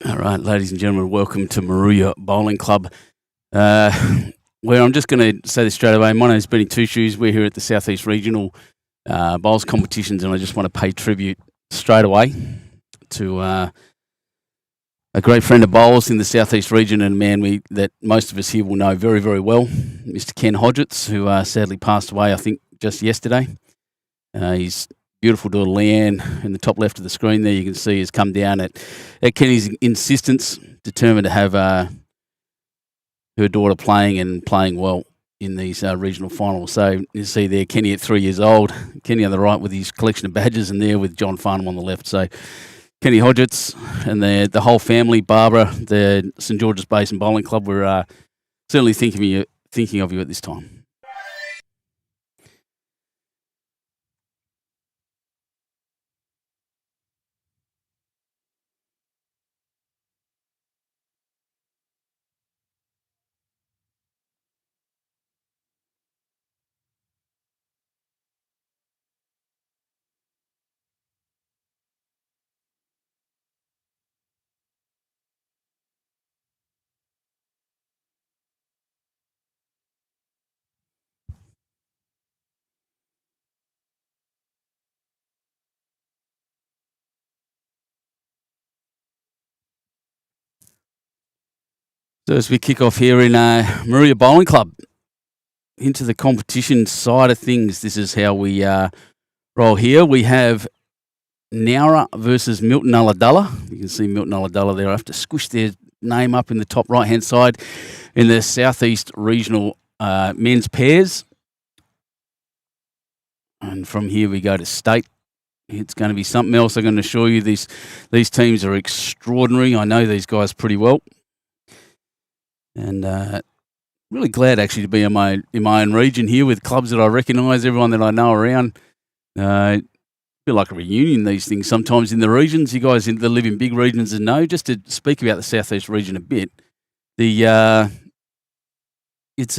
All right, ladies and gentlemen, welcome to Moruya Bowling Club. Where I'm just going to say this straight away. My name is Benny Two Shoes. We're here at the Southeast Regional Bowls Competitions, and I just want to pay tribute straight away to a great friend of bowls in the Southeast region and a man that most of us here will know very, very well, Mr. Ken Hodgetts, who sadly passed away, I think, just yesterday. His beautiful daughter Leanne in the top left of the screen there, you can see, has come down at Kenny's insistence, determined to have her daughter playing well in these regional finals. So you see there Kenny at 3 years old, Kenny on the right with his collection of badges, and there with John Farnham on the left. So Kenny Hodgetts and the whole family, Barbara, the St George's Basin Bowling Club, we're certainly thinking of you at this time. So as we kick off here in Moruya Bowling Club, into the competition side of things, this is how we roll here. We have Nowra versus Milton Ulladulla. You can see Milton Ulladulla there. I have to squish their name up in the top right-hand side in the Southeast Regional men's pairs. And from here we go to state. It's going to be something else. I'm going to assure you these teams are extraordinary. I know these guys pretty well. And really glad actually to be in my own region here with clubs that I recognise, everyone that I know around. Feel like a reunion, these things sometimes in the regions. You guys that live in big regions and know, just to speak about the Southeast region a bit, it's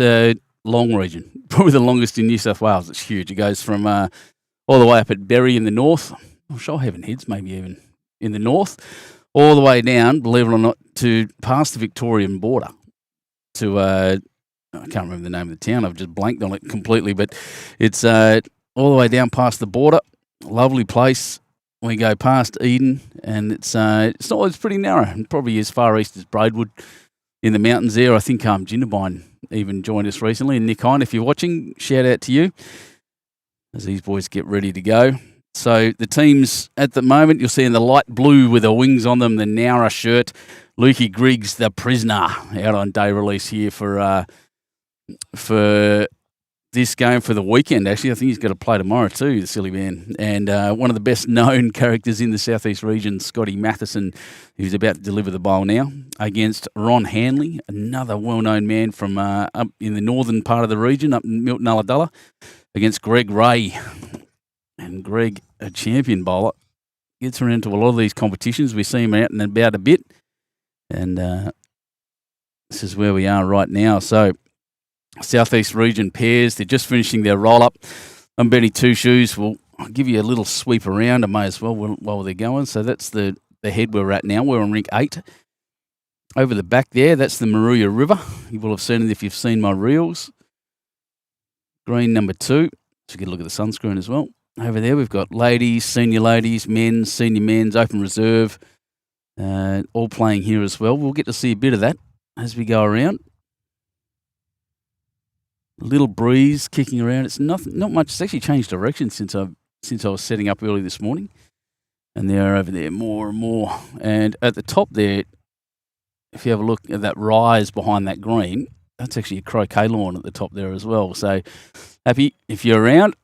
a long region, probably the longest in New South Wales. It's huge. It goes from all the way up at Berry in the north, or Shoalhaven Heads maybe even in the north, all the way down, believe it or not, to past the Victorian border to I can't remember the name of the town. I've just blanked on it completely, but it's all the way down past the border. Lovely place. We go past Eden, and it's pretty narrow, probably as far east as Braidwood in the mountains there. I think Jindabyne even joined us recently. And Nick Hine, if you're watching, shout out to you as these boys get ready to go. So the teams at the moment, you'll see in the light blue with the wings on them, the Nowra shirt, Lukey Griggs, the prisoner, out on day release here for this game for the weekend. Actually, I think he's got to play tomorrow too, the silly man. And one of the best known characters in the Southeast region, Scotty Matheson, who's about to deliver the bowl now, against Ron Hanley, another well-known man from up in the northern part of the region, up in Milton Ulladulla, against Greg Ray. And Greg, a champion bowler, gets around to a lot of these competitions. We see him out and about a bit. And this is where we are right now. So, Southeast region pairs, they're just finishing their roll-up. I'm Benny Two Shoes. I'll give you a little sweep around. I may as well while they're going. So that's the head we're at now. We're on rink 8. Over the back there, that's the Moruya River. You will have seen it if you've seen my reels. Green number 2. So get a look at the sunscreen as well. Over there, we've got ladies, senior ladies, men's, senior men's, open reserve, all playing here as well. We'll get to see a bit of that as we go around. A little breeze kicking around. It's not much. It's actually changed direction since I was setting up early this morning. And they're over there more and more. And at the top there, if you have a look at that rise behind that green, that's actually a croquet lawn at the top there as well. So happy if you're around.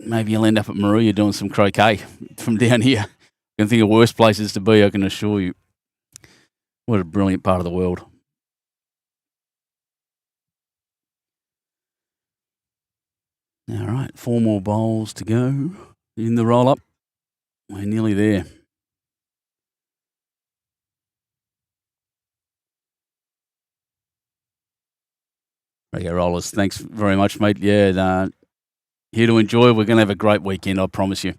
Maybe you'll end up at Moruya doing some croquet from down here. I can think of worse places to be, I can assure you. What a brilliant part of the world. All right, 4 more bowls to go in the roll-up. We're nearly there. Radio Rollers, thanks very much, mate. Yeah, here to enjoy. We're going to have a great weekend, I promise you.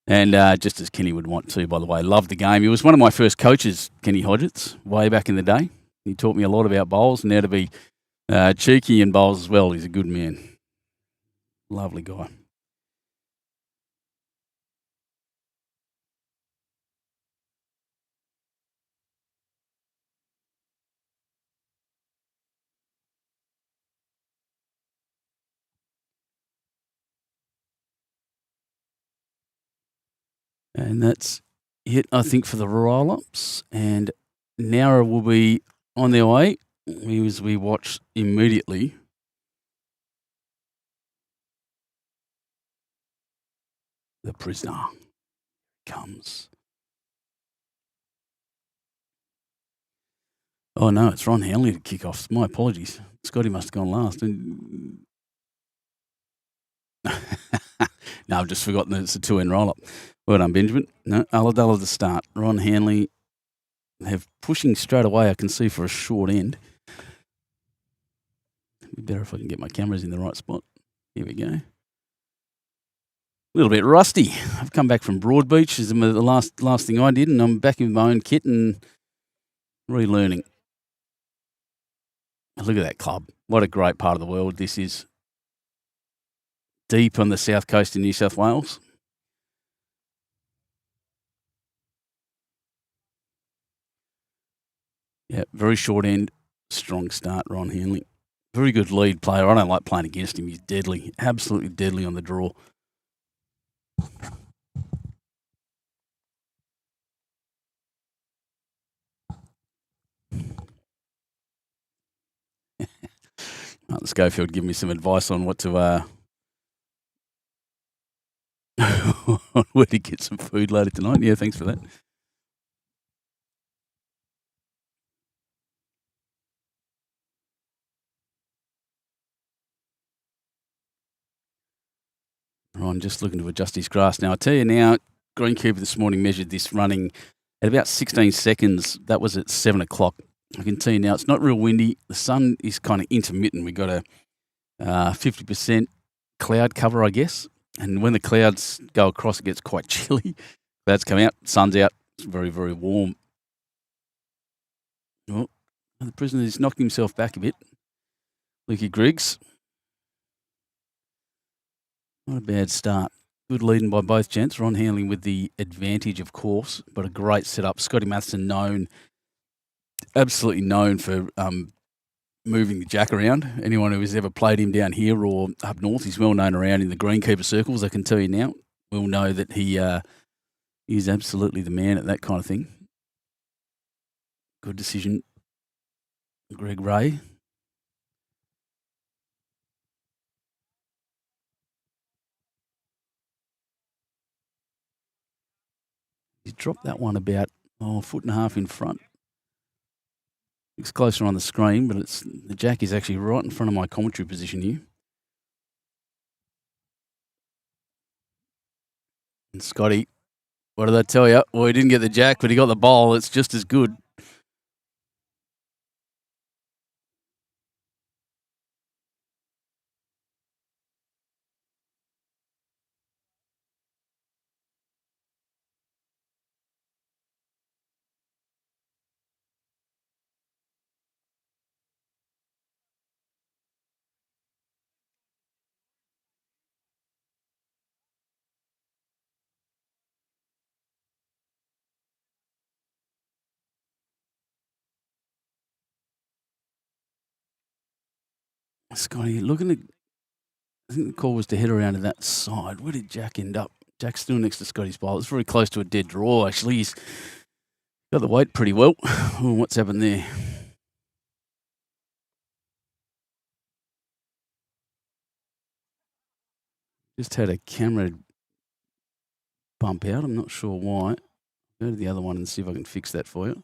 And just as Kenny would want to, by the way, loved the game. He was one of my first coaches, Kenny Hodgetts, way back in the day. He taught me a lot about bowls and how to be cheeky in bowls as well. He's a good man. Lovely guy. And that's it, I think, for the roll-ups. And Nowra will be on their way as we watch immediately. The prisoner comes. Oh, no, it's Ron Hanley to kick off. My apologies. Scotty must have gone last. No, I've just forgotten that it's a 2-end roll-up. Well done, Benjamin. No, Ulladulla to start. Ron Hanley have pushing straight away, I can see, for a short end. It'd be better if I can get my cameras in the right spot. Here we go. A little bit rusty. I've come back from Broadbeach. Is the last thing I did, and I'm back in my own kit and relearning. Look at that club. What a great part of the world this is. Deep on the south coast in New South Wales. Yeah, very short end, strong start, Ron Hanley. Very good lead player. I don't like playing against him. He's deadly, absolutely deadly on the draw. Martin Schofield giving me some advice on what to where to get some food later tonight. Yeah, thanks for that. Ron just looking to adjust his grass. Now, I tell you now, Greenkeeper this morning measured this running at about 16 seconds. That was at 7 o'clock. I can tell you now, it's not real windy. The sun is kind of intermittent. We've got a 50% cloud cover, I guess. And when the clouds go across, it gets quite chilly. Clouds come out, sun's out. It's very, very warm. Oh, the prisoner has knocked himself back a bit. Lukey Griggs. Not a bad start. Good leading by both gents. Ron Hanley with the advantage, of course, but a great setup. Scotty Matheson absolutely known for moving the jack around. Anyone who has ever played him down here or up north, he's well known around in the greenkeeper circles. I can tell you now, will know that he is absolutely the man at that kind of thing. Good decision, Greg Ray. He dropped that one about a foot and a half in front. Looks closer on the screen, but the jack is actually right in front of my commentary position here. And Scotty, what did I tell you? Well, he didn't get the jack, but he got the bowl. It's just as good. Scotty, looking at, I think the call was to head around to that side. Where did Jack end up? Jack's still next to Scotty's bowl. It's very close to a dead draw, actually. He's got the weight pretty well. Oh, what's happened there? Just had a camera bump out. I'm not sure why. Go to the other one and see if I can fix that for you.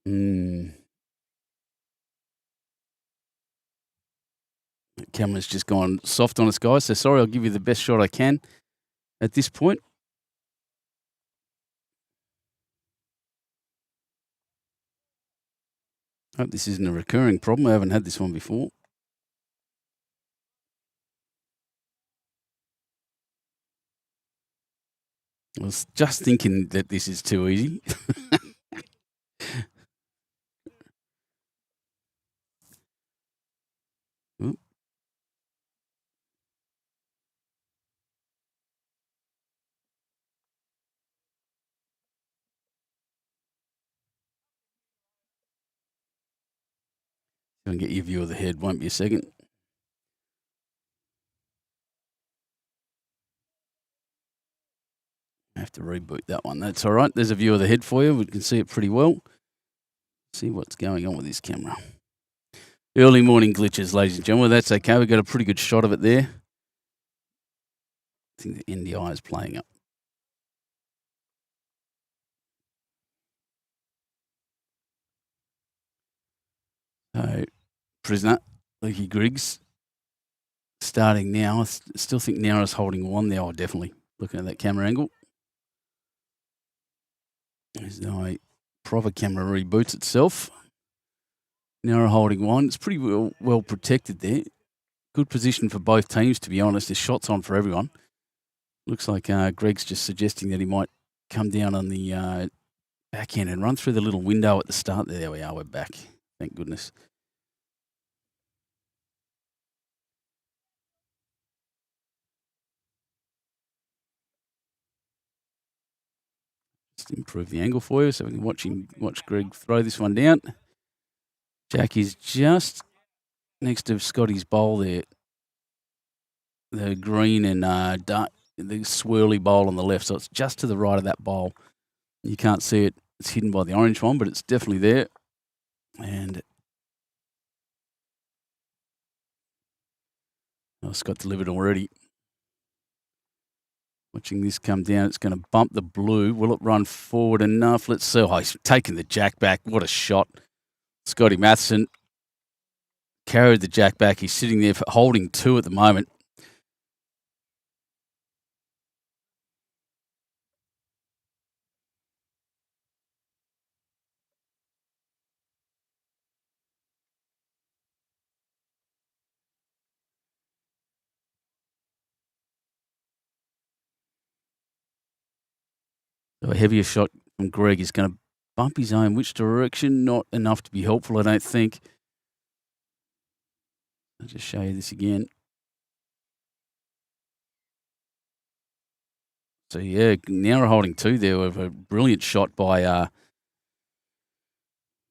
The camera's just gone soft on us, guys. So sorry, I'll give you the best shot I can at this point. Hope this isn't a recurring problem. I haven't had this one before. I was just thinking that this is too easy. Oop. I can get your view of the head. Won't be a second. I have to reboot that one. That's all right. There's a view of the head for you. We can see it pretty well. See what's going on with this camera. Early morning glitches, ladies and gentlemen. That's okay. We got a pretty good shot of it there. I think the NDI is playing up. So, prisoner, Leaky Griggs, starting now. I still think Nara's holding one there. Oh, definitely. Looking at that camera angle. There's now a proper camera reboots itself. Nara holding one. It's pretty well protected there. Good position for both teams, to be honest. There's shots on for everyone. Looks like Greg's just suggesting that he might come down on the backhand and run through the little window at the start. There we are. We're back. Thank goodness. Just improve the angle for you so we can watch Greg throw this one down. Jack is just next to Scotty's bowl there. The green and dark, the swirly bowl on the left. So it's just to the right of that bowl. You can't see it. It's hidden by the orange one, but it's definitely there. And Scott delivered already. Watching this come down, it's going to bump the blue. Will it run forward enough? Let's see. Oh, he's taking the jack back. What a shot. Scotty Matheson carried the jack back. He's sitting there holding two at the moment. So a heavier shot from Greg is going to bump his own. Which direction? Not enough to be helpful, I don't think. I'll just show you this again. So, yeah, now we're holding two there with a brilliant shot by,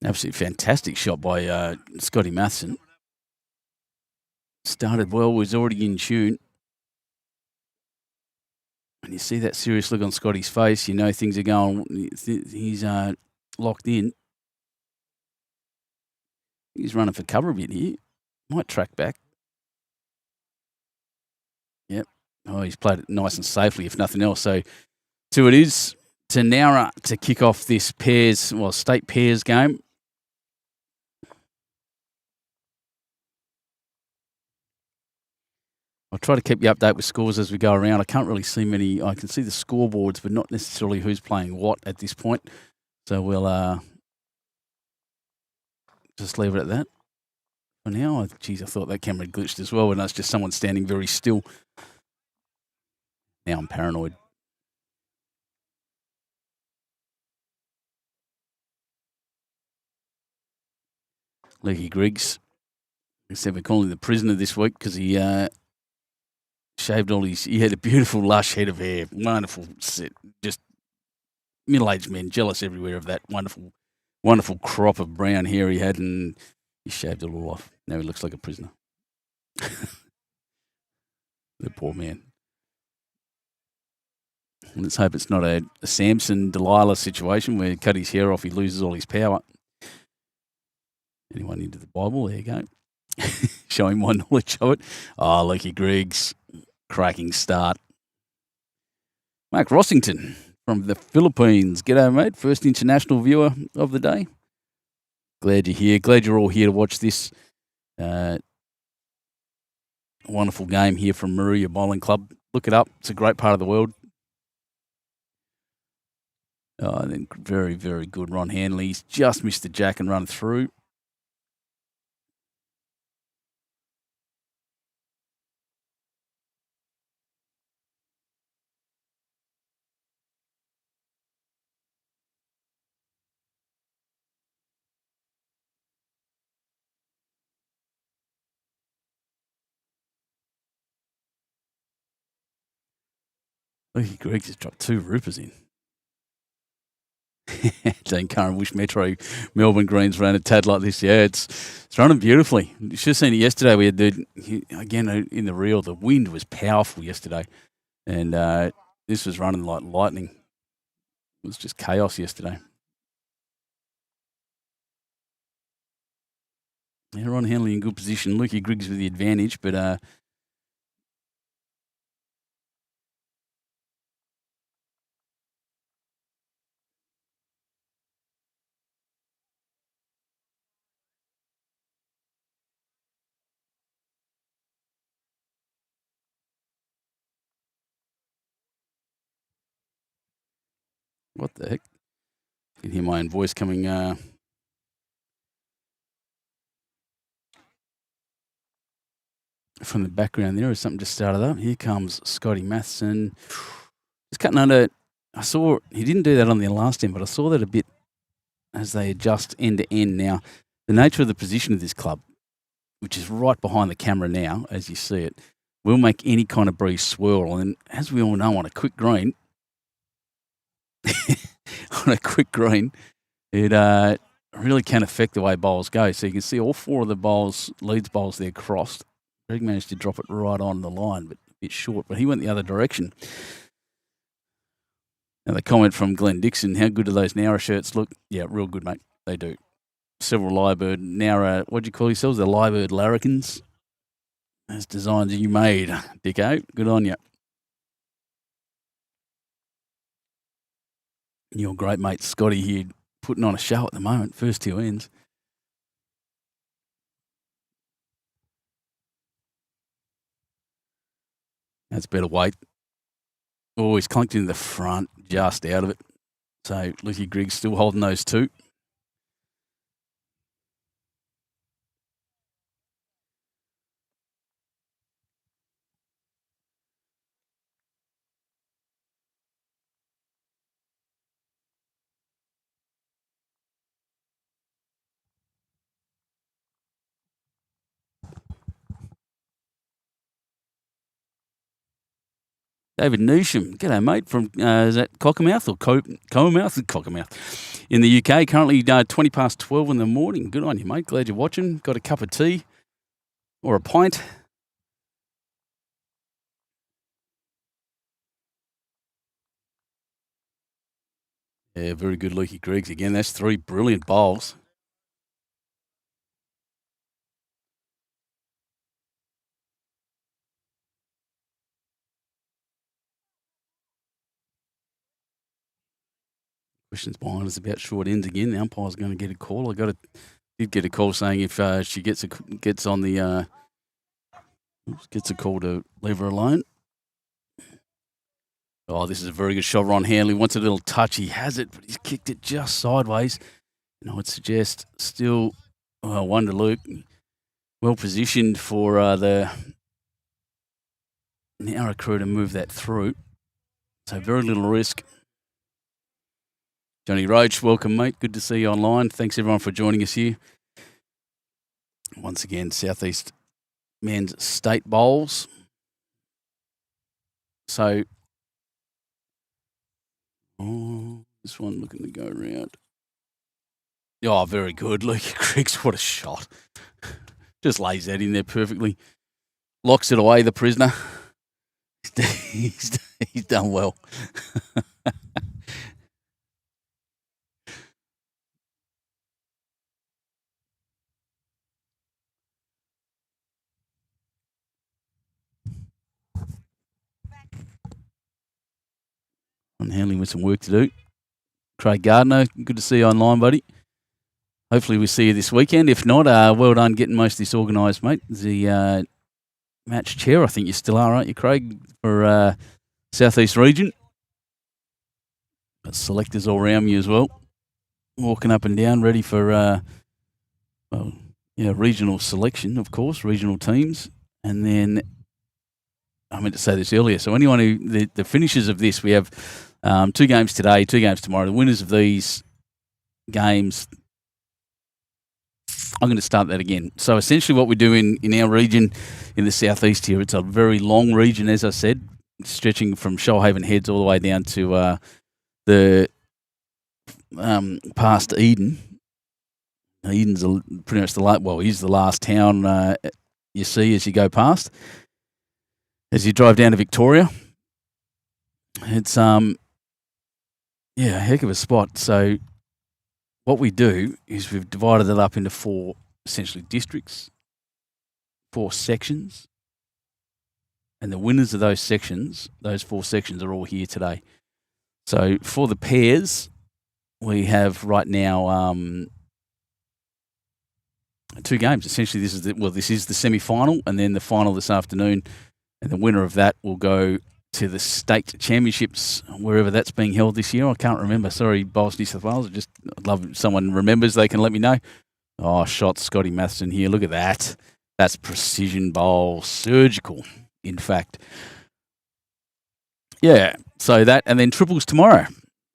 absolutely fantastic shot by Scotty Matheson. Started well, was already in tune. And you see that serious look on Scotty's face, you know things are going, he's locked in. He's running for cover a bit here. Might track back. Yep. Oh, he's played it nice and safely, if nothing else. So it is to Nara to kick off this state pairs game. I'll try to keep you updated with scores as we go around. I can't really see many. I can see the scoreboards, but not necessarily who's playing what at this point. So we'll just leave it at that for now. Geez, I thought that camera glitched as well, and that's just someone standing very still. Now I'm paranoid. Leaky Griggs. I said we're calling him the prisoner this week because he shaved he had a beautiful lush head of hair. Wonderful set. Just middle-aged men jealous everywhere of that wonderful, wonderful crop of brown hair he had, and he shaved it all off. Now he looks like a prisoner. The poor man. Let's hope it's not a Samson Delilah situation where he cut his hair off, he loses all his power. Anyone into the Bible? There you go. Showing my knowledge of it. Oh, Leaky Griggs. Cracking start. Mark Rossington from the Philippines. G'day, mate. First international viewer of the day. Glad you're here. Glad you're all here to watch this wonderful game here from Moruya Bowling Club. Look it up. It's a great part of the world. Then very, very good Ron Hanley. He's just missed the jack and run through. Lucky Griggs has dropped 2 roopers in. Dean Curran, wish Metro Melbourne Greens ran a tad like this. Yeah, it's running beautifully. You should have seen it yesterday. We had again in the reel, the wind was powerful yesterday, and this was running like lightning. It was just chaos yesterday. Yeah, Ron Henley in good position. Lukey Griggs with the advantage, but what the heck? You can hear my own voice coming from the background there as something just started up. Here comes Scotty Matheson. Just cutting under. I saw he didn't do that on the last end, but I saw that a bit as they adjust end to end. Now, the nature of the position of this club, which is right behind the camera now, as you see it, will make any kind of breeze swirl. And as we all know, on a quick green, it really can affect the way bowls go. So you can see all 4 of the Leeds bowls there crossed. Greg managed to drop it right on the line, but a bit short. But he went the other direction. Now, the comment from Glenn Dixon, how good do those Nowra shirts look? Yeah, real good, mate. They do. Several Lyrebird Nowra, what do you call yourselves? The Lyrebird Larrikins. Those designs you made, Dicko. Good on you. Your great mate Scotty here putting on a show at the moment. First 2 ends. That's better weight. Oh, he's clunked in the front, just out of it. So Lucky Griggs still holding those 2. David Neesham, g'day mate, from is that Cockermouth or Coamouth? Cockermouth in the UK. Currently 20 past 12 in the morning. Good on you, mate. Glad you're watching. Got a cup of tea or a pint. Yeah, very good, Lucky Griggs. Again, that's 3 brilliant bowls. Questions behind us about short ends again. The umpire's going to get a call. Did get a call saying if she gets a call to leave her alone. Oh, this is a very good shot. Ron Hanley wants a little touch. He has it, but he's kicked it just sideways. And I would suggest still, Wonder Luke, well positioned for the Nowra crew to move that through. So very little risk. Johnny Roach, welcome, mate. Good to see you online. Thanks, everyone, for joining us here. Once again, Southeast men's state bowls. So, this one looking to go around. Oh, very good. Luke Griggs, what a shot. Just lays that in there perfectly. Locks it away, the prisoner. He's done well. On Hanley with some work to do. Craig Gardner, good to see you online, buddy. Hopefully we see you this weekend. If not, well done getting most of this organised, mate. The match chair, I think you still are, aren't you, Craig, for Southeast Region? Got selectors all around you as well. Walking up and down, ready for, regional selection, of course, regional teams. And then, I meant to say this earlier, so anyone who, the finishers of this, we have 2 games today, 2 games tomorrow. The winners of these games, I'm going to start that again. So essentially what we do in our region in the southeast here, it's a very long region, as I said. stretching from Shoalhaven Heads all the way down to the past Eden. Eden's pretty much he's the last town you see as you go past. As you drive down to Victoria, it's a heck of a spot. So what we do is we've divided it up into 4 essentially districts, 4 sections, and the winners of those sections, those 4 sections, are all here today. So for the pairs, we have right now 2 games. Essentially, this is the semi-final, and then the final this afternoon, and the winner of that will go to the state championships, wherever that's being held this year. I can't remember. Sorry, Bowls New South Wales. I'd love if someone remembers. They can let me know. Oh, shot Scotty Matheson here. Look at that. That's precision bowl, surgical, in fact. Yeah, so that, and then triples tomorrow.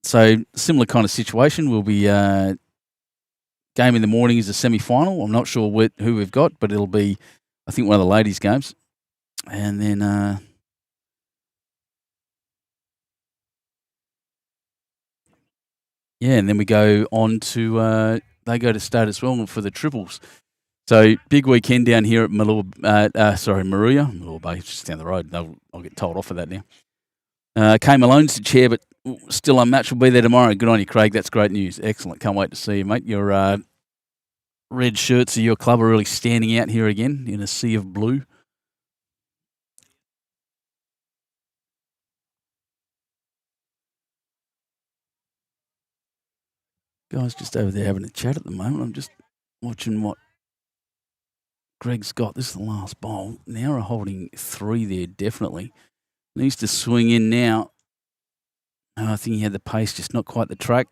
So similar kind of situation. We'll be game in the morning is a semi-final. I'm not sure who we've got, but it'll be, I think, one of the ladies' games. And then and then we go on to they go to start as well for the triples. So big weekend down here at Moruya Bay, just down the road. I'll get told off for that now. Kay Malone's the chair, but still unmatched. Will be there tomorrow. Good on you, Craig. That's great news. Excellent. Can't wait to see you, mate. Your red shirts of your club are really standing out here again in a sea of blue. Guys just over there having a chat at the moment. I'm just watching what Greg's got. This is the last bowl. Now holding 3 there, definitely. Needs to swing in now. I think he had the pace, just not quite the track.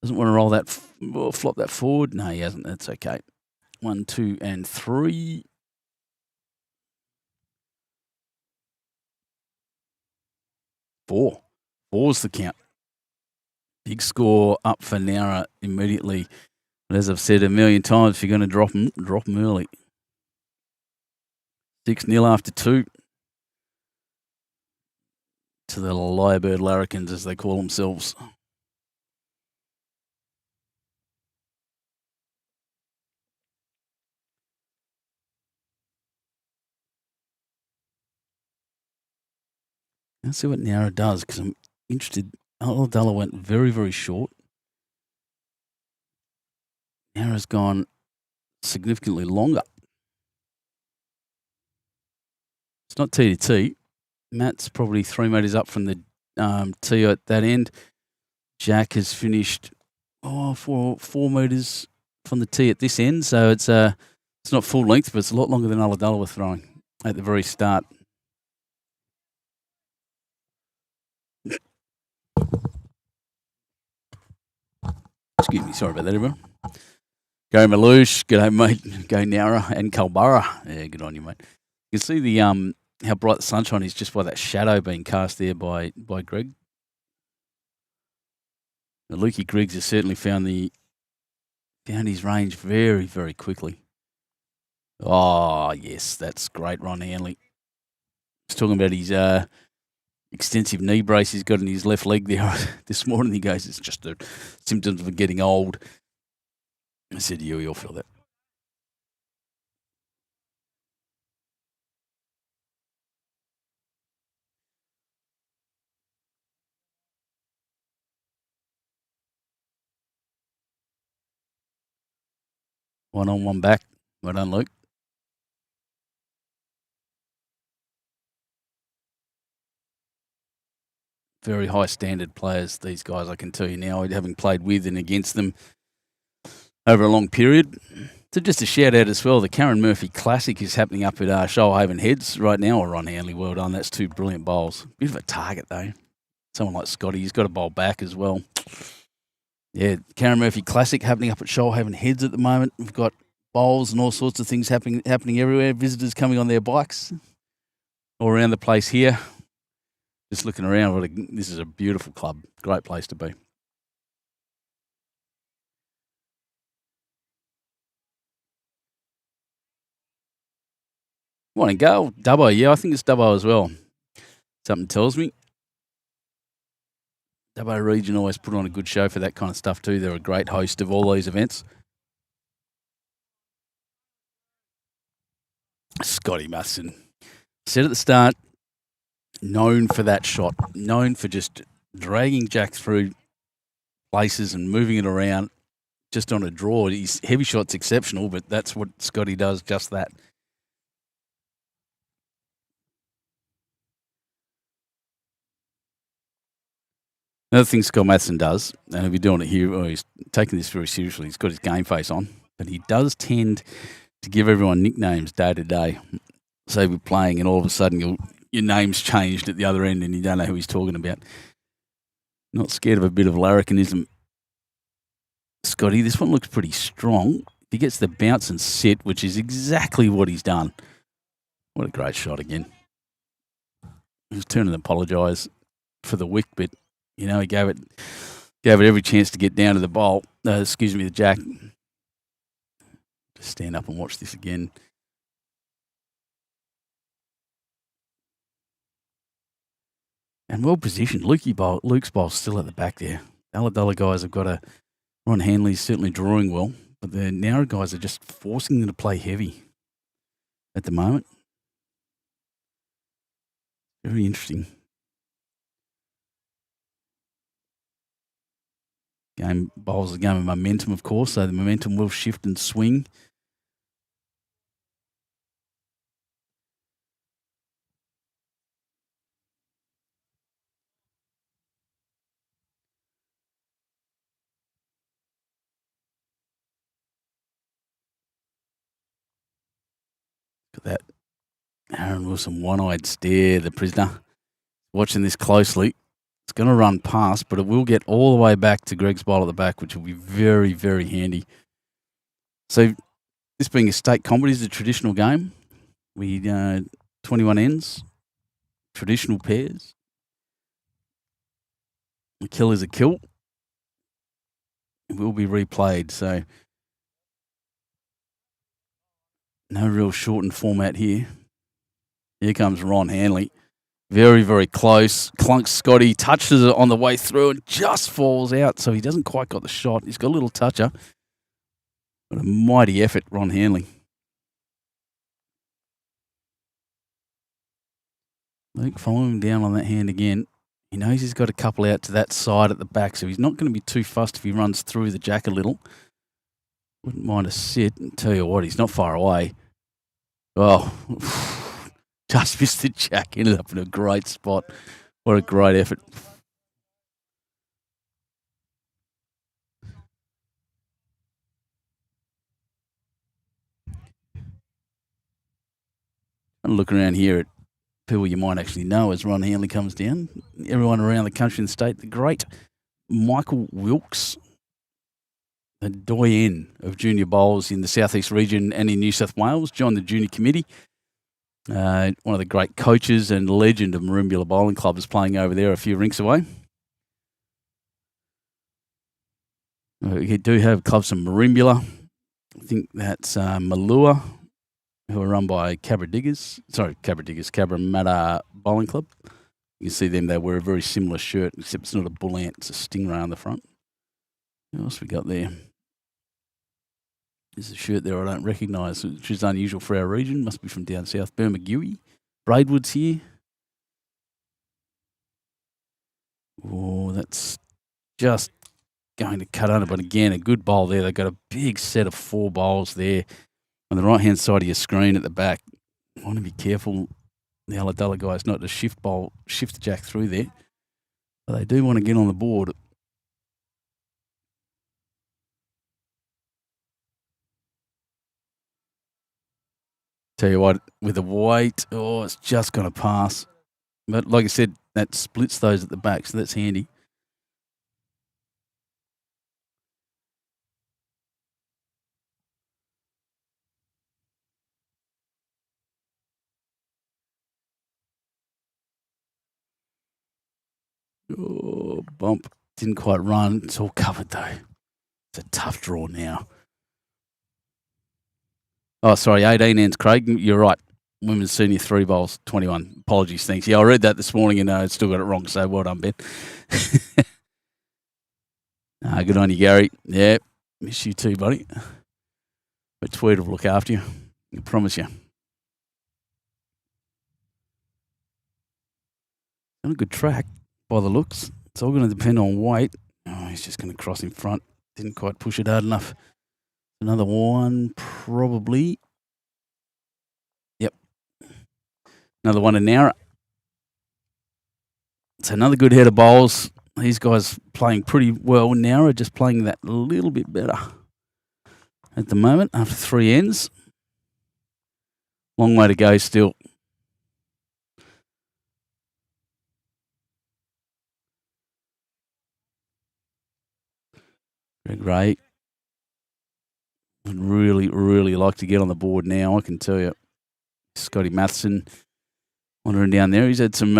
Doesn't want to roll that, flop that forward. No, he hasn't. That's okay. 1, 2, and 3. Four's the count. Big score up for Nowra immediately. But as I've said a million times, if you're going to drop them early. 6-0 after 2 to the Lyrebird Larrikins, as they call themselves. Let's see what Nowra does, because I'm interested. Ulladulla went very, very short. Nowra's gone significantly longer. It's not T to T. Matt's probably 3 metres up from the tee at that end. Jack has finished 4 metres from the tee at this end, so it's not full length, but it's a lot longer than Ulladulla were throwing at the very start. Excuse me, sorry about that, everyone. Go Malouche, good day, mate. Go Nowra and Culburra. Yeah, good on you, mate. You can see the how bright the sunshine is just by that shadow being cast there by Greg. Now, Lukey Griggs has certainly found his range very, very quickly. Oh, yes, that's great, Ron Hanley. He's talking about his extensive knee brace he's got in his left leg there this morning. He goes, it's just the symptoms of getting old. I said, you'll feel that. One on, one back. Well done, Luke. Very high standard players, these guys, I can tell you now, having played with and against them over a long period. So just a shout out as well, the Karen Murphy Classic is happening up at Shoalhaven Heads right now. Or Ron Hanley, well done. That's 2 brilliant bowls. Bit of a target though. Someone like Scotty, he's got a bowl back as well. Yeah, Karen Murphy Classic happening up at Shoalhaven Heads at the moment. We've got bowls and all sorts of things happening everywhere. Visitors coming on their bikes all around the place here. Just looking around, this is a beautiful club. Great place to be. Morning, Gail. Dubbo, yeah, I think it's Dubbo as well. Something tells me. Dubbo Region always put on a good show for that kind of stuff too. They're a great host of all these events. Scotty Matheson. Said at the start, known for that shot, known for just dragging Jack through places and moving it around just on a draw. His heavy shot's exceptional, but that's what Scotty does, just that. Another thing Scott Matheson does, and if you're doing it here, he's taking this very seriously. He's got his game face on, but he does tend to give everyone nicknames day to day. So we're playing, and all of a sudden your name's changed at the other end, and you don't know who he's talking about. Not scared of a bit of larrikinism. Scotty, this one looks pretty strong. He gets the bounce and sit, which is exactly what he's done. What a great shot again. He was turning to apologise for the wick, but he gave it every chance to get down to the bowl. The jack. Just stand up and watch this again. And well positioned. Luke's bowl's still at the back there. The Ulladulla guys have got Ron Hanley's certainly drawing well, but the Nowra guys are just forcing them to play heavy at the moment. Very interesting. Bowls a game of momentum, of course, so the momentum will shift and swing. Look at that. Aaron Wilson, one-eyed stare, the prisoner. Watching this closely. It's going to run past, but it will get all the way back to Greg's bowl at the back, which will be very, very handy. So this being a state competition is a traditional game. We 21 ends, traditional pairs. A kill is a kill. It will be replayed, so no real shortened format here. Here comes Ron Hanley. Very, very close. Clunks Scotty, touches it on the way through and just falls out, so he doesn't quite got the shot. He's got a little toucher. But a mighty effort, Ron Hanley. Luke following him down on that hand again. He knows he's got a couple out to that side at the back, so he's not going to be too fussed if he runs through the jack a little. Wouldn't mind a sit. And tell you what, he's not far away. Oh, just missed the jack. Ended up in a great spot. What a great effort. And look around here at people you might actually know as Ron Hanley comes down. Everyone around the country and state. The great Michael Wilkes, the doyen of junior bowls in the Southeast region and in New South Wales, joined the junior committee. One of the great coaches and legend of Moruya Bowling Club is playing over there a few rinks away. We do have clubs from Moruya. I think that's Malua, who are run by Cabramatta Bowling Club. You can see them, they wear a very similar shirt, except it's not a bull ant, it's a stingray on the front. What else we got there? There's a shirt there I don't recognise, which is unusual for our region. Must be from down south. Bermagui. Braidwood's here. Oh, that's just going to cut under. But again, a good bowl there. They've got a big set of 4 bowls there on the right-hand side of your screen at the back. I want to be careful, the Ulladulla guys, not to shift the jack through there. But they do want to get on the board. Tell you what, with the weight, it's just going to pass. But like I said, that splits those at the back, so that's handy. Oh, bump. Didn't quite run. It's all covered, though. It's a tough draw now. Oh, sorry, 18 ends, Craig. You're right. Women's Senior 3 Bowls, 21. Apologies, thanks. Yeah, I read that this morning and I still got it wrong, so well done, Ben. Good on you, Gary. Yeah, miss you too, buddy. But Tweed will look after you. I promise you. On a good track by the looks. It's all going to depend on weight. Oh, he's just going to cross in front. Didn't quite push it hard enough. Another one, probably. Yep. Another one in Nowra. It's another good head of bowls. These guys playing pretty well. Nowra just playing that little bit better at the moment after 3 ends. Long way to go still. Greg Ray would really, really like to get on the board now, I can tell you. Scotty Matheson wandering down there. He's had some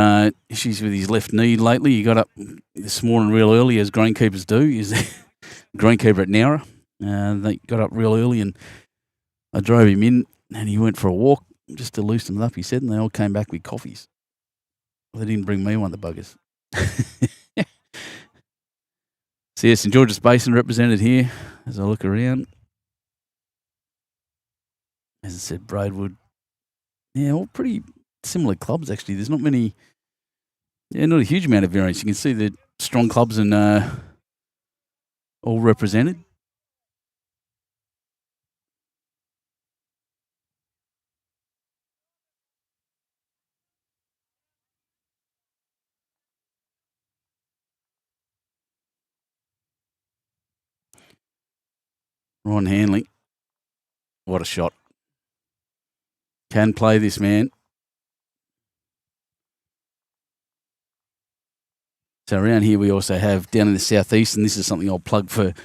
issues with his left knee lately. He got up this morning real early, as greenkeepers do. He's a greenkeeper at Nowra. They got up real early and I drove him in and he went for a walk just to loosen it up, he said, and they all came back with coffees. They didn't bring me one, the buggers. So, yeah, St George's Basin represented here as I look around. As I said, Braidwood. Yeah, all pretty similar clubs, actually. There's not many, not a huge amount of variance. You can see the strong clubs and all represented. Ron Hanley. What a shot. Can play this man. So around here we also have down in the southeast, and this is something I'll plug for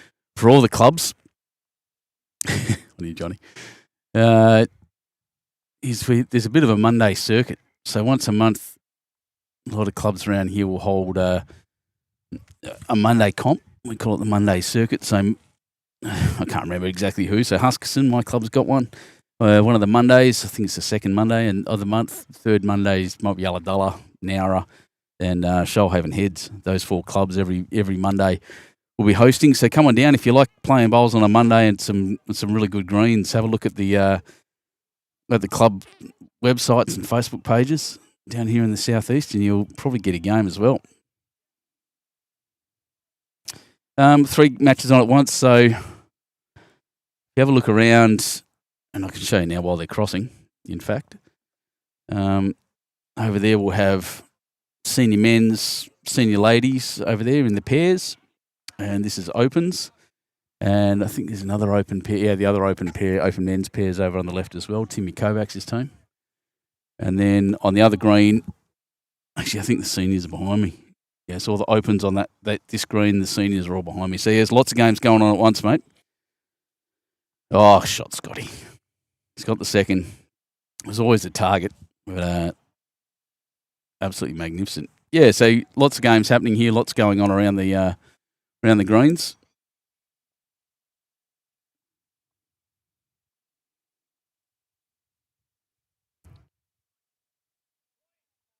all the clubs. What are you, Johnny? There's a bit of a Monday circuit. So once a month, a lot of clubs around here will hold a Monday comp. We call it the Monday circuit. So I can't remember exactly who. So Huskerson, my club's got one. One of the Mondays, I think it's the second Monday and of the month. Third Mondays might be Ulladulla, Nowra, and Shoalhaven Heads. Those 4 clubs every Monday will be hosting. So come on down if you like playing bowls on a Monday and some really good greens. Have a look at the club websites and Facebook pages down here in the southeast, and you'll probably get a game as well. 3 matches on at once, so if you have a look around, and I can show you now while they're crossing, in fact. Over there we'll have senior men's, senior ladies over there in the pairs, and this is opens. And I think there's another open pair. Yeah, the other open men's pairs over on the left as well. Timmy Kovacs' his team. And then on the other green, actually I think the seniors are behind me. Yeah, so all the opens on this green, the seniors are all behind me. So there's lots of games going on at once, mate. Oh, shot Scotty. He's got the second. It was always a target, but absolutely magnificent. Yeah, so lots of games happening here, lots going on around the greens.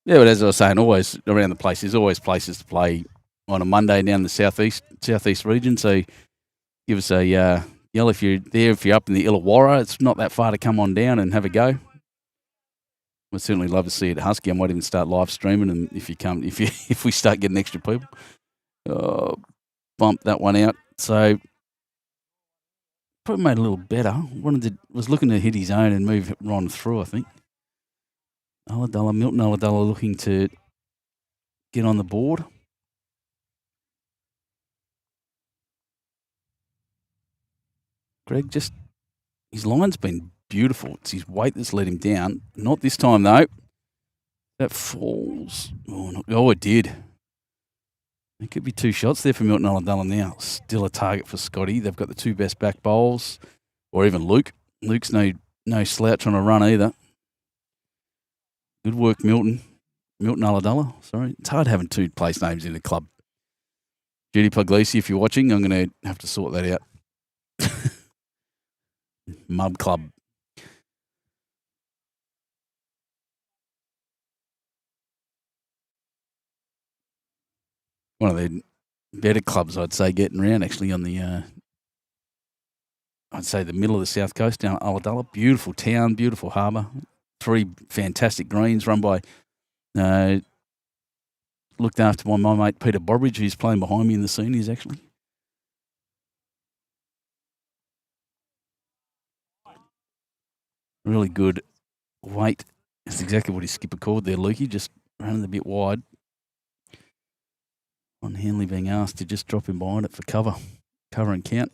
Yeah, but as I was saying, always around the place, there's always places to play on a Monday down the southeast region. So give us a yell if you're there. If you're up in the Illawarra, it's not that far to come on down and have a go. We'd certainly love to see it at Husky. I might even start live streaming, and if we start getting extra people, bump that one out. So probably made a little better. Was looking to hit his own and move Ron through, I think. Milton Ulladulla looking to get on the board. Greg, his line's been beautiful. It's his weight that's let him down. Not this time, though. That falls. Oh, it did. It could be 2 shots there for Milton Ulladulla now. Still a target for Scotty. They've got the 2 best back bowls, or even Luke. Luke's no slouch on a run either. Good work, Milton. Milton Ulladulla, sorry. It's hard having 2 place names in the club. Judy Puglisi, if you're watching, I'm going to have to sort that out. Mub Club. One of the better clubs, I'd say, getting around actually on the, I'd say the middle of the south coast down at Ulladulla. Beautiful town, beautiful harbour. 3 fantastic greens run by, looked after by my mate Peter Bobridge, who's playing behind me in the seniors actually. Really good weight. That's exactly what his skipper called there, Lukey, just running a bit wide. On Hanley being asked to just drop him behind it for cover and count.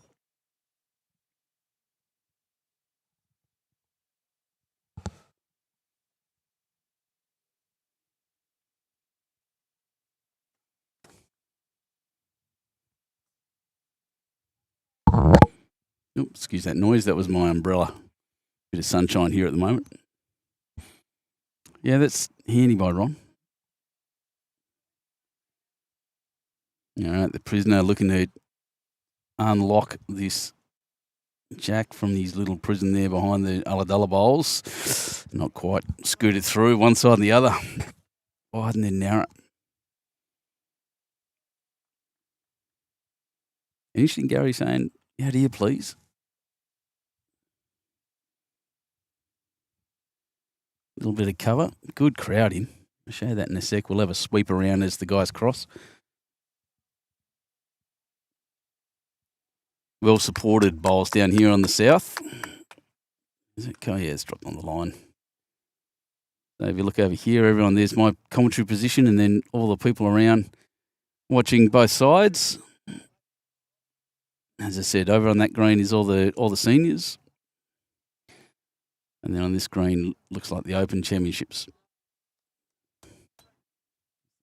Oops, excuse that noise. That was my umbrella. Bit of sunshine here at the moment. Yeah, that's handy by Ron. All right, the prisoner looking to unlock this jack from his little prison there behind the Ulladulla bowls. Not quite. Scooted through one side and the other. Wide and then narrow. Interesting, Gary saying, out here, please. A little bit of cover. Good crowd in. I'll show you that in a sec. We'll have a sweep around as the guys cross. Well supported bowls down here on the south. Is it? Oh, yeah, it's dropped on the line. So if you look over here, everyone, there's my commentary position, and then all the people around watching both sides. As I said, over on that green is all the seniors. And then on this green looks like the Open Championships.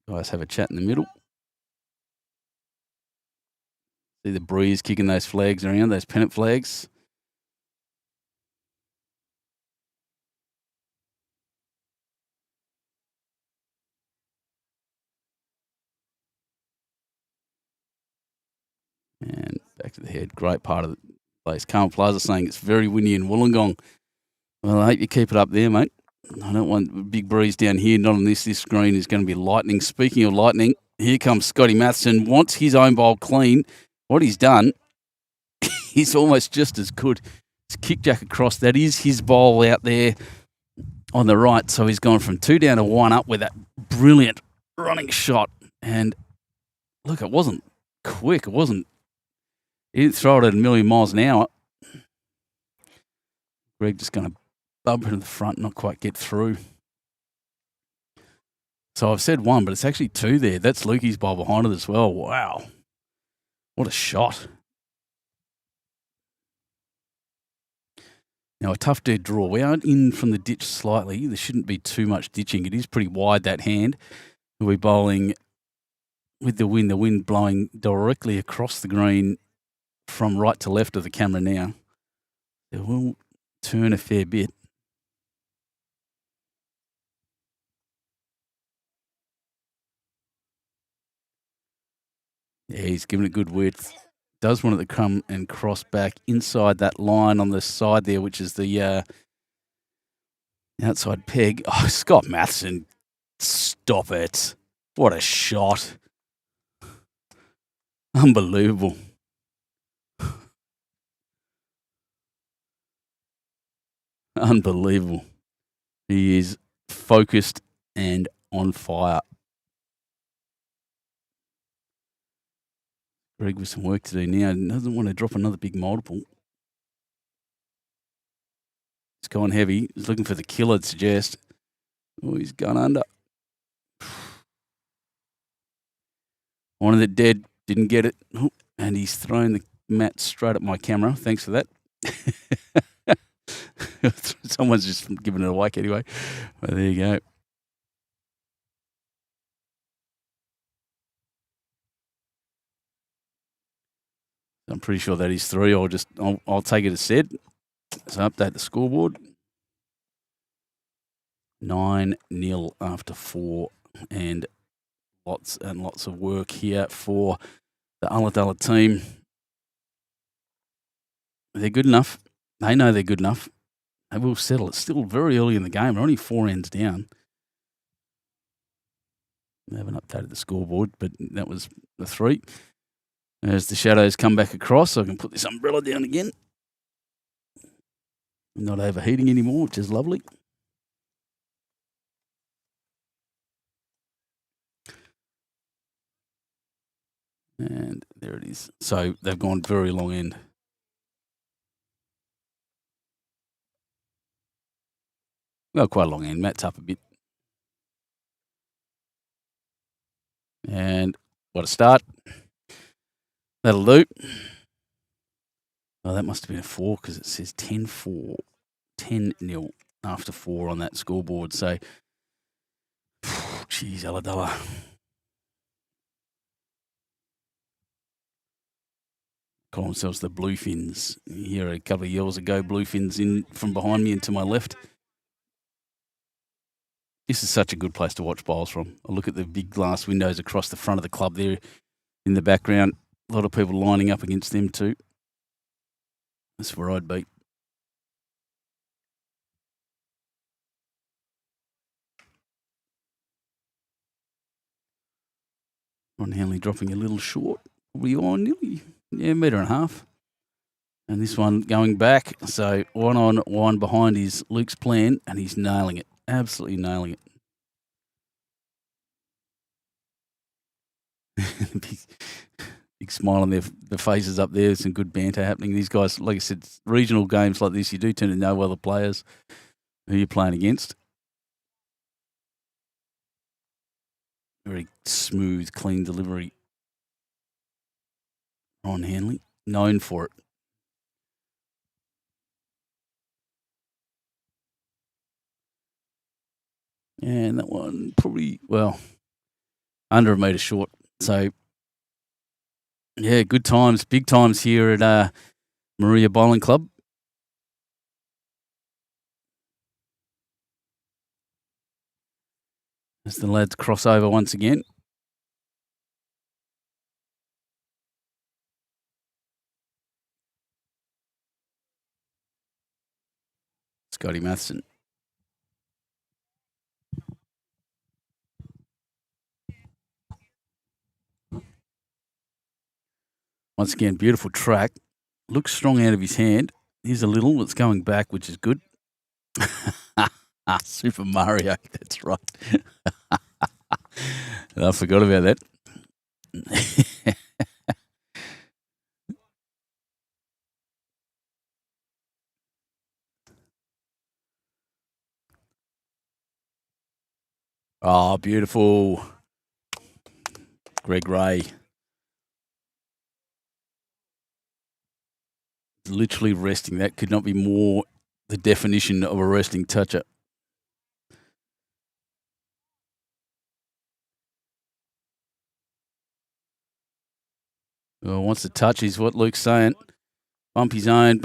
Guys have a chat in the middle. See the breeze kicking those flags around, those pennant flags. And back to the head. Great part of the place. Carmel Plaza saying it's very windy in Wollongong. Well, I hope you keep it up there, mate. I don't want a big breeze down here. Not on this. This green is going to be lightning. Speaking of lightning, here comes Scotty Matheson. Wants his own bowl clean. What he's done, he's almost just as good. He's kicked Jack across. That is his bowl out there on the right. So he's gone from 2 down to 1 up with that brilliant running shot. And look, it wasn't quick. He didn't throw it at 1,000,000 miles an hour. Greg just going to bump into the front, not quite get through. So I've said 1, but it's actually 2 there. That's Lukey's bowl behind it as well. Wow. What a shot. Now, a tough dead draw. We aren't in from the ditch slightly. There shouldn't be too much ditching. It is pretty wide, that hand. We're bowling with the wind blowing directly across the green from right to left of the camera now. It will turn a fair bit. Yeah, he's given it good width. Does want it to come and cross back inside that line on the side there, which is the outside peg. Oh, Scott Matheson, stop it. What a shot. Unbelievable. Unbelievable. He is focused and on fire. Greg with some work to do now. Doesn't want to drop another big multiple. He's gone heavy. He's looking for the kill, I'd suggest. Oh, he's gone under. Wanted it dead. Didn't get it. Oh, and he's thrown the mat straight at my camera. Thanks for that. Someone's just giving it a whack anyway. But there you go. I'm pretty sure that is 3. I'll take it as said. So update the scoreboard. 9-0 after 4, and lots of work here for the Ulladulla team. They're good enough. They know they're good enough. They will settle. It's still very early in the game. We're only 4 ends down. I haven't updated the scoreboard, but that was the 3. As the shadows come back across, I can put this umbrella down again. I'm not overheating anymore, which is lovely. And there it is. So they've gone very long end. Well, quite a long end. Matt's up a bit. And what a start. That'll do. Oh, that must have been a 4 because it says 10-4. 10-0 after 4 on that scoreboard. So, geez, Aladella. Call themselves the Bluefins. Here a couple of years ago, Bluefins in from behind me and to my left. This is such a good place to watch bowls from. I look at the big glass windows across the front of the club there in the background. A lot of people lining up against them too. That's where I'd be. Ron Hanley dropping a little short. Probably on nearly, metre and a half. And this one going back. So 1 on, 1 behind is Luke's plan, and he's nailing it. Absolutely nailing it. big smile on their faces up there. Some good banter happening. These guys, like I said, regional games like this, you do tend to know other players who you're playing against. Very smooth, clean delivery. Ron Hanley, known for it. And that one probably, under a metre short. So, yeah, good times, big times here at Moruya Bowling Club. As the lads cross over once again. Scotty Matheson. Once again, beautiful track. Looks strong out of his hand. Here's a little that's going back, which is good. Super Mario, that's right. I forgot about that. Oh, beautiful. Greg Ray. Literally resting. That could not be more the definition of a resting toucher. Well, wants to touch is what Luke's saying. Bumpy zone.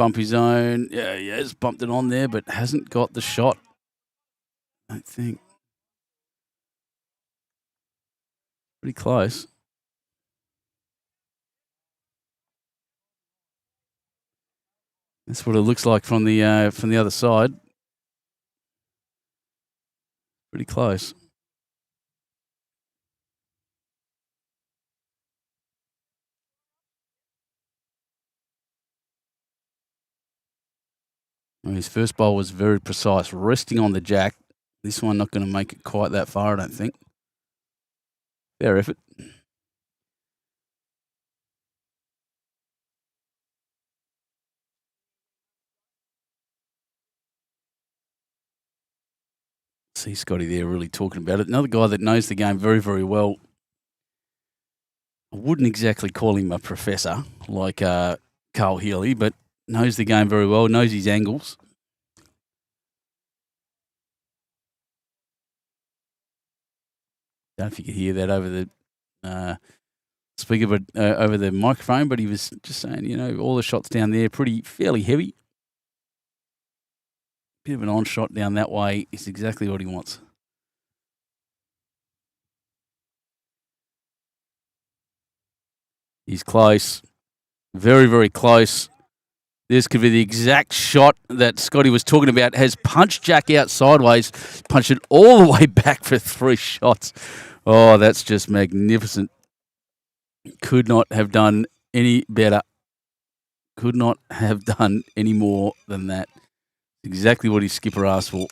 Yeah, he has bumped it on there, but hasn't got the shot, I don't think. Pretty close. That's what it looks like from the other side. Pretty close. Well, his first bowl was very precise, resting on the jack. This one not going to make it quite that far, I don't think. Fair effort. See Scotty there really talking about it. Another guy that knows the game very, very well. I wouldn't exactly call him a professor like Carl Healy, but knows the game very well, knows his angles. Don't know if you could hear that over the speaker, but over the microphone, but he was just saying, all the shots down there fairly heavy. Bit of an on shot down that way is exactly what he wants. He's close. Very, very close. This could be the exact shot that Scotty was talking about. Has punched Jack out sideways, punched it all the way back for 3 shots. Oh, that's just magnificent. Could not have done any better. Could not have done any more than that. Exactly what his skipper asked for.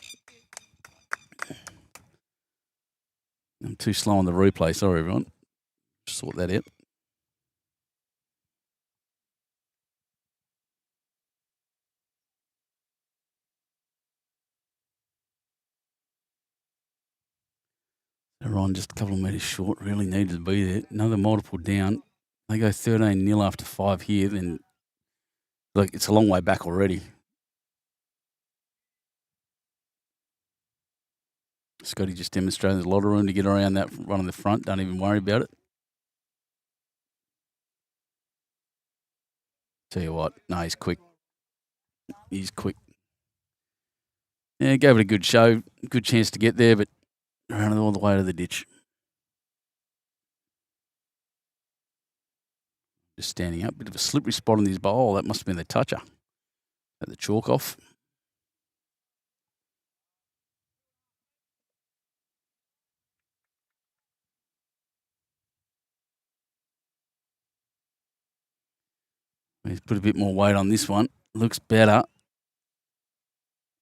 I'm too slow on the replay. Sorry, everyone. Sort that out. They're on just a couple of metres short. Really needed to be there. Another multiple down. They go 13-0 after 5 here. Then, look, it's a long way back already. Scotty just demonstrated there's a lot of room to get around that run on the front. Don't even worry about it. Tell you what, no, he's quick. He's quick. Yeah, gave it a good show. Good chance to get there, but ran it all the way to the ditch. Just standing up. Bit of a slippery spot on his bowl. That must have been the toucher. At the chalk off. He's put a bit more weight on this one. Looks better.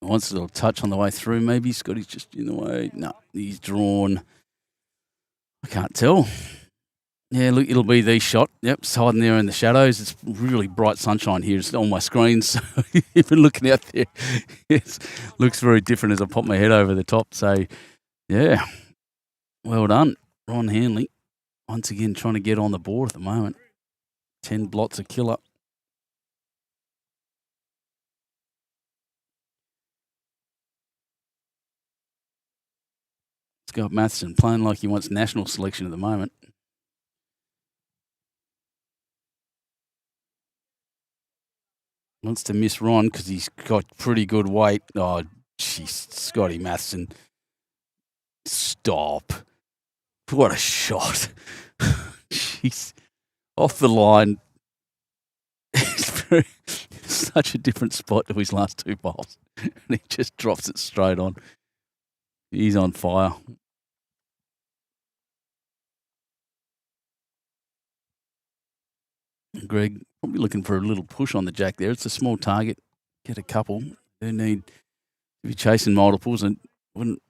Wants a little touch on the way through, maybe. Scotty's just in the way. No, he's drawn. I can't tell. Yeah, look, it'll be the shot. Yep, it's hiding there in the shadows. It's really bright sunshine here. It's on my screen, so even looking out there, it looks very different as I pop my head over the top. So, yeah, well done, Ron Hanley. Once again, trying to get on the board at the moment. 10 blots a killer. Scott Matheson playing like he wants national selection at the moment. Wants to miss Ron because he's got pretty good weight. Oh, jeez, Scotty Matheson. Stop. What a shot. Jeez. Off the line. Such a different spot to his last two bowls. And he just drops it straight on. He's on fire. Greg, probably looking for a little push on the jack there. It's a small target. Get a couple. They need to be chasing multiples and wouldn't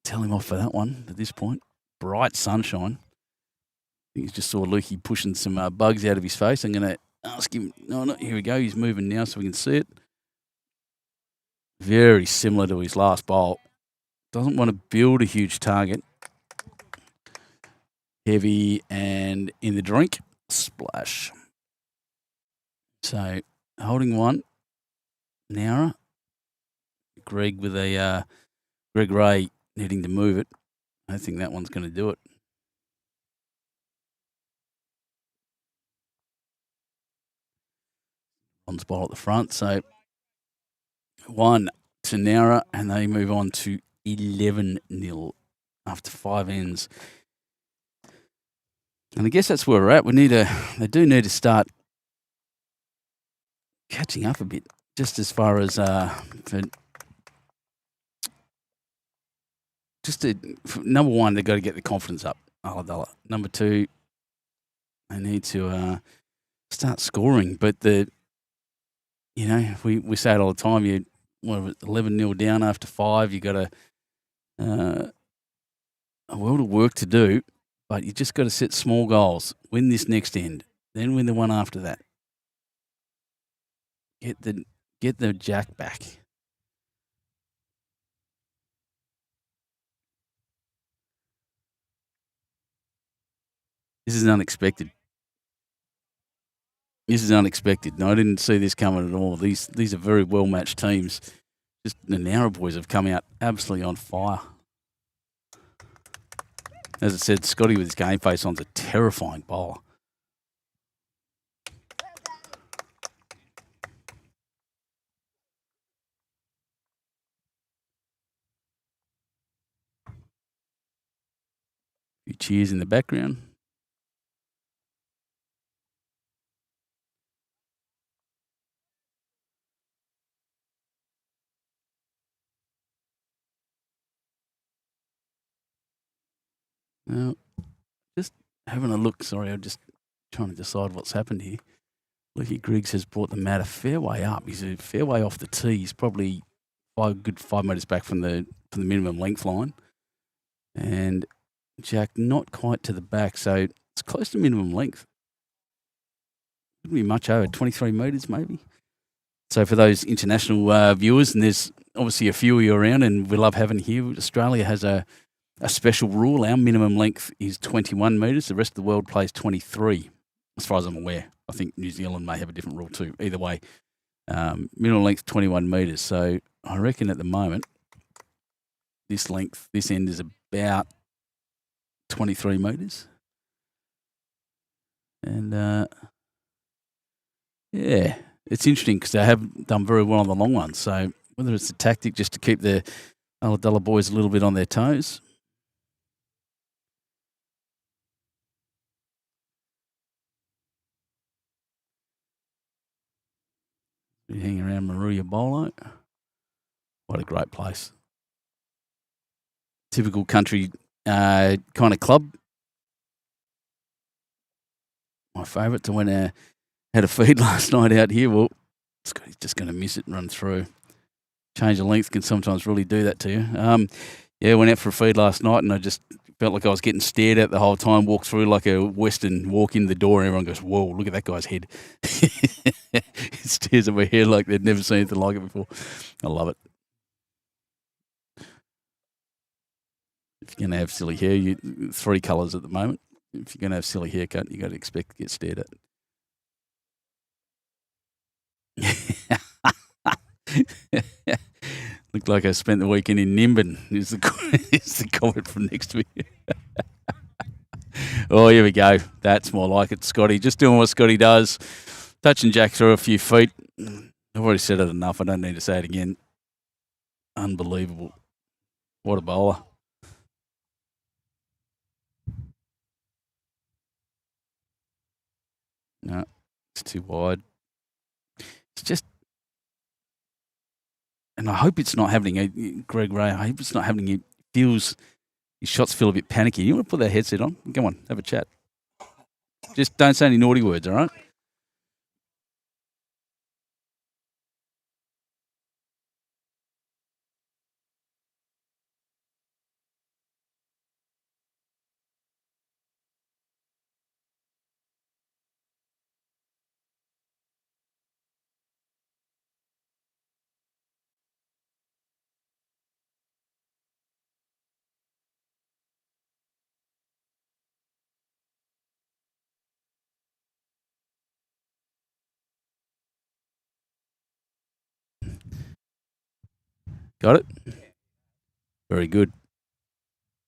tell him off for that one at this point. Bright sunshine. I think he's just saw Lukey pushing some bugs out of his face. I'm going to ask him. No, here we go. He's moving now so we can see it. Very similar to his last bowl. Doesn't want to build a huge target. Heavy and in the drink. Splash. So holding one. Nowra. Greg with a Greg Ray needing to move it. I think that one's going to do it. On spot at the front. So 1 to Nowra, and they move on to 11-0 after 5 ends. And I guess that's where we're at. They do need to start catching up a bit, just as far as number one, they've got to get the confidence up. Number two, they need to start scoring. But we say it all the time. You 11-0 down after 5. You got a world of work to do, but you just got to set small goals. Win this next end, then win the one after that. Get the jack back. This is unexpected. No, I didn't see this coming at all. These are very well matched teams. Just the Nowra boys have come out absolutely on fire. As I said, Scotty with his game face on's a terrifying bowler. A few cheers in the background. Now, just having a look. Sorry, I'm just trying to decide what's happened here. Lucky Griggs has brought the mat a fair way up. He's a fair way off the tee. He's probably good 5 metres back from the minimum length line. And Jack not quite to the back, so it's close to minimum length. Couldn't be much over 23 metres maybe. So for those international viewers, and there's obviously a few of you around, and we love having here. Australia has a special rule. Our minimum length is 21 metres. The rest of the world plays 23, as far as I'm aware. I think New Zealand may have a different rule too. Either way, minimum length 21 metres. So I reckon at the moment, this end is about 23 metres. And yeah, it's interesting because they have done very well on the long ones. So whether it's a tactic just to keep the Ulladulla boys a little bit on their toes. We hang around Moruya Bowling. What a great place. Typical country kind of club. My favourite. I went had a feed last night out here. Well, he's just going to miss it and run through. Change of length can sometimes really do that to you. Yeah, went out for a feed last night and I just felt like I was getting stared at the whole time. Walked through like a Western, walk in the door and everyone goes, whoa, look at that guy's head. He stares at my hair like they'd never seen anything like it before. I love it. If you're going to have silly hair, 3 colours at the moment. If you're going to have silly haircut, you got to expect to get stared at. Looked like I spent the weekend in Nimbin. Is the comment from next to me. Oh, here we go. That's more like it, Scotty. Just doing what Scotty does. Touching Jack through a few feet. I've already said it enough. I don't need to say it again. Unbelievable. What a bowler. No, it's too wide. It's just, and I hope it's not happening. Greg Ray, I hope it's not happening. His shots feel a bit panicky. You want to put that headset on? Come on, have a chat. Just don't say any naughty words, all right? Got it? Very good.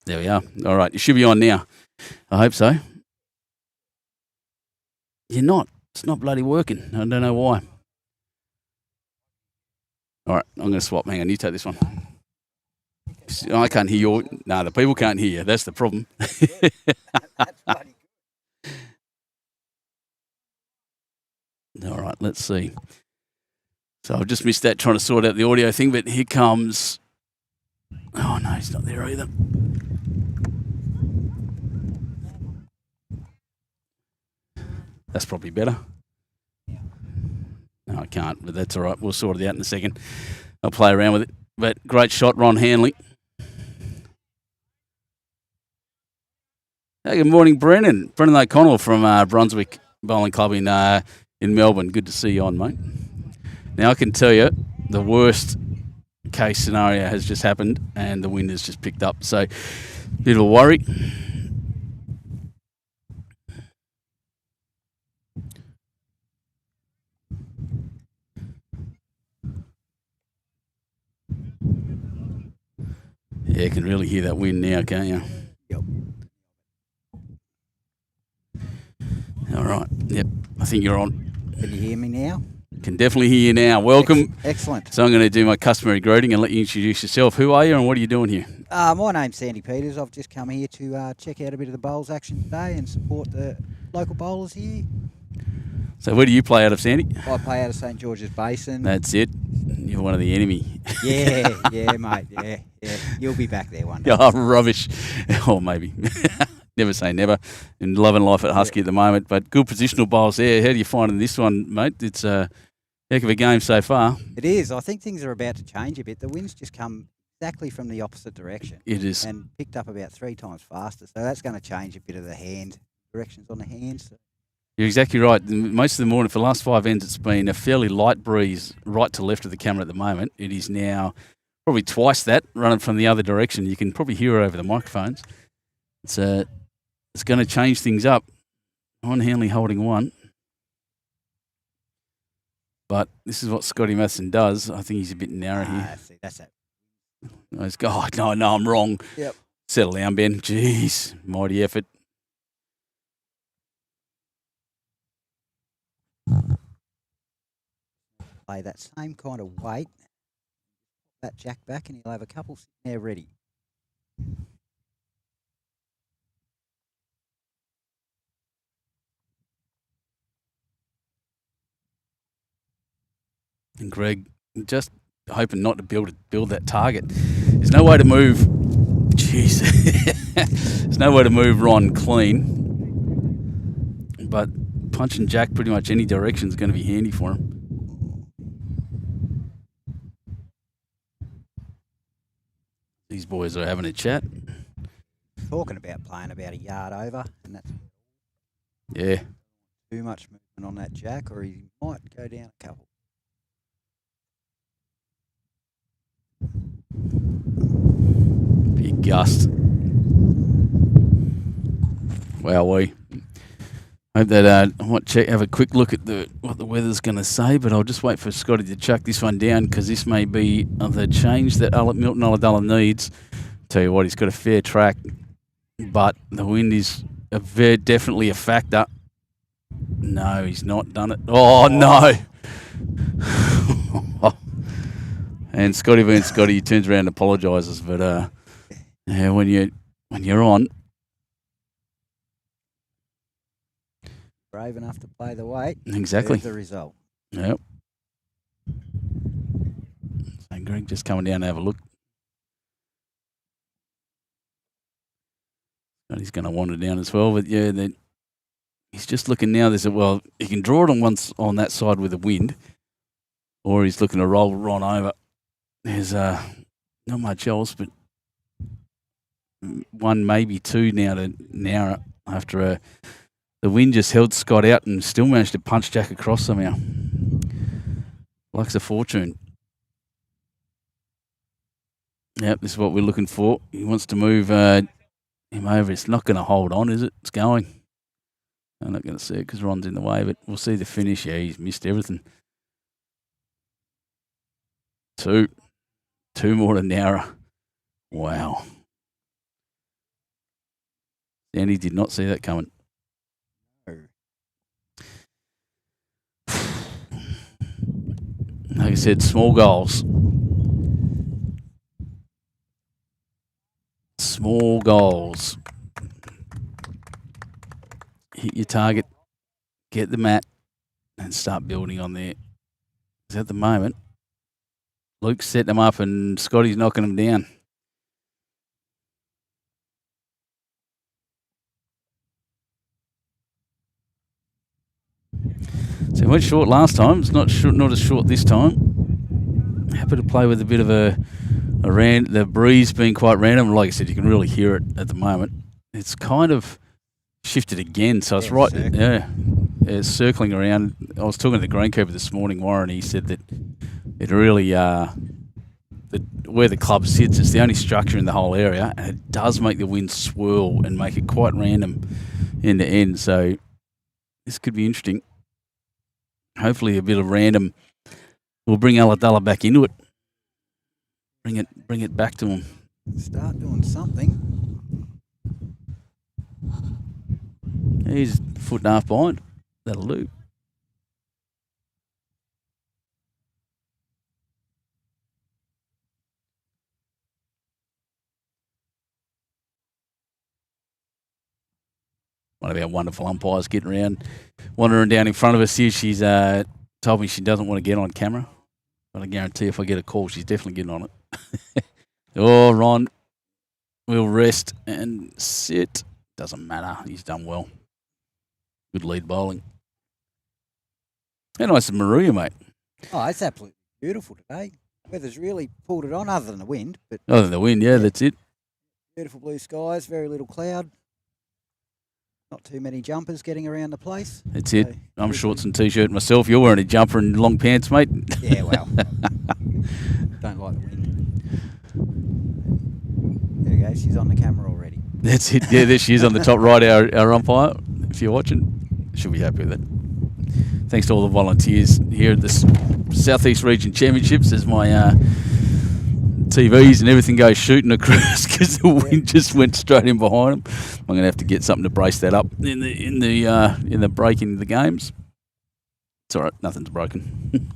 There we are. All right, you should be on now. I hope so. You're not. It's not bloody working. I don't know why. All right, I'm going to swap. Hang on, you take this one. I can't hear you. No, the people can't hear you. That's the problem. All right, let's see. So I've just missed that trying to sort out the audio thing, but here comes... Oh, no, he's not there either. That's probably better. No, I can't, but that's all right. We'll sort it out in a second. I'll play around with it. But great shot, Ron Hanley. Hey, good morning, Brennan. Brennan O'Connell from Brunswick Bowling Club in Melbourne. Good to see you on, mate. Now, I can tell you the worst case scenario has just happened and the wind has just picked up. So, bit of a worry. Yeah, you can really hear that wind now, can't you? Yep. All right. Yep. I think you're on. Can you hear me now? Can definitely hear you now. Welcome. Excellent. So I'm going to do my customary greeting and let you introduce yourself. Who are you and what are you doing here? My name's Sandy Peters. I've just come here to check out a bit of the bowls action today and support the local bowlers here. So where do you play out of, Sandy? I play out of St George's Basin. That's it. You're one of the enemy. Yeah, mate. Yeah. You'll be back there one day. Oh, rubbish. Or maybe. never say never. And loving life at Husky at the moment. But good positional bowls there. How do you find in this one, mate? It's a heck of a game so far. It is. I think things are about to change a bit. The wind's just come exactly from the opposite direction. It is. And picked up about 3 times faster. So that's going to change a bit of the hand directions on the hands. You're exactly right. Most of the morning, for the last 5 ends, it's been a fairly light breeze right to left of the camera at the moment. It is now probably twice that, running from the other direction. You can probably hear it over the microphones. It's going to change things up. Ron Hanley holding one. But this is what Scotty Matheson does. I think he's a bit narrow here. See, that's it. No, I'm wrong. Yep. Settle down, Ben. Jeez, mighty effort. Play that same kind of weight. That jack back, and he'll have a couple sitting there ready. And Greg just hoping not to build that target. There's no way to move. Jeez, there's no way to move Ron clean. But punching Jack pretty much any direction is going to be handy for him. These boys are having a chat. Talking about playing about a yard over, and that's too much movement on that jack, or he might go down a couple. Big gust. Wow, we hope that I might have a quick look at what the weather's going to say, but I'll just wait for Scotty to chuck this one down because this may be the change that Milton Ulladulla needs. Tell you what, he's got a fair track, but the wind is definitely a factor. No, he's not done it. Oh, no. And Scotty being Scotty, he turns around and apologises, but yeah, when you're on. Brave enough to play the weight. Exactly. The result. Yep. So Greg just coming down to have a look. And he's going to wander down as well, but yeah, he's just looking now. He can draw it on that side with the wind, or he's looking to roll Ron over. There's not much else, but one, maybe two now to narrow after the wind just held Scott out and still managed to punch Jack across somehow. Likes a fortune. Yep, this is what we're looking for. He wants to move him over. It's not going to hold on, is it? It's going. I'm not going to see it because Ron's in the way, but we'll see the finish. Yeah, he's missed everything. Two more to narrow. Wow. Sandy did not see that coming. Like I said, small goals. Small goals. Hit your target, get the mat, and start building on there. Because at the moment, Luke's setting them up and Scotty's knocking them down. So it went short last time. It's not as short this time. Happy to play with a bit of the breeze being quite random. Like I said, you can really hear it at the moment. It's kind of shifted again, so it's right. Circling. Yeah, it's circling around. I was talking to the greenkeeper this morning, Warren. He said that it really where the club sits, it's the only structure in the whole area, and it does make the wind swirl and make it quite random end to end. So this could be interesting. Hopefully, a bit of random will bring Ulladulla back into it. Bring it back to him. Start doing something. He's a foot and a half behind. That'll do. One of our wonderful umpires getting around, wandering down in front of us here. She's told me she doesn't want to get on camera, but I guarantee if I get a call, she's definitely getting on it. Oh, Ron, we'll rest and sit. doesn't matter. He's done well. Good lead bowling. How nice is Moruya, mate? Oh, it's absolutely beautiful today. Weather's really pulled it on, other than the wind. But Other than the wind, yeah, that's it. beautiful blue skies, very little cloud. Not too many jumpers getting around the place. That's it. I'm shorts and t-shirt myself. You're wearing a jumper and long pants, mate. Yeah, well, don't like the wind. There you go. She's on the camera already. That's it. Yeah, there she is on the top right, our umpire. If you're watching, she'll be happy with it. Thanks to all the volunteers here at the Southeast Region Championships as my TVs and everything goes shooting across because the wind just went straight in behind them. I'm going to have to get something to brace that up in the break in the games. It's all right, nothing's broken.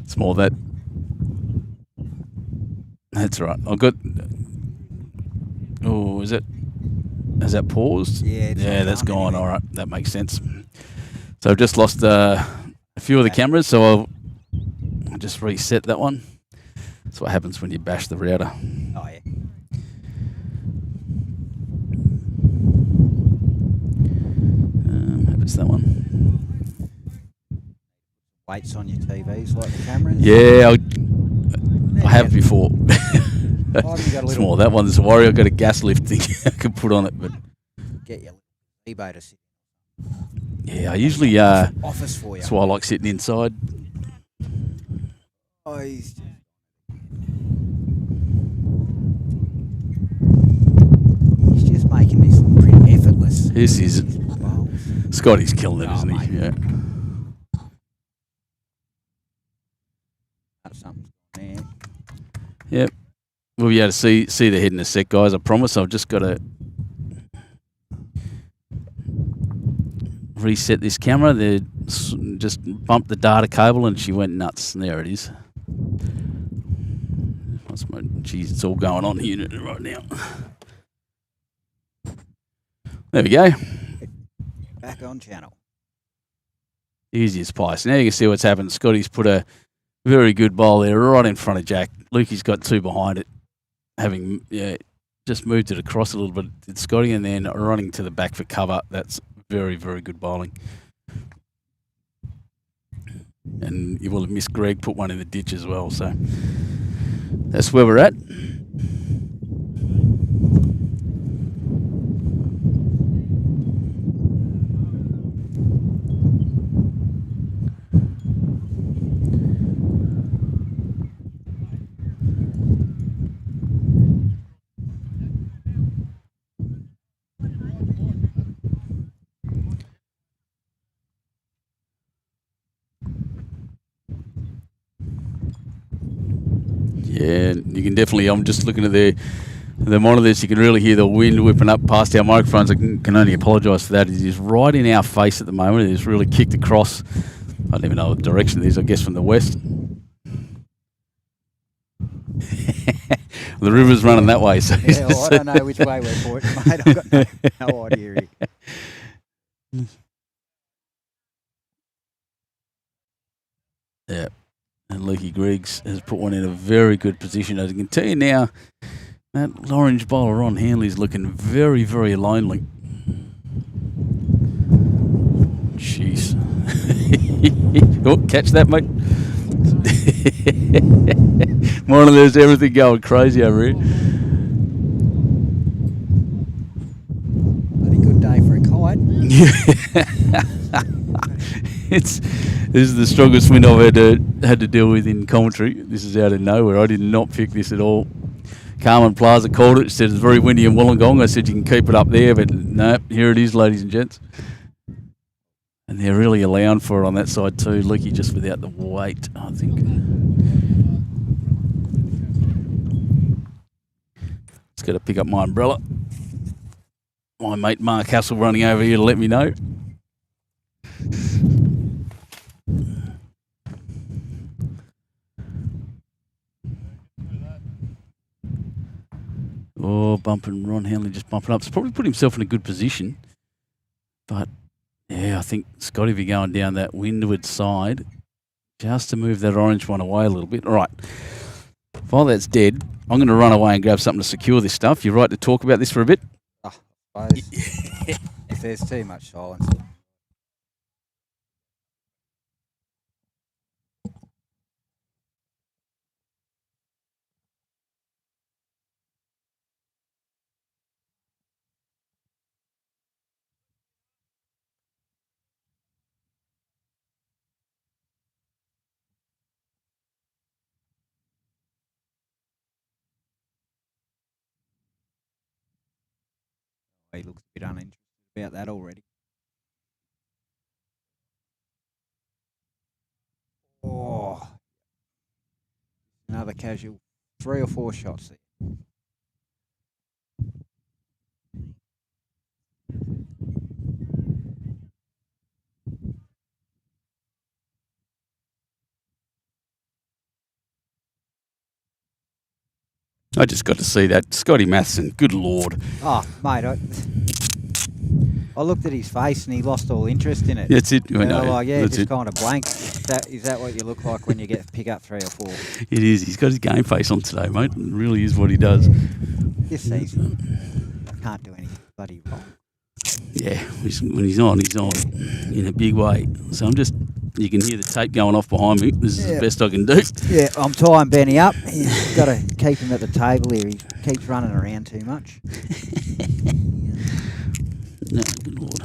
It's more that. That's right. I've got. Oh, has that paused? Yeah, that's gone. All right, that makes sense. So I've just lost a few of the cameras, so I'll just reset that one. That's what happens when you bash the router. Oh, yeah. Maybe it's that one. Weights on your TVs like the cameras. Yeah, I have before. Oh, It's more that one. There's a Warrior. I've got a gas lift thing I could put on it, but get your eBay to sit. yeah, I usually Office for you. that's why I like sitting inside. Oh, he's just making this look pretty effortless. This is it. Wow. Scotty's killing it, Oh, isn't he? mate. Yeah. That's something there. Yep. We'll be able to see the head in a sec, guys. I promise. I've just got to reset this camera. They just bumped the data cable and she went nuts. And there it is. Jeez, it's all going on here right now. There we go. Back on channel. Easy as pie. So now you can see what's happened. Scotty's put a very good bowl there right in front of Jack. Lukey's got two behind it, having just moved it across a little bit. It's Scotty, and then running to the back for cover. That's very, very good bowling. And you will have missed Greg put one in the ditch as well. So that's where we're at. Yeah, you can definitely. I'm just looking at the monitors. You can really hear the wind whipping up past our microphones. I can only apologise for that. It is right in our face at the moment. It is really kicked across. I don't even know what direction it is. I guess from the west. The river's running that way. So Yeah, well, I don't know which way we're pointing, mate. I've got no idea here. Yeah. And Lukey Griggs has put one in a very good position. As you can tell you now, that orange bowler Ron Hanley's looking very, very lonely. Jeez. Oh, catch that, mate. One of those, everything going crazy over here. Bloody good day for a kite. This is the strongest wind I've had to deal with in commentary. This is out of nowhere. I did not pick this at all. Carmen Plaza called it. She said it's very windy in Wollongong. I said you can keep it up there, but no, here it is, ladies and gents. And they're really allowing for it on that side too. Lukey just without the weight, I think. Just got to pick up my umbrella. My mate Mark Hassel running over here to let me know. Oh, bumping Ron Hanley, just bumping up. He's probably put himself in a good position. But, yeah, I think Scotty will be going down that windward side just to move that orange one away a little bit. All right. While that's dead, I'm going to run away and grab something to secure this stuff. You're right to talk about this for a bit? suppose. If there's too much silence. He looks a bit uninterested about that already. Oh, another casual. 3 or 4 shots there. I just got to see that. Scotty Matheson, good Lord. Oh, mate, I looked at his face and he lost all interest in it. That's it. I And know. I'm like, yeah, That's just it. kind of blank. Is that what you look like when you pick up 3 or 4? It is. He's got his game face on today, mate. It really is what he does. Yeah. This season, can't do anything bloody wrong. Yeah, when he's on in a big way. So you can hear the tape going off behind me. This is the best I can do. Yeah, I'm tying Benny up. You've got to keep him at the table here. He keeps running around too much. No, good Lord.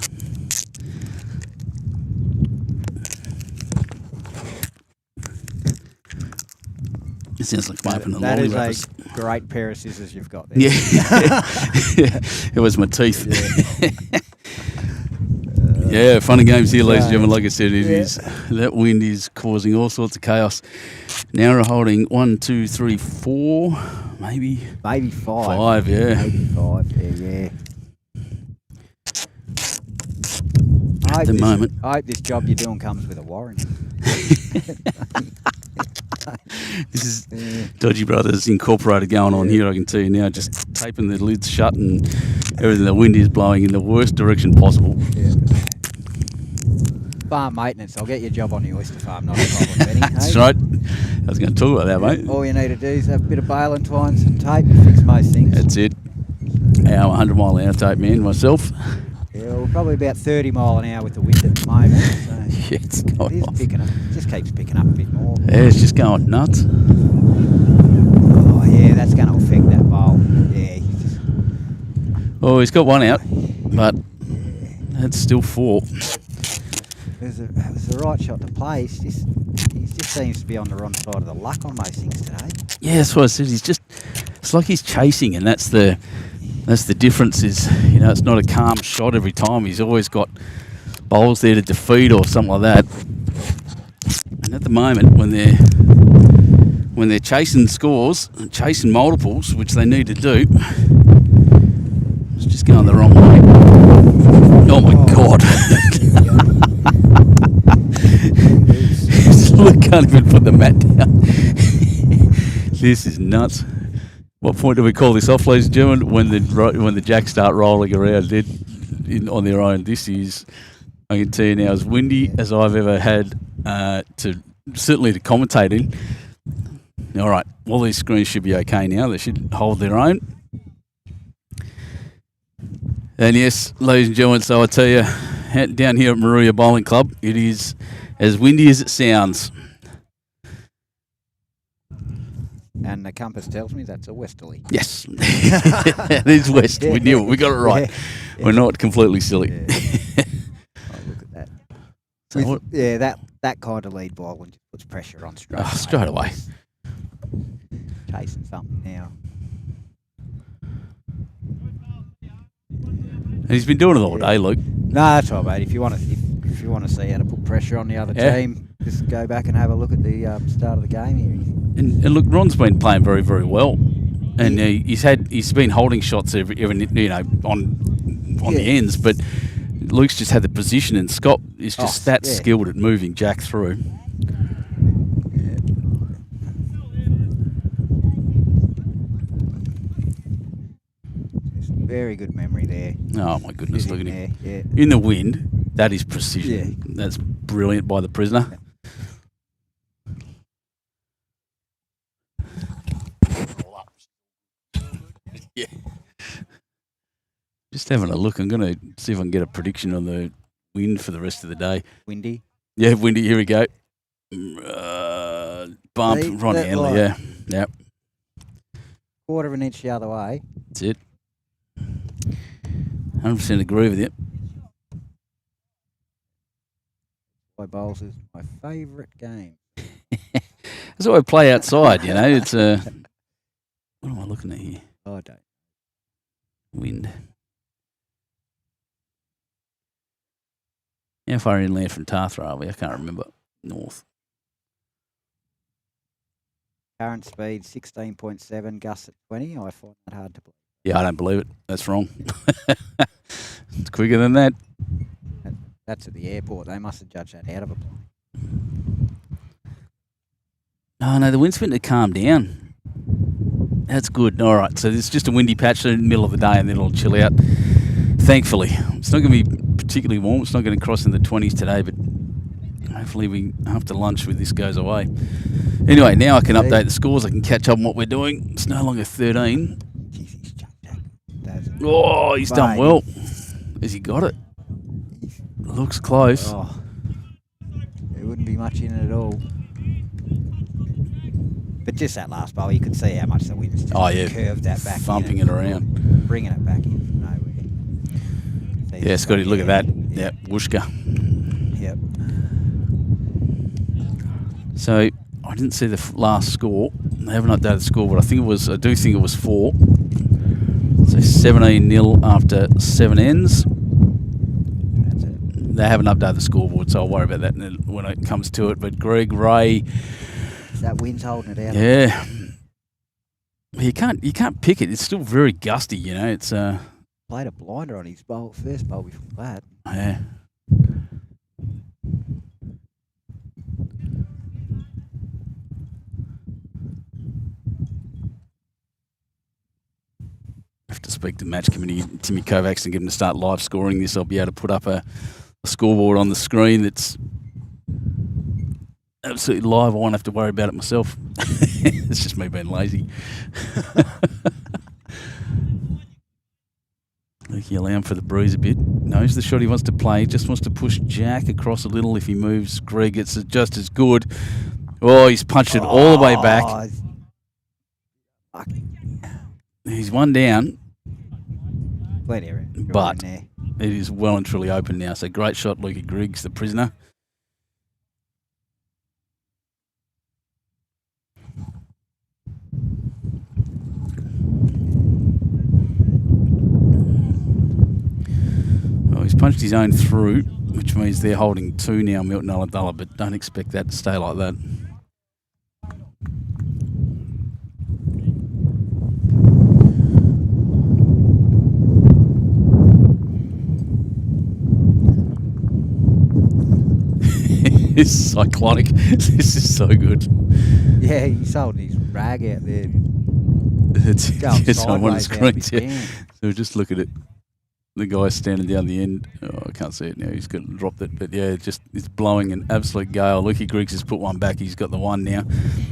It sounds like wiping a That lolly is wrappers. a great pair of scissors you've got there. Yeah. It was my teeth. Yeah, fun and games here, ladies and gentlemen. Like I said, it is. That wind is causing all sorts of chaos. Now we're holding 1, 2, 3, 4, maybe 5. 5, yeah. Maybe 5, yeah. At the moment. I hope this job you're doing comes with a warranty. This is Dodgy Brothers Incorporated going on here, I can tell you now. Just taping the lids shut and everything. The wind is blowing in the worst direction possible. Yeah. Farm maintenance. I'll get your job on the oyster farm, not a problem, Benny. That's hey? right. I was going to talk about that, mate. All you need to do is have a bit of bail and twine, some tape, and fix most things. That's it. I'm a 100 mile an hour tape man myself. Yeah, we're probably about 30 mile an hour with the wind at the moment. So Yeah, it's going it is off. picking up. It just keeps picking up a bit more. Yeah, it's just going nuts. Oh, yeah, that's going to affect that bowl. Yeah. Oh, he's got one out, but that's still 4. It was the right shot to play. He just seems to be on the wrong side of the luck on most things today. Yeah, that's what I said. It's like he's chasing, and that's the difference. Is it's not a calm shot every time. He's always got bowls there to defeat or something like that. And at the moment, when they're chasing scores and chasing multiples, which they need to do, it's just going the wrong way. Oh my God! Look, can't even put the mat down. This is nuts. What point do we call this off, ladies and gentlemen? When the jacks start rolling around on their own. This is, I can tell you now, as windy as I've ever had certainly to commentate in. All right, all these screens should be okay now. They should hold their own. And yes, ladies and gentlemen, so I tell you, down here at Moruya Bowling Club, it is as windy as it sounds. And the compass tells me that's a westerly. Yes, it is west. We knew it. We got it right. Yeah. We're not completely silly. Yeah. Oh, look at that. So That kind of lead ball just puts pressure on straight away. Straight away. Chasing something now. And he's been doing it all day, Luke. No, that's all right, mate. If you want to see how to put pressure on the other team, just go back and have a look at the start of the game here. And look, Ron's been playing very, very well, and he's been holding shots every on the ends, but Luke's just had the position, and Scott is just skilled at moving Jack through. Very good memory there. Oh my goodness, look at him. Yeah. In the wind, that is precision. Yeah. That's brilliant by the prisoner. Yeah. Just having a look. I'm going to see if I can get a prediction on the wind for the rest of the day. Windy. Yeah, windy. Here we go. Bump, See, Ron that Hanley. line. Yeah, yep. Quarter of an inch the other way. That's it. 100% agree with you. Boy bowls is my favourite game. That's why I play outside. You know, it's what am I looking at here? Oh, I don't. Wind. How far inland from Tathra are we? I can't remember. North. Current speed 16.7, gusts at 20. I find that hard to believe. Yeah, I don't believe it. That's wrong. It's quicker than that. That's at the airport. They must have judged that out of a plane. Oh, no, the wind's meant to calm down. That's good. All right, so it's just a windy patch in the middle of the day and then it'll chill out. Thankfully. It's not going to be particularly warm. It's not going to cross in the 20s today, but hopefully after lunch this goes away. Anyway, now I can update the scores. I can catch up on what we're doing. It's no longer 13. Jeez, he's chucked that. Oh, he's done well. Has he got it? Looks close. Oh, there wouldn't be much in it at all. But just that last bowl, you could see how much the wind's just curved that back thumping in. It around. Bringing it back in from nowhere. Yeah, Scotty, look at that. Yeah, whooshka. Yep. So I didn't see the last score. They haven't updated the score, but I do think it was 4. So 17-0 after 7 ends. That's it. They haven't updated the scoreboard, so I'll worry about that when it comes to it. But Greg Ray, that wind's holding it out. yeah, you can't pick it. It's still very gusty, you know. It's played a blinder on his first bowl before that. Yeah. I have to speak to match committee, Timmy Kovacs, and get him to start live scoring this. I'll be able to put up a scoreboard on the screen that's absolutely live. I won't have to worry about it myself. It's just me being lazy. Lucky allowing for the breeze a bit. Knows the shot he wants to play. Just wants to push Jack across a little. If he moves Greg, it's just as good. Oh, he's punched it all the way back. He's one down. But it is well and truly open now. So great shot, Lukey Griggs, the prisoner. Well, he's punched his own through, which means they're holding 2 now, Milton Ulladulla, but don't expect that to stay like that. This is cyclonic. This is so good. Yeah, he's holding his rag out there. It's just on one of the screens. Yeah. So just look at it. The guy's standing down the end. Oh, I can't see it now. He's got dropped it. But yeah, it's blowing an absolute gale. Lukey Griggs has put one back. He's got the one now.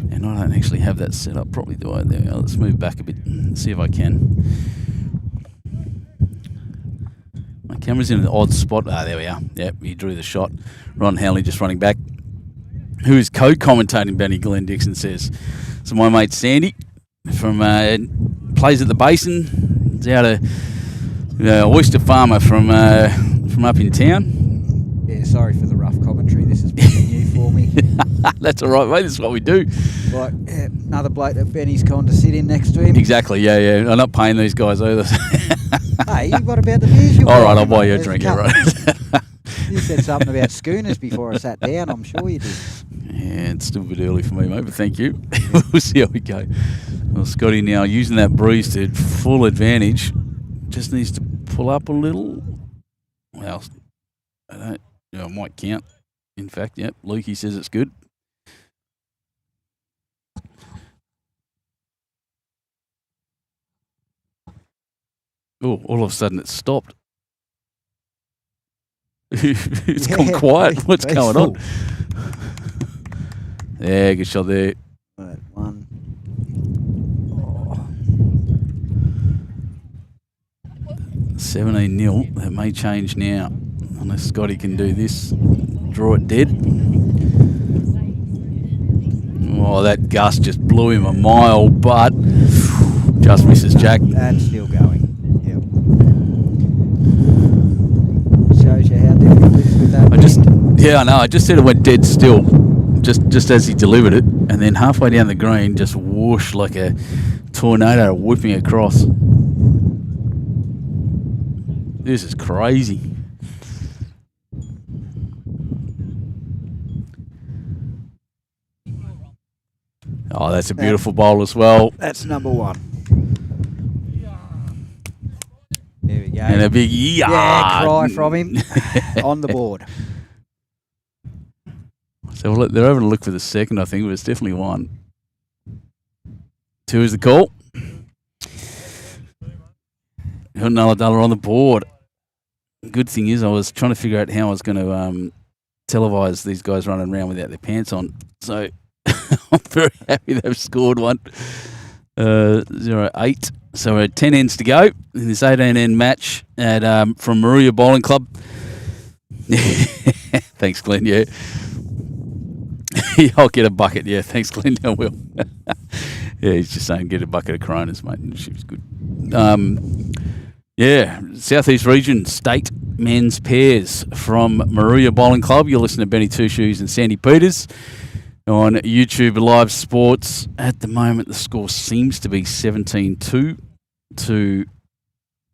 And I don't actually have that set up properly, do I? There we go. Let's move back a bit and see if I can. My camera's in an odd spot. There we are. Yep, he drew the shot. Ron Howley just running back. Who is co-commentating Benny Glenn Dixon says. So my mate Sandy from plays at the Basin. He's out a oyster farmer from up in town. Yeah, sorry for the rough commentary. This is pretty new for me. That's all right, mate. That's what we do. Like another bloke that Benny's gone to sit in next to him. Exactly. Yeah. I'm not paying these guys either. Hey, what about the beers you all right, I'll buy you a drink. You're right. You said something about schooners before I sat down. I'm sure you did. Yeah, it's still a bit early for me, mate, but thank you. We'll see how we go. Well, Scotty now using that breeze to full advantage. Just needs to pull up a little. Well, I might count. In fact, yep, Lukey says it's good. Oh, all of a sudden it stopped. It's gone quiet. What's going on? Yeah, good shot there. Right, one. 17-0. That may change now, unless Scotty can do this. Draw it dead. Oh, that gust just blew him a mile, but just misses Jack. And still going. Yep. Shows you how difficult it is with that. I know. I just said it went dead still, just as he delivered it, and then halfway down the green, just whoosh like a tornado whipping across. This is crazy. Oh, that's a beautiful bowl as well. That's number one. There we go. And a big yeah cry from him on the board. So they're having a look for the second, I think, but it's definitely one. 2 is the call. Got $1 on the board. Good thing is I was trying to figure out how I was going to televise these guys running around without their pants on. So I'm very happy they've scored one. 0-8. So we're at 10 ends to go in this 18-end match at from Moruya Bowling Club. Thanks, Glenn. Yeah. I'll get a bucket. Yeah, thanks, Glenn. I will. Yeah, he's just saying get a bucket of Coronas, mate. She was good. Yeah, Southeast Region State Men's Pairs from Moruya Bowling Club. You're listening to Benny Two Shoes and Sandy Peters on YouTube Live Sports. At the moment, the score seems to be 17-2 to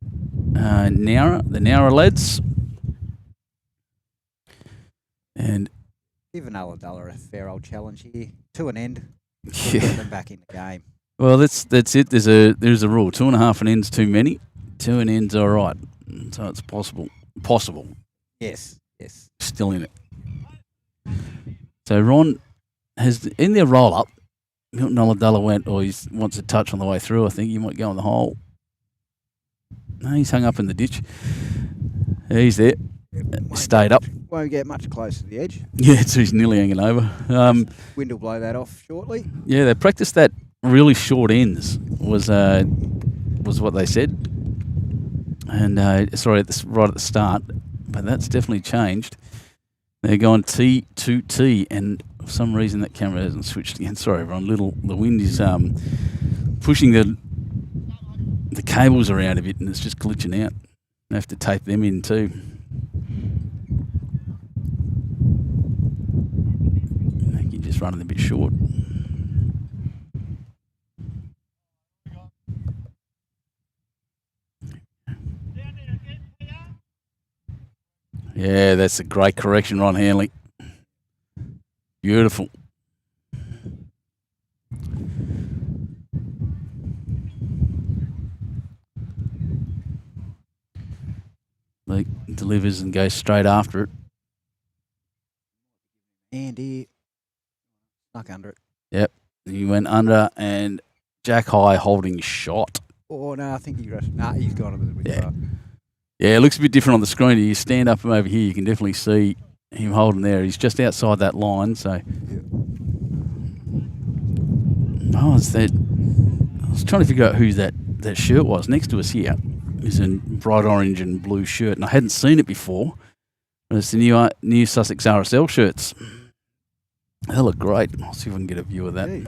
Nowra, the Nowra lads. And give another $1 a fair old challenge here. To an end. Get them back in the game. Well, that's it. There's a rule. 2.5 an end's too many. 2 an end's all right. So it's possible. Yes. Still in it. So Ron has in their roll up. Milton Oladella went, or he wants a touch on the way through. I think he might go in the hole. No, he's hung up in the ditch. He's there. Stayed up. Won't get much closer to the edge. Yeah, so he's nearly hanging over. Wind will blow that off shortly. Yeah, they practiced that really short ends was what they said. And right at the start, but that's definitely changed. They're going T to T, and for some reason that camera hasn't switched again. Sorry, everyone. The wind is pushing the cables around a bit, and it's just glitching out. I have to tape them in too. I think you're just running a bit short. Yeah, that's a great correction, Ron Hanley. Beautiful. Like delivers and goes straight after it. And he snuck under it. Yep. He went under and Jack High holding shot. Oh, no, I think he's gone a little bit far. Yeah, it looks a bit different on the screen. You stand up from over here, you can definitely see him holding there. He's just outside that line, so. Yeah. Oh, it's that. I was trying to figure out who that shirt was. Next to us here is a bright orange and blue shirt, and I hadn't seen it before. But it's the new Sussex RSL shirts. They look great. I'll see if I can get a view of that. Hey.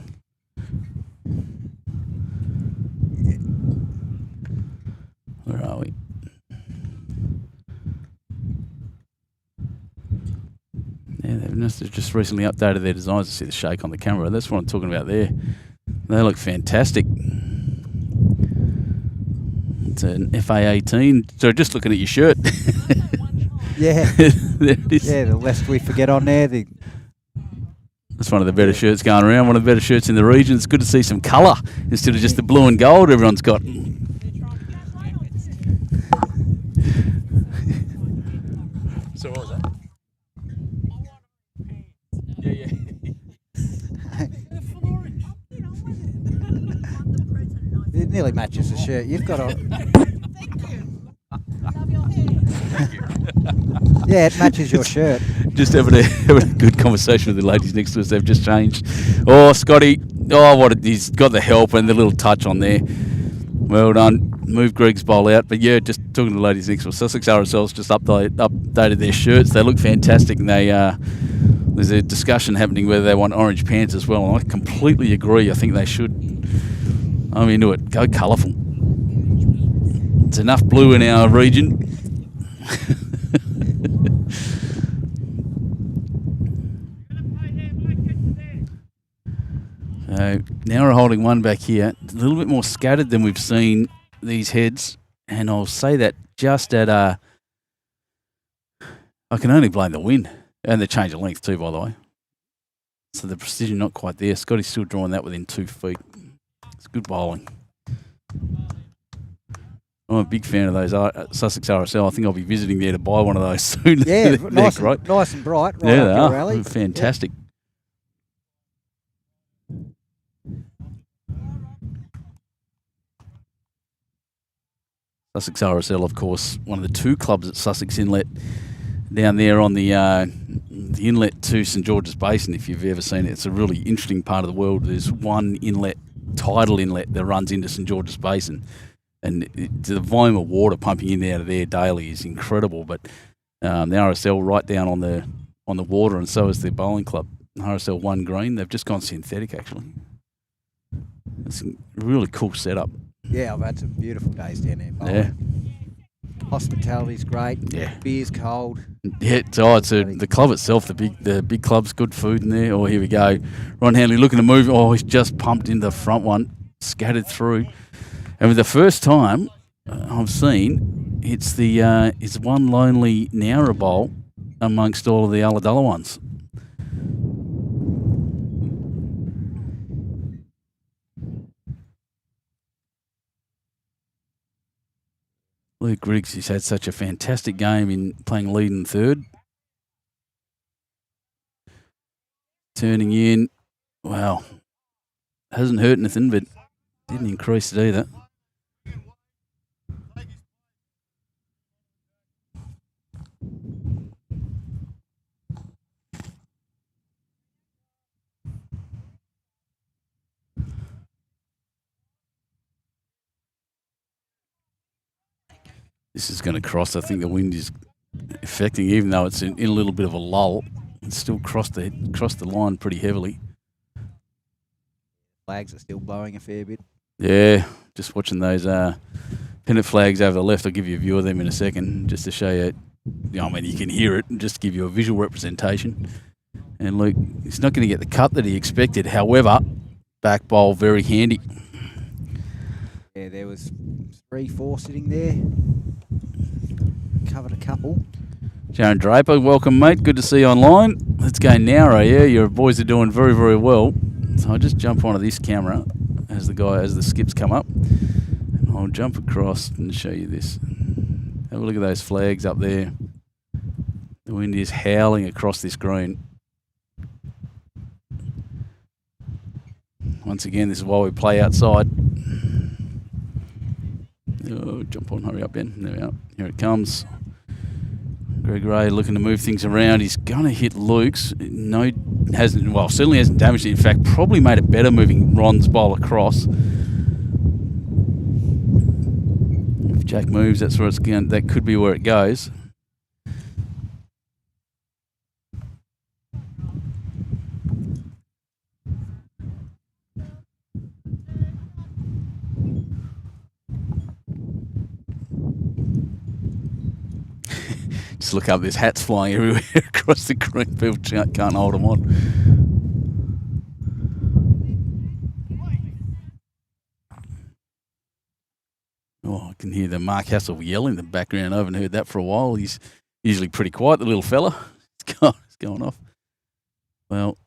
Where are we? Yeah, they've just recently updated their designs to see the shake on the camera. That's what I'm talking about there. They look fantastic. It's an FA18. So just looking at your shirt. Yeah. There it is. Yeah, the lest we forget on there. That's one of the better shirts going around, one of the better shirts in the region. It's good to see some colour instead of just the blue and gold everyone's got. So what was that? Yeah. It nearly matches the shirt. You've got on. Yeah, it matches your shirt. Just having a good conversation with the ladies next to us. They've just changed. Oh, Scotty. Oh, he's got the help and the little touch on there. Well done. Move Greg's bowl out. But yeah, just talking to the ladies next door, Sussex RSL's just updated their shirts. They look fantastic, and there's a discussion happening whether they want orange pants as well. And I completely agree. I think they should. I'm into it. Go colourful. It's enough blue in our region. So now we're holding one back here. A little bit more scattered than we've seen these heads. And I'll say that just at I can only blame the wind. And the change of length too, by the way. So the precision not quite there. Scotty's still drawing that within 2 feet. It's good bowling. I'm a big fan of those Sussex RSL. I think I'll be visiting there to buy one of those soon. Yeah, nice, great. Nice and bright. Right Yeah, up they your are. alley. Fantastic. Sussex RSL, of course, one of the 2 clubs at Sussex Inlet down there on the inlet to St George's Basin, if you've ever seen it. It's a really interesting part of the world. There's one inlet, tidal inlet, that runs into St George's Basin. And the volume of water pumping in and out of there daily is incredible. But the RSL right down on the water, and so is the bowling club. RSL 1 green. They've just gone synthetic, actually. It's a really cool setup. Yeah, I've had some beautiful days down there. Bowling. Yeah. Hospitality's great. Yeah. Beer's cold. Yeah, the club itself, the big club's good food in there. Oh, here we go. Ron Hanley looking to move. Oh, he's just pumped into the front one, scattered through. And for the first time I've seen, it's one lonely Nowra bowl amongst all of the Ulladulla ones. Luke Griggs, he's had such a fantastic game in playing lead and third. Turning in, wow, hasn't hurt anything, but didn't increase it either. This is going to cross. I think the wind is affecting, even though it's in a little bit of a lull. It's still crossed the line pretty heavily. Flags are still blowing a fair bit. Yeah, just watching those pennant flags over the left. I'll give you a view of them in a second, just to show you. I mean, you can hear it, and just to give you a visual representation. And Luke, he's not going to get the cut that he expected. However, back bowl very handy. Yeah, there was 3-4 sitting there. Covered a couple. Sharon Draper, welcome, mate. Good to see you online. Let's go now, yeah. Your boys are doing very, very well. So I'll just jump onto this camera as the skips come up. And I'll jump across and show you this. Have a look at those flags up there. The wind is howling across this green. Once again, this is why we play outside. Oh, jump on, hurry up, Ben. There we are. Here it comes. Greg Ray looking to move things around. He's going to hit Luke's. No, certainly hasn't damaged it. In fact, probably made it better moving Ron's bowl across. If Jack moves, that's where it's going. That could be where it goes. Just look up, there's hats flying everywhere across the green. People can't hold them on. Oh, I can hear the Mark Hassel yelling in the background. I haven't heard that for a while. He's usually pretty quiet, the little fella. It's going off. Well,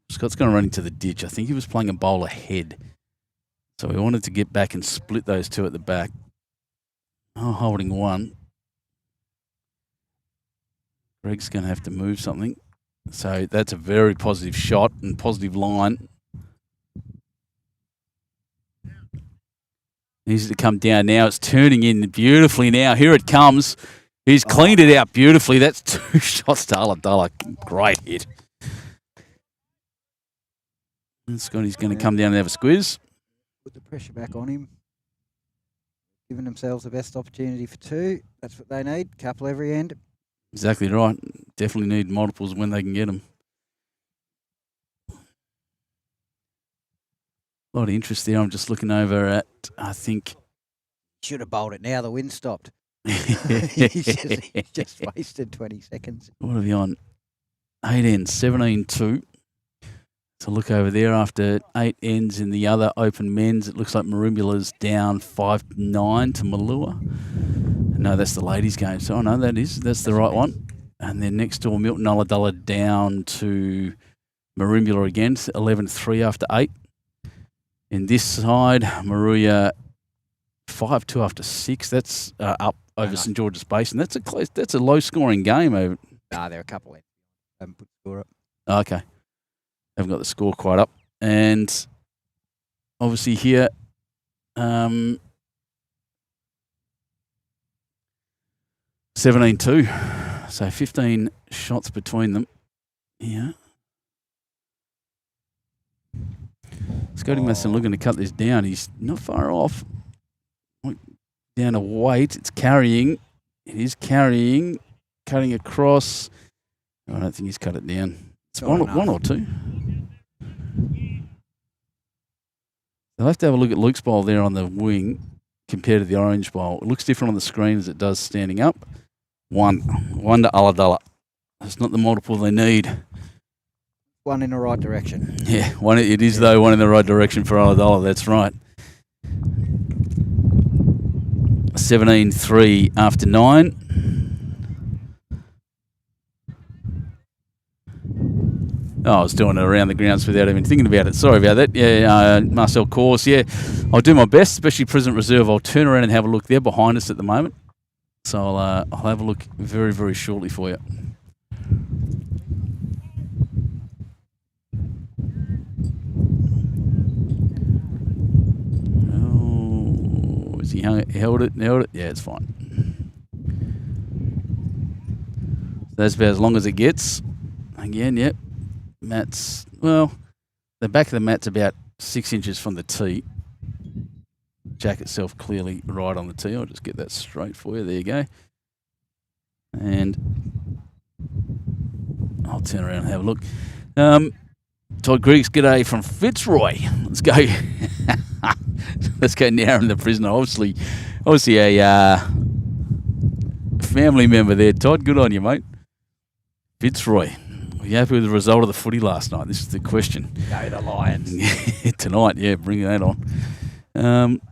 Scott's going to run into the ditch. I think he was playing a bowl ahead. So we wanted to get back and split those two at the back. Oh, holding one. Greg's going to have to move something. So that's a very positive shot and positive line. Needs to come down now. It's turning in beautifully now. Here it comes. He's cleaned it out beautifully. That's 2 shots to Ulladulla. Great hit. And Scotty's going to come down and have a squeeze. put the pressure back on him. Giving themselves the best opportunity for 2. That's what they need. Couple every end. Exactly right. Definitely need multiples when they can get them. A lot of interest there. I'm just looking over at, I think. Should have bowled it now. The wind stopped. he just wasted 20 seconds. What are we on? 8 ends, 17-2. So look over there after 8 ends in the other open men's. It looks like Marumbula's down 5-9 to Malua. No, that's the ladies' game. So, oh no, that's the right one. And then next door, Milton Ulladulla down to Marumbula again, 11-3 after 8. In this side, Moruya 5-2 after 6. That's up over St George's Basin. That's a low-scoring game. Over. Nah, they're a couple. Haven't put the score up. Okay, haven't got the score quite up. And obviously here, 17-2. So 15 shots between them. Yeah. Scotty Mason looking to cut this down. He's not far off. Down to weight. It's carrying. It is carrying. Cutting across. I don't think he's cut it down. It's one or two. They'll have to have a look at Luke's bowl there on the wing compared to the orange bowl. It looks different on the screen as it does standing up. One to Ulladulla. That's not the multiple they need. One in the right direction. Yeah, it is though one in the right direction for Ulladulla. That's right. 17-3 after 9. Oh, I was doing it around the grounds without even thinking about it. Sorry about that. Yeah, Marcel Course. Yeah, I'll do my best, especially President Reserve. I'll turn around and have a look. They're behind us at the moment. So I'll have a look very, very shortly for you. Oh, has he held it? Yeah, it's fine. So that's about as long as it gets. Again, yep. Mat's, well, the back of the mat's about 6 inches from the tee. Jack itself clearly right on the tee. I'll just get that straight for you. There you go. And I'll turn around and have a look. Todd Griggs, g'day from Fitzroy. Let's go. Let's go now in the prisoner. Obviously a family member there. Todd, good on you, mate. Fitzroy. Are you happy with the result of the footy last night? This is the question. Go the Lions. Tonight, yeah, bring that on.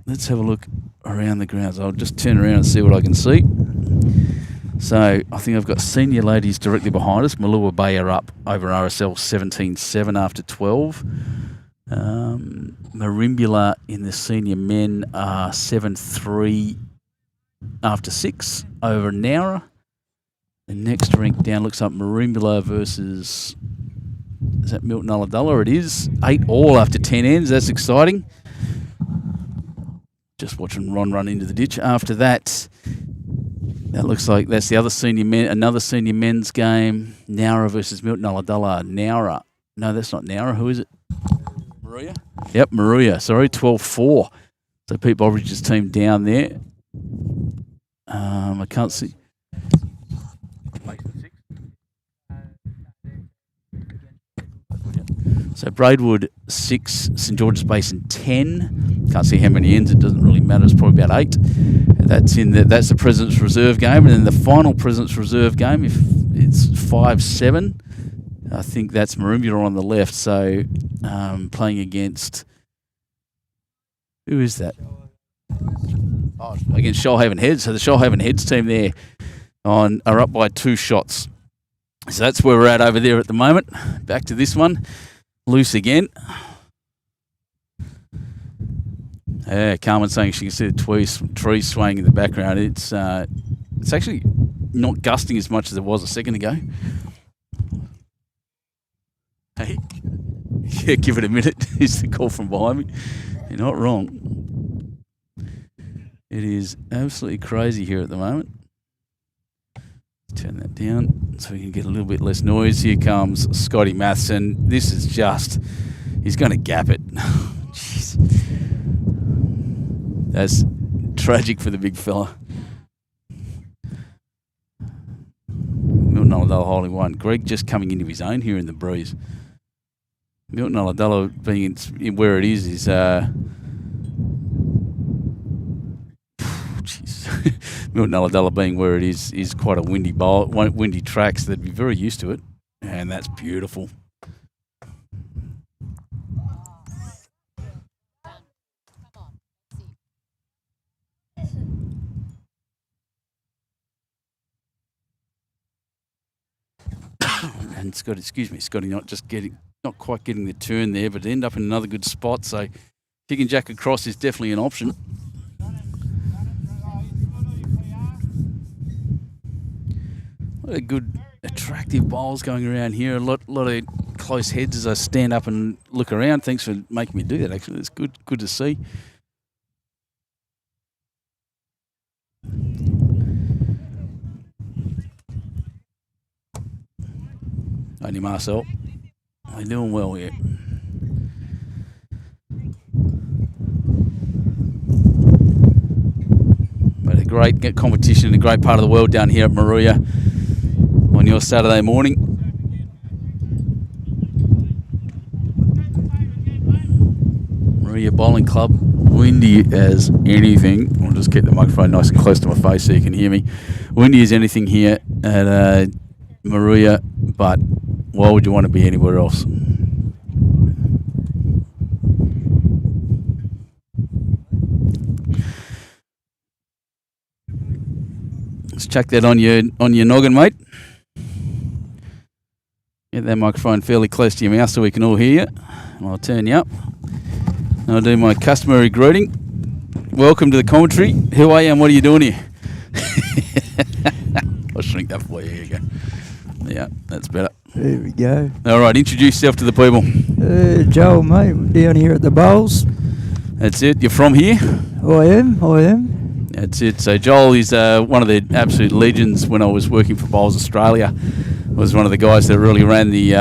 Let's have a look around the grounds. I'll just turn around and see what I can see. So I think I've got senior ladies directly behind us. Malua Bay are up over RSL 17-7 after 12. Marimbula in the senior men are 7-3 after 6 over Nowra. The next rank down looks like Marimbula versus, is that Milton Ulladulla? It is. 8-all after 10 ends. That's exciting. Just watching Ron run into the ditch. After that, that looks like that's the other senior men, another senior men's game. Nowra versus Milton Ulladulla. Nowra. No, that's not Nowra. Who is it? Moruya? Yep, Moruya. Sorry, 12-4. So Pete Bobridge's team down there. I can't see. So Braidwood 6, St George's Basin 10. Can't see how many ends. It doesn't really matter. It's probably about 8. That's the President's Reserve game, and then the final President's Reserve game, if it's 5-7, I think that's Marumbula on the left. So playing against, who is that? Oh, against Shoalhaven Heads. So the Shoalhaven Heads team there are up by 2 shots. So that's where we're at over there at the moment. Back to this one. Loose again. Carmen's saying she can see the trees swaying in the background. It's actually not gusting as much as it was a second ago. Hey, yeah, give it a minute. Is the call from behind me? You're not wrong. It is absolutely crazy here at the moment. Turn that down so we can get a little bit less noise. Here comes Scotty Matheson. This is just, he's going to gap it. Jeez. That's tragic for the big fella. Milton Aladalo holding one. Greg just coming into his own here in the breeze. Milton Aladalo being in where it is Milton Aladalo being where it is quite a windy bowl, windy track, so they'd be very used to it. And that's beautiful. And Scotty not quite getting the turn there, but end up in another good spot. So kicking Jack across is definitely an option. A lot of good, attractive bowls going around here. A lot of close heads as I stand up and look around. Thanks for making me do that. Actually, it's good to see. Only Marcel. They're doing well here. But a great competition, a great part of the world down here at Moruya on your Saturday morning. Moruya Bowling Club, windy as anything. I'll just keep the microphone nice and close to my face so you can hear me. Windy as anything here at Moruya, but why would you want to be anywhere else? Let's chuck that on your noggin, mate. Get that microphone fairly close to your mouth so we can all hear you. And I'll turn you up. And I'll do my customary greeting. Welcome to the commentary. Who are you and what are you doing here? I'll shrink that for you. Here you go. Yeah, that's better. There we go. All right, introduce yourself to the people. Joel, mate, down here at the bowls. That's it. You're from here? I am. That's it. So Joel is one of the absolute legends when I was working for Bowls Australia. Was one of the guys that really ran the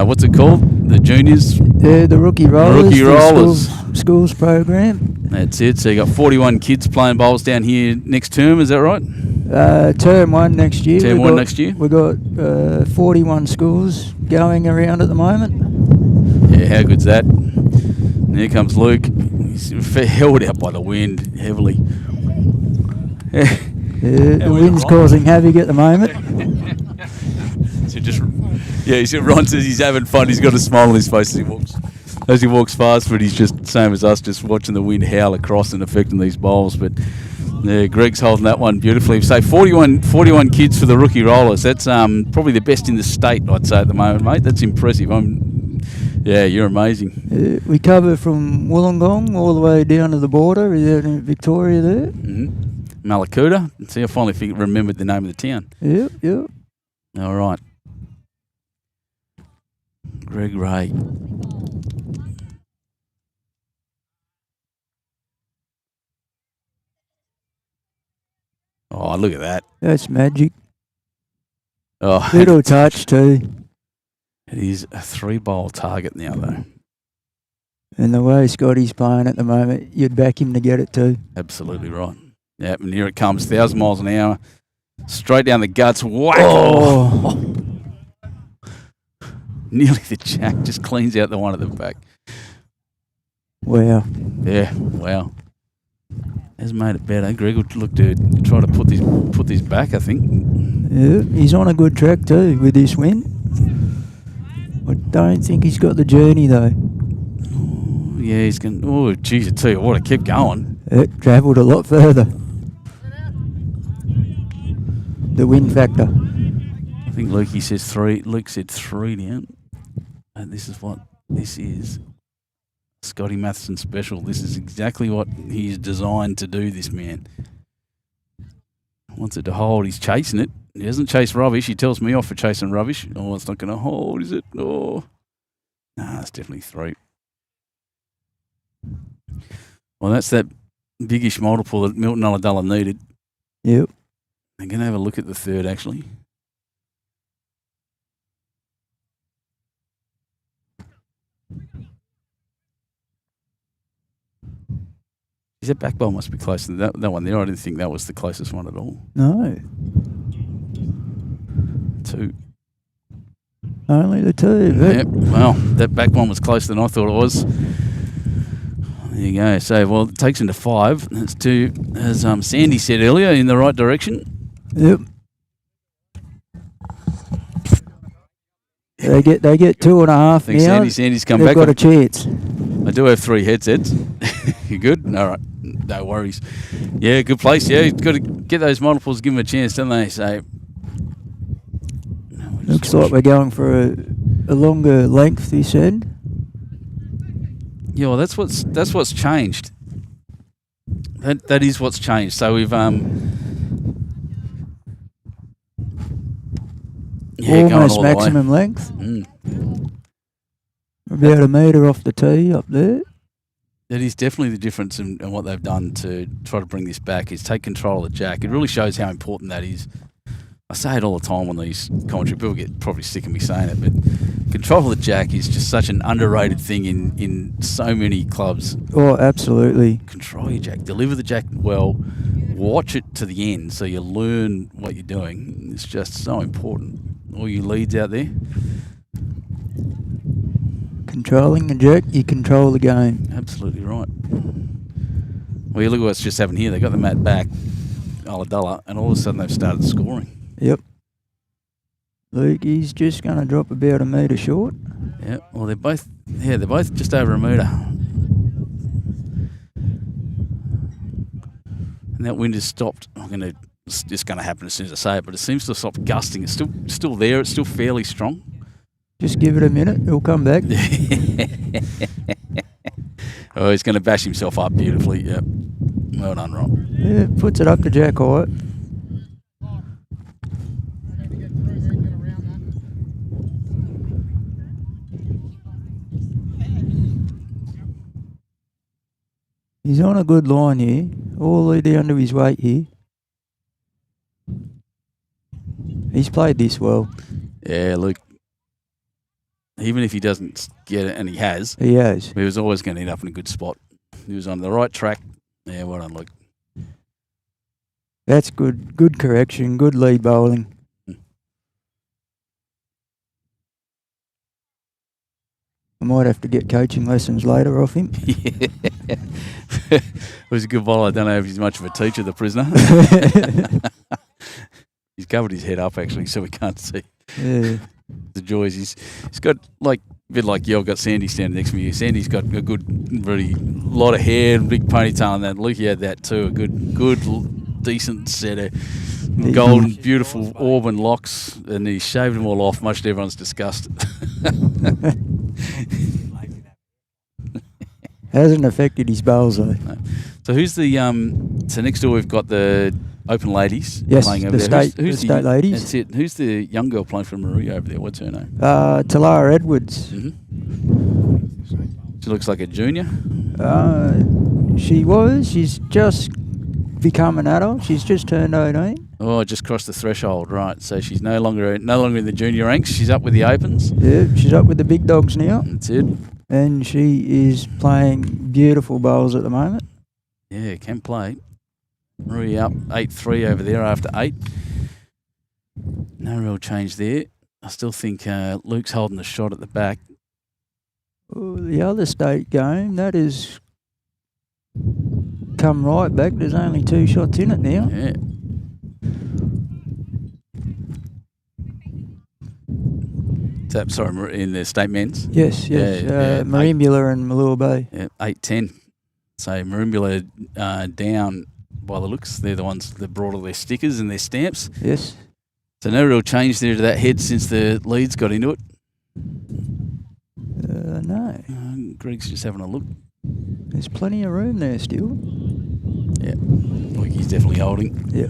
what's it called? The juniors? Yeah, the Rookie Rollers. Rookie Rollers. Schools program. That's it. So you got 41 kids playing bowls down here next term, is that right? Term one next year. Term one next year? We've got 41 schools going around at the moment. Yeah, how good's that? And here comes Luke. He's held out by the wind heavily. The wind's causing havoc at the moment. So Ron says he's having fun. He's got a smile on his face as he walks past, but he's just same as us, just watching the wind howl across and affecting these bowls. But yeah, Greg's holding that one beautifully. So 41 kids for the Rookie Rollers. That's probably the best in the state, I'd say, at the moment, mate. That's impressive. Yeah, you're amazing. We cover from Wollongong all the way down to the border. Is that in Victoria there? Mm-hmm. Malakuta. See, I finally remembered the name of the town. Yep. All right. Greg Ray. Oh, look at that. That's magic. Oh, Little touch too. It is a 3-bowl target now, though. And the way Scotty's playing at the moment, you'd back him to get it too. Absolutely right. Yep, and here it comes, 1,000 miles an hour. Straight down the guts. Whack! Oh. Nearly the jack, just cleans out the one at the back. Wow. Yeah, wow. Has made it better. Greg would look to try to put this back, I think. Yeah, he's on a good track too with this win. I don't think he's got the journey though. Oh, yeah, he's going. Oh, geez, I tell you what, it kept going. It travelled a lot further. The wind factor. I think Luke says 3. Luke said 3 now. And this is what this is. Scotty Matheson special. This is exactly what he's designed to do, this man. Wants it to hold. He's chasing it. He doesn't chase rubbish. He tells me off for chasing rubbish. Oh, it's not going to hold, is it? Oh. Nah, it's definitely 3. Well, that's that biggish multiple that Milton Aladalo needed. Yep. I'm going to have a look at the third, actually. That back bowl must be closer than that one there. I didn't think that was the closest one at all. No, 2. only the 2. Yep. Well, that back one was closer than I thought it was. There you go. So, well, it takes him to 5. That's 2, as Sandy said earlier, in the right direction. Yep. They get 2.5 I think now. Sandy's come They've back. got a chance. I do have 3 headsets. You good? All right. No worries. Yeah, good place. Yeah, you've got to get those multiples, give them a chance, don't they? So Looks like we're going for a longer length this end. yeah, well, that's what's changed. That is what's changed. So we've going almost all the way. maximum length. Mm. About a metre off the tee up there. That is definitely the difference in what they've done to try to bring this back, is take control of the jack. It really shows how important that is. I say it all the time on these commentary. People get probably sick of me saying it, but control of the jack is just such an underrated thing in so many clubs. Oh, absolutely. Control your jack. Deliver the jack well. Watch it to the end so you learn what you're doing. It's just so important. All you leads out there. Controlling the jack, you control the game. Absolutely right. Well, you look at what's just happened here. They got the mat back, $1, and all of a sudden they've started scoring. Yep. Luke, he's just going to drop about a metre short. Yeah. Well, they're both just over a metre. And that wind has stopped. It's just going to happen as soon as I say it, but it seems to have stopped gusting. It's still there. It's still fairly strong. Just give it a minute. He'll come back. Oh, he's going to bash himself up beautifully. Yep. Well done, Ron. Yeah, puts it up to jack high. He's on a good line here. All the way down to his weight here. He's played this well. Yeah, Luke. Even if he doesn't get it, and he has, He has. he was always going to end up in a good spot. He was on the right track. Yeah, well done, Luke. That's good. Good correction. Good lead bowling. I might have to get coaching lessons later off him. Yeah. It was a good bowler. I don't know if he's much of a teacher, the prisoner. He's covered his head up, actually, so we can't see Yeah. the joys. He's got, like, a bit like you. I've got Sandy standing next to me. Sandy's got a good, really lot of hair and big ponytail and that. Lukey had that too. A good, decent set of golden, beautiful auburn locks, and he shaved them all off, much to everyone's disgust. Hasn't affected his bowls though. So who's the so next door we've got the Open Ladies Yes, playing over the there. state, the state ladies. That's it. Who's the young girl playing for Moruya over there? What's her name? Talara Edwards. She looks like a junior. She's just become an adult. She's just turned 18. Oh, just crossed the threshold, right? So she's no longer in the junior ranks. She's up with the Opens. Yeah, she's up with the big dogs now. That's it. And she is playing beautiful bowls at the moment. Yeah, can play. Marie up 8-3 over there after 8. No real change there. I still think Luke's holding the shot at the back. Oh, the other state game, that has come right back. There's only 2 shots in it now. Yeah. Sorry, in the state men's. Yes. Marimbula and Malua Bay. Yeah, 8-10. So Marimbula down by the looks. They're the ones that brought all their stickers and their stamps. Yes. So no real change there to that head since the leads got into it. No. Greg's just having a look. There's plenty of room there still. Yeah. Like he's definitely holding. Yeah.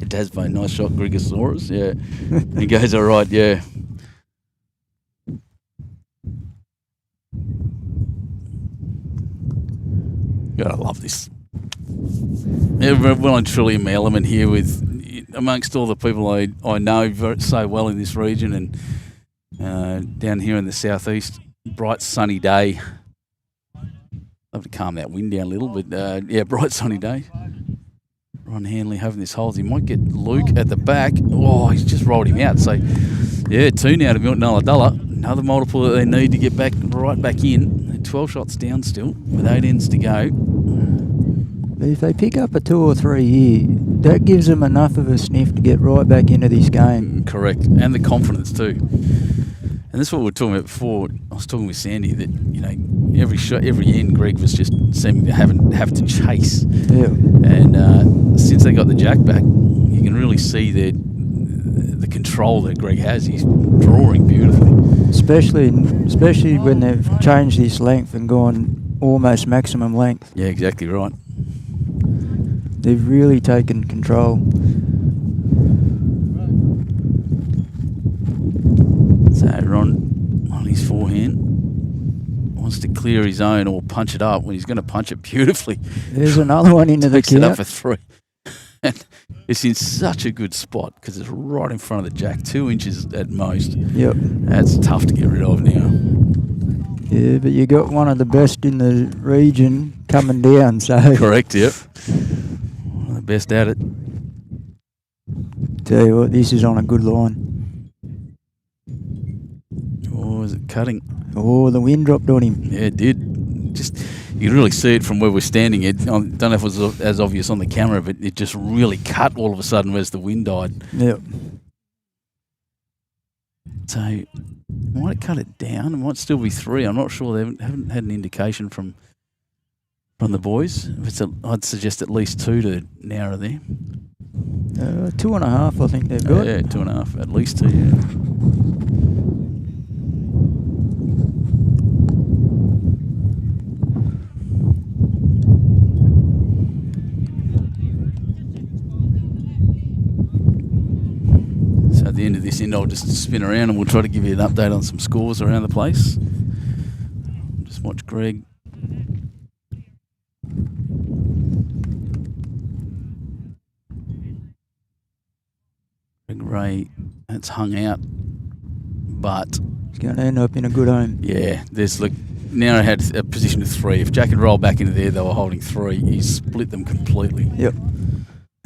Dasbane, nice shot, Grigosaurus. Yeah. He goes all right, yeah. Gotta love this. Yeah, well and truly in my element here with amongst all the people I know so well in this region and down here in the southeast. Bright sunny day. Love to calm that wind down a little, but yeah, bright sunny day. Ron Hanley having this hold. He might get Luke at the back. Oh, he's just rolled him out. So, yeah, 2 now to Milton Ulladulla. Another multiple that they need to get right back in. They're 12 shots down still with 8 ends to go. But if they pick up a 2 or 3 here, that gives them enough of a sniff to get right back into this game. Correct. And the confidence too. And this is what we were talking about before. I was talking with Sandy that, every end Greg was just seeming to have to chase. Yeah. And since they got the jack back, you can really see the control that Greg has. He's drawing beautifully. Especially when they've changed this length and gone almost maximum length. Yeah, exactly right. They've really taken control. So Ron on his forehand wants to clear his own or punch it up. Well, he's going to punch it beautifully. There's another one into the Takes it up count. for 3. And it's in such a good spot because it's right in front of the jack, 2 inches at most. Yep. That's tough to get rid of now. Yeah, but you got one of the best in the region coming down, so... Correct, yep. One of the best at it. Tell you what, this is on a good line. Oh, is it cutting? Oh, the wind dropped on him. Yeah, it did. Just you can really see it from where we're standing. I don't know if it was as obvious on the camera, but it just really cut all of a sudden as the wind died. Yep. So, might cut it down. It might still be 3. I'm not sure. They haven't had an indication from the boys. I'd suggest at least 2 to narrow there. 2.5, I think they've got. Yeah, 2.5. At least 2, yeah. So at the end of this end, I'll just spin around and we'll try to give you an update on some scores around the place. Just watch Greg. Greg Ray, that's hung out, but He's going to end up in a good home. yeah, now I had a position of 3. If Jack had rolled back into there, they were holding 3. He split them completely. Yep.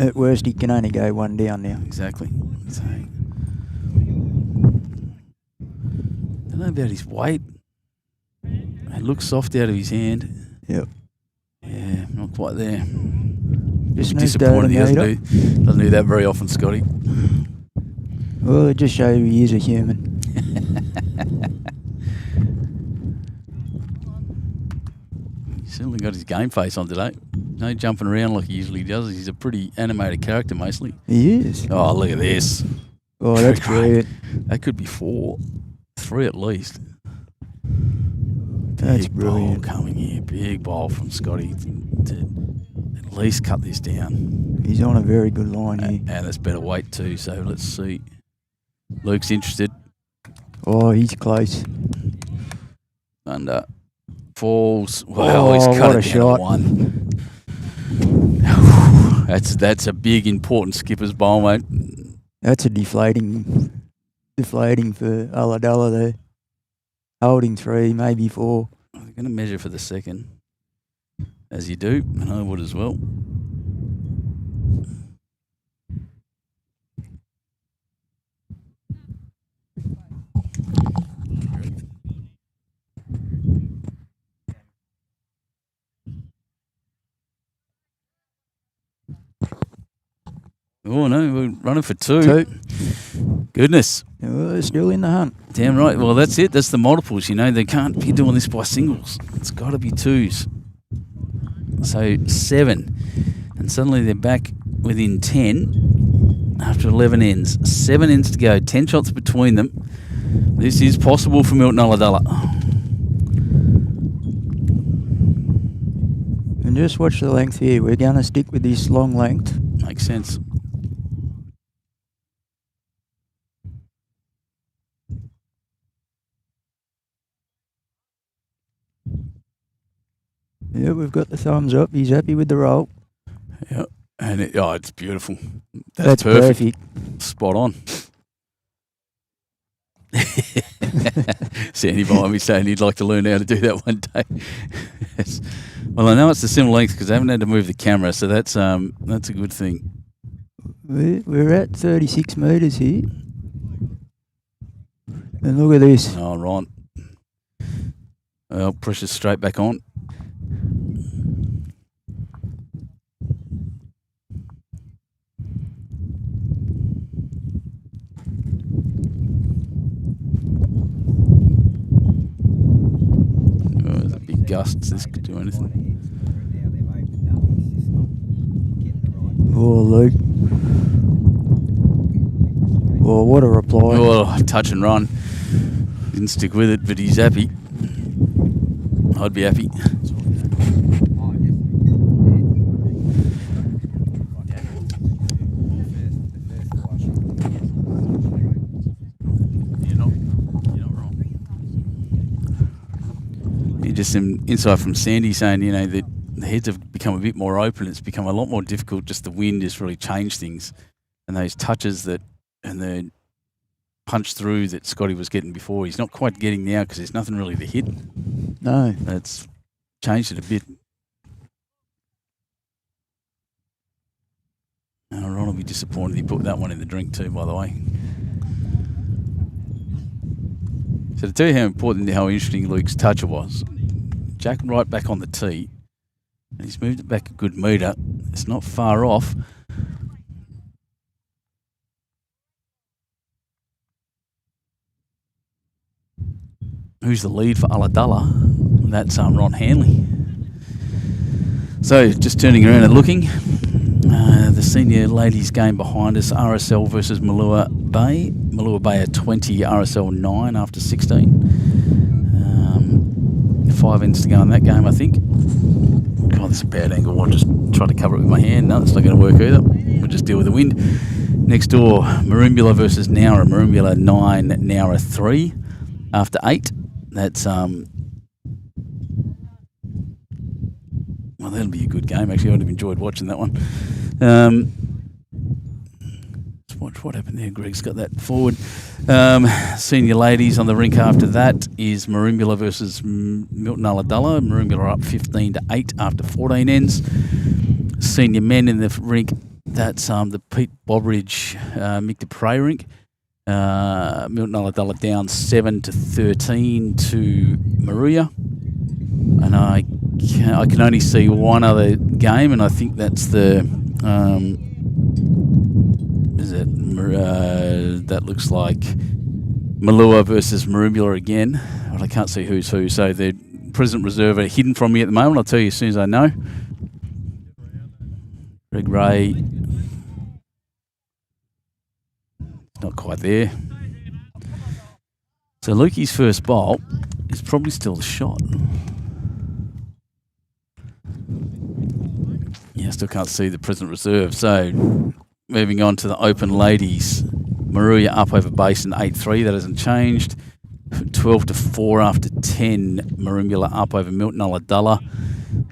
At worst, he can only go 1 down now. Exactly. So, I don't know about his weight. It looks soft out of his hand. Yep. Yeah, not quite there. Just needs to Disappointed he doesn't meter. do that very often, Scotty. Well, it just shows he is a human. He's certainly got his game face on today. No jumping around like he usually does. He's a pretty animated character mostly. He is. Oh, look at this. Oh, that's Great. brilliant. That could be 4. 3 at least. That's Big bowl brilliant. coming here. Big bowl from Scotty to at least cut this down. He's on a very good line here. And that's better weight too, so let's see. Luke's interested. Oh, he's close. Under. Falls. Wow, he's Oh, cut what it a down to shot. 1. That's a big, important skipper's bowl, mate. That's a deflating for Ulladulla there. Holding 3, maybe 4. I'm going to measure for the second, as you do, and I would as well. Oh no, we're running for 2. Goodness. Oh, still in the hunt. Damn right. Well, that's it. That's the multiples. They can't be doing this by singles. It's got to be 2s. So 7. And suddenly they're back within 10 after 11 ends. 7 ends to go. 10 shots between them. This is possible for Milton Ulladulla. And just watch the length here. We're going to stick with this long length. Makes sense. Yeah, we've got the thumbs up. He's happy with the roll. Yeah. And it's beautiful. That's perfect. Spot on. Sandy behind me saying he'd like to learn how to do that one day. Well, I know it's a similar length because I haven't had to move the camera, so that's a good thing. We're at 36 metres here. And look at this. Oh, right. Well, pressure's straight back on. Oh, there's a big gust. This could do anything. Oh, Luke. Oh, what a reply. Oh, touch and run. Didn't stick with it, but he's happy. I'd be happy. You're not wrong. Just some insight from Sandy saying, that the heads have become a bit more open. It's become a lot more difficult. Just the wind has really changed things. And those touches and the punch through that Scotty was getting before, he's not quite getting now because there's nothing really to hit. No. That's changed it a bit. Ron will be disappointed he put that one in the drink too, by the way. So to tell you how important, how interesting Luke's toucher was, Jack right back on the tee, and he's moved it back a good metre. It's not far off. Who's the lead for Ulladulla? That's Ron Hanley. So just turning around and looking, the senior ladies game behind us, RSL versus Moruya Bay. Moruya Bay are 20, RSL 9 after 16. 5 ends to go in that game, I think. God, this is a bad angle. I'll just try to cover it with my hand. No, it's not going to work either. We'll just deal with the wind. Next door, Marumbula versus Nowra. Marumbula 9, Nowra 3 after 8. That's well, that'll be a good game. Actually, I'd have enjoyed watching that one. Let's watch what happened there. Greg's got that forward. Senior ladies on the rink after that is Marumbula versus Milton Ulladulla. Marumbula are up 15-8 after 14 ends. Senior men in the rink, that's the Pete Bobridge Mick Dupre rink. Milton Ulladulla down 7-13 to Moruya, and I can only see one other game, and I think that's the that looks like Moruya versus Marumbula again, but I can't see who's who. So the President Reserve are hidden from me at the moment. I'll tell you as soon as I know. Greg Ray. Not quite there. So Lukey's first bowl is probably still the shot. Yeah, still can't see the President Reserve. So moving on to the open ladies. Moruya up over Basin 8-3. That hasn't changed. 12-4 after 10. Marumbula up over Milton Ulladulla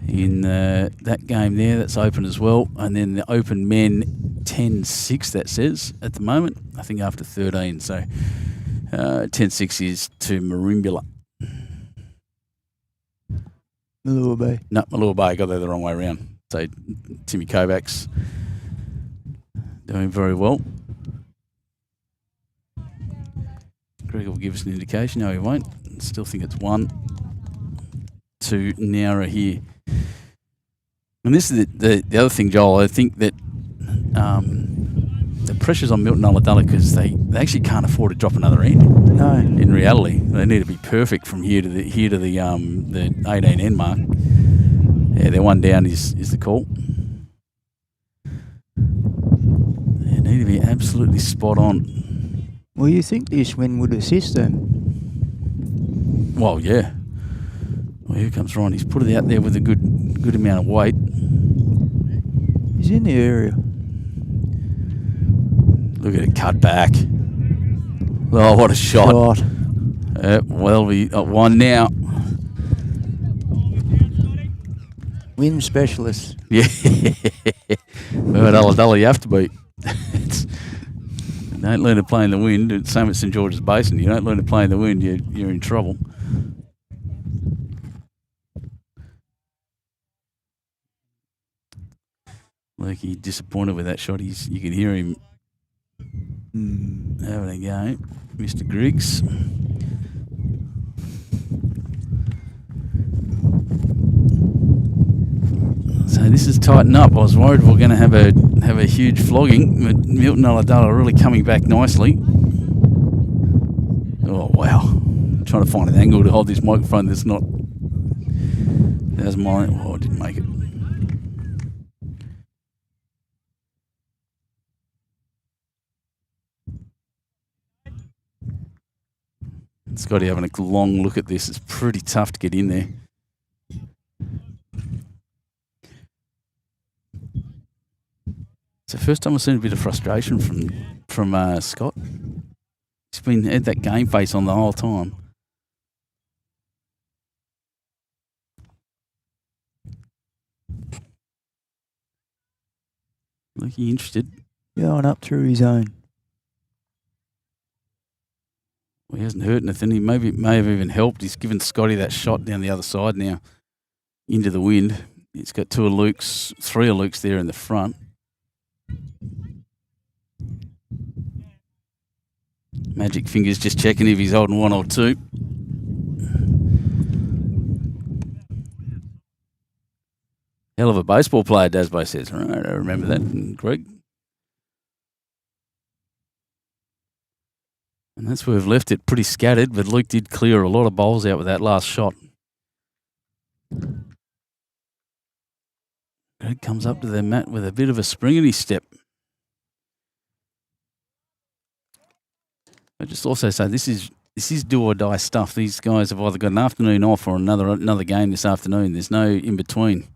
in that game there. That's open as well. And then the open men 10-6, that says, at the moment. I think after 13. So 10-6 is to Marumbula. Moruya Bay. No, Moruya Bay. Got that the wrong way around. So Timmy Kovacs doing very well. Greg will give us an indication. No, he won't. Still think it's 1 to Nowra here. And this is the other thing, Joel. I think that the pressure's on Milton Ulladulla because they actually can't afford to drop another end. No. In reality, they need to be perfect from here to the 18 end mark. Yeah, their one down is the call. They need to be absolutely spot on. Well, you think this wind would assist them? Well, yeah. Well, here comes Ron. He's put it out there with a good amount of weight. He's in the area. Look at it cut back. Oh, what a shot. Well, we got 1 now. Wind specialist. Yeah. Well, at Ulladulla, you have to be. Don't learn to play in the wind. It's same at St George's Basin. You don't learn to play in the wind, you're in trouble. Lukey disappointed with that shot. You could hear him having a go, Mr. Griggs. So this is tightened up. I was worried we were going to have a huge flogging, but Milton Aladala really coming back nicely. Oh wow! I'm trying to find an angle to hold this microphone that's not. There's mine. Oh, I didn't make it. Scotty having a long look at this. It's pretty tough to get in there. It's the first time I've seen a bit of frustration from Scott. He's had that game face on the whole time. Look, he interested. Going up through his own. Well, he hasn't hurt anything. He may have even helped. He's given Scotty that shot down the other side now into the wind. He's got three of Luke's there in the front. Magic Fingers just checking if he's holding one or two. Hell of a baseball player, Dasbo says. All right, I remember that, Greg. And that's where we've left it, pretty scattered, but Luke did clear a lot of bowls out with that last shot. Greg comes up to the mat with a bit of a spring in his step. I just also say this is do or die stuff. These guys have either got an afternoon off or another game this afternoon. There's no in between.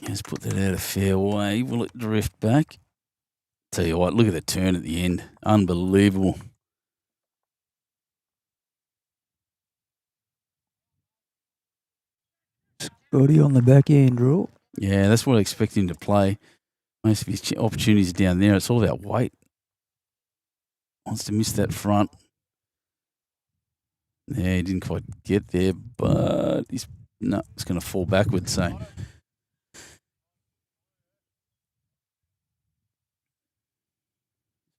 Let's put that out of fair way. Will it drift back? Tell you what, look at the turn at the end. Unbelievable. Scotty on the backhand draw. Yeah, that's what I expect him to play. Most of his opportunities are down there. It's all about weight. Wants to miss that front. Yeah, he didn't quite get there, but it's going to fall backwards. So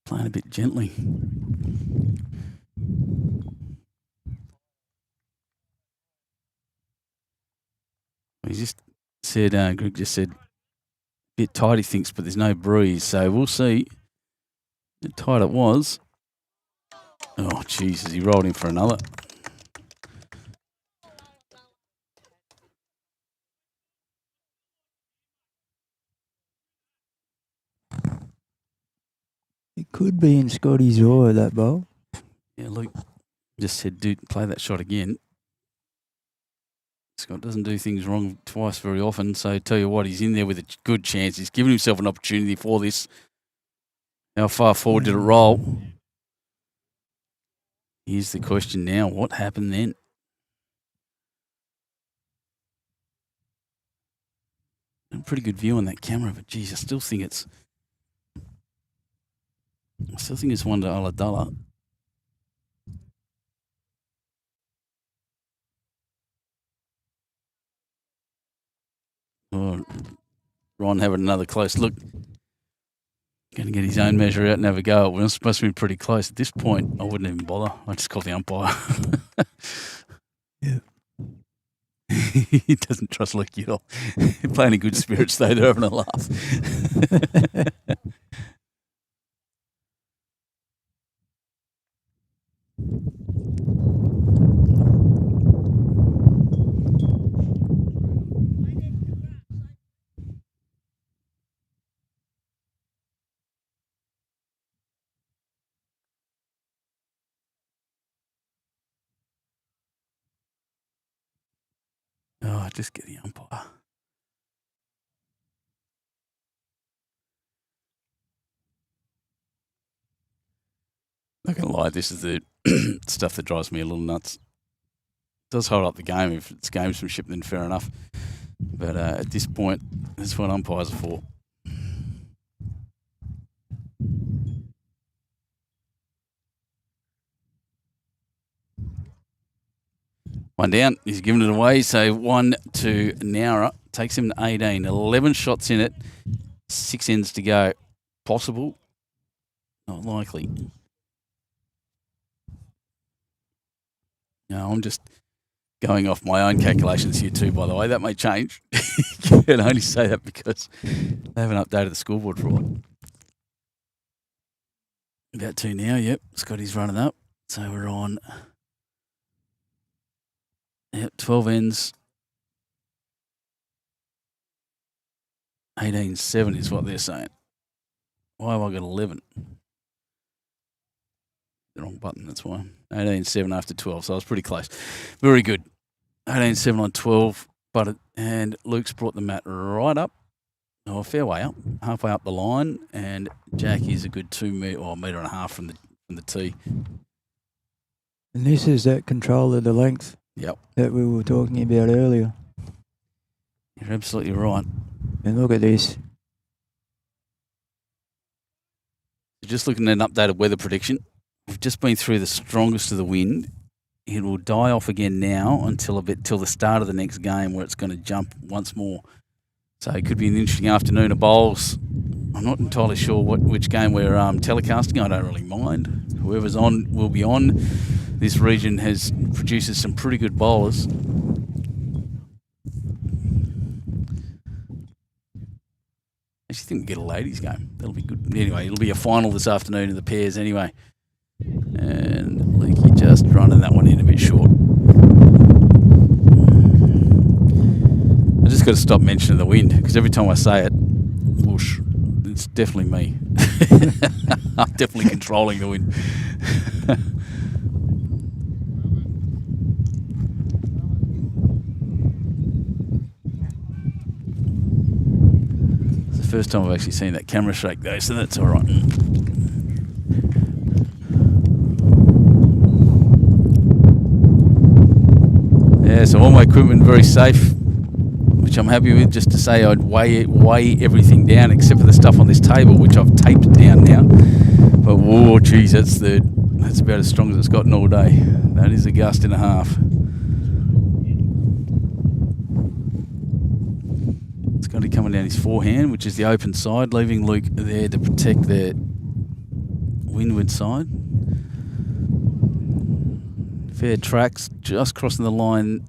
playing a bit gently. He just said, Greg just said, a bit tight he thinks, but there's no breeze. So we'll see how tight it was. Oh, Jesus, he rolled in for another. It could be in Scotty's eye, that bowl. Yeah, Luke just said, dude, play that shot again. Scott doesn't do things wrong twice very often, so tell you what, he's in there with a good chance. He's given himself an opportunity for this. How far forward did it roll? Here's the question now. What happened then? A pretty good view on that camera, but geez, I still think it's one to Aladala. Oh, Ron having another close look. Going to get his own measure out and have a go. It was supposed to be pretty close. At this point, I wouldn't even bother. I just call the umpire. Yeah. He doesn't trust Luke at all. They're playing in good spirits, though. They're having a laugh. Oh, just get the umpire. Not going to lie, this is the stuff that drives me a little nuts. It does hold up the game. If it's gamesmanship, then fair enough. But at this point, that's what umpires are for. One down. He's giving it away. So 1 to Nowra. Takes him to 18. 11 shots in it. 6 ends to go. Possible. Not likely. No, I'm just going off my own calculations here too, by the way. That may change. Can only say that because they haven't updated the scoreboard for a while. About 2 now, yep. Scotty's running up. So we're on 12 ends. 18-7 is what they're saying. Why have I got 11? The wrong button, that's why. 18-7 after 12, so I was pretty close. Very good. 18-7 on 12, and Luke's brought the mat right up. Oh, a fair way up, halfway up the line, and Jack is a good 2 metre or metre and a half from the tee. And this is that control of the length. Yep. That we were talking about earlier. You're absolutely right. And look at this. Just looking at an updated weather prediction, we've just been through the strongest of the wind. It will die off again now until the start of the next game, where it's going to jump once more. So it could be an interesting afternoon of bowls. I'm not entirely sure which game we're telecasting. I don't really mind. Whoever's on will be on. This region produces some pretty good bowlers. I actually think we get a ladies game. That'll be good. Anyway, it'll be a final this afternoon in the pairs anyway. And Leakey just running that one in a bit short. I just got to stop mentioning the wind, because every time I say it, whoosh, it's definitely me. I'm definitely controlling the wind. It's the first time I've actually seen that camera shake though, so that's all right. Yeah, so all my equipment very safe, which I'm happy with. Just to say, I'd weigh everything down except for the stuff on this table, which I've taped down now. But whoa, geez, that's about as strong as it's gotten all day. That is a gust and a half. It's got to be coming down his forehand, which is the open side, leaving Luke there to protect the windward side. Fair tracks, just crossing the line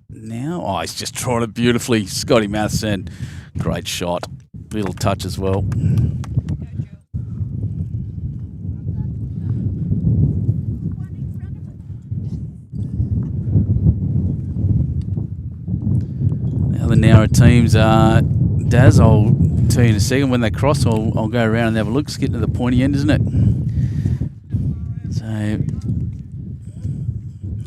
now. Oh, he's just trying it beautifully. Scotty Matheson, great shot. Little touch as well. Now the Nowra teams are Daz. I'll tell you in a second when they cross. I'll go around and have a look. It's getting to the pointy end, isn't it? So.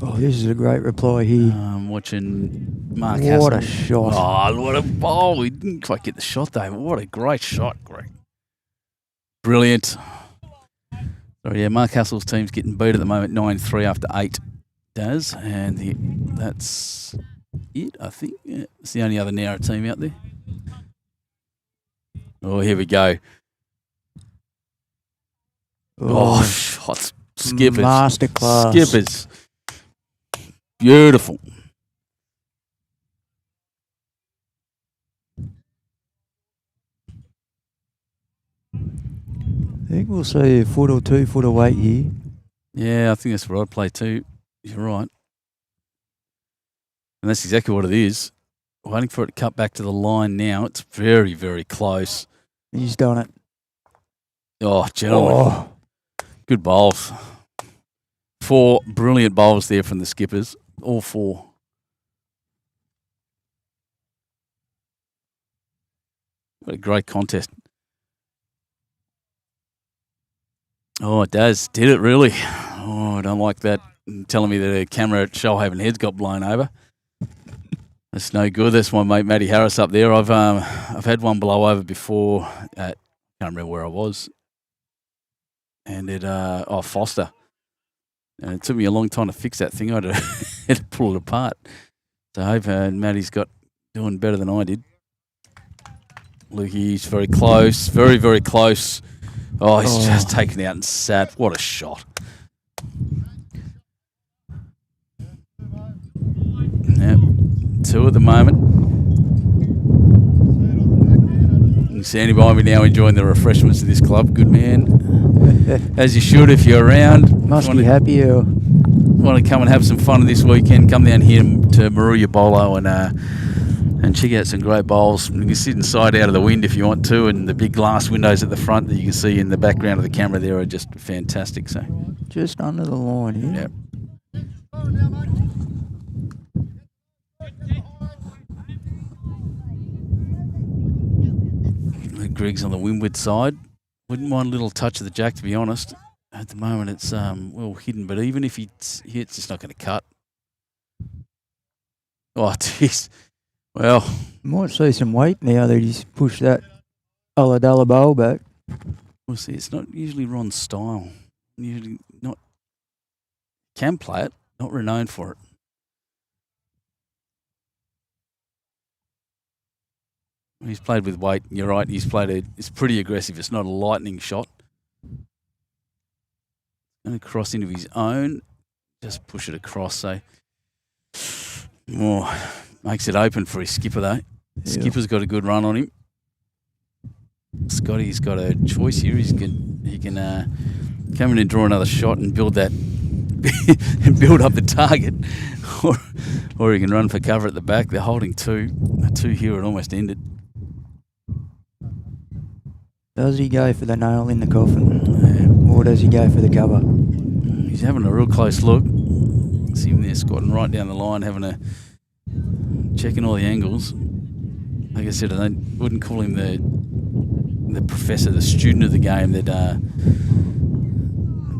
Oh, this is a great reply here. I'm watching Mark What Hassel. a shot. Oh, what a bowl. He didn't quite get the shot, though. What a great shot, Greg. Brilliant. So, yeah, Mark Hassel's team's getting beat at the moment, 9-3 after 8 does. And that's it, I think. Yeah, it's the only other Nowra team out there. Oh, here we go. Oh, shots. Skippers. Masterclass. Skippers. Beautiful. I think we'll see a foot or 2 foot of weight here. Yeah, I think that's what I'd play too. You're right. And that's exactly what it is. Waiting for it to cut back to the line now. It's very, very close. He's done it. Oh, gentlemen. Oh. Good bowls. 4 brilliant bowls there from the skippers. All 4. What a great contest. Oh, it does. Did it really? Oh, I don't like that. Telling me that a camera at Shoalhaven Head's got blown over. That's no good. That's my mate Matty Harris up there. I've had one blow over before at, can't remember where I was. And it Foster. And it took me a long time to fix that thing. I had to pull it apart. So I hope Matty's doing better than I did. Lukey's very close, very, very close. Oh, he's just taken out and sat. What a shot. 2 at the moment. And Sandy behind me now enjoying the refreshments of this club. Good man. As you should if you're around. Must be happy. Want to come and have some fun this weekend, come down here to Moruya Bowling and check out some great bowls. You can sit inside out of the wind if you want to, and the big glass windows at the front that you can see in the background of the camera there are just fantastic. So just under the line here. Yep. Greg's on the windward side. Wouldn't mind a little touch of the jack, to be honest. At the moment, it's well hidden, but even if he hits, it's not going to cut. Oh, jeez. Well, might see some weight now that he's pushed that Ulladulla bowl back. We'll see. It's not usually Ron's style. Usually not. Can play it, not renowned for it. He's played with weight. You're right. He's played it's pretty aggressive. It's not a lightning shot. Going to cross into his own. Just push it across. So, makes it open for his skipper though. Yeah. Skipper's got a good run on him. Scotty's got a choice here. He can come in and draw another shot and build that and build up the target, or he can run for cover at the back. They're holding 2. A 2 here. It almost ended. Does he go for the nail in the coffin, or does he go for the cover? He's having a real close look. See him there squatting right down the line, checking all the angles. Like I said, I wouldn't call him the professor, the student of the game that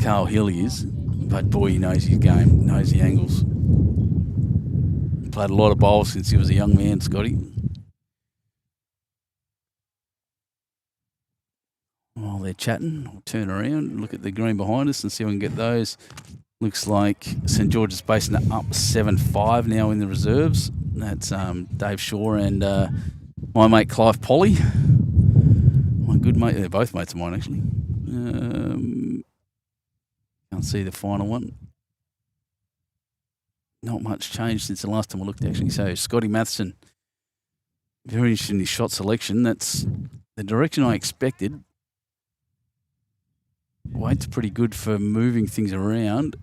Carl Hill is, but boy, he knows his game, knows the angles. Played a lot of bowls since he was a young man, Scotty. While they're chatting, we'll turn around, look at the green behind us and see if we can get those. Looks like St George's Basin are up 7-5 now in the reserves. That's Dave Shaw and my mate Clive Polly. My good mate, they're both mates of mine actually. Can't see the final one. Not much change since the last time I looked actually. So Scotty Matheson, very interested in his shot selection. That's the direction I expected. Weight's pretty good for moving things around,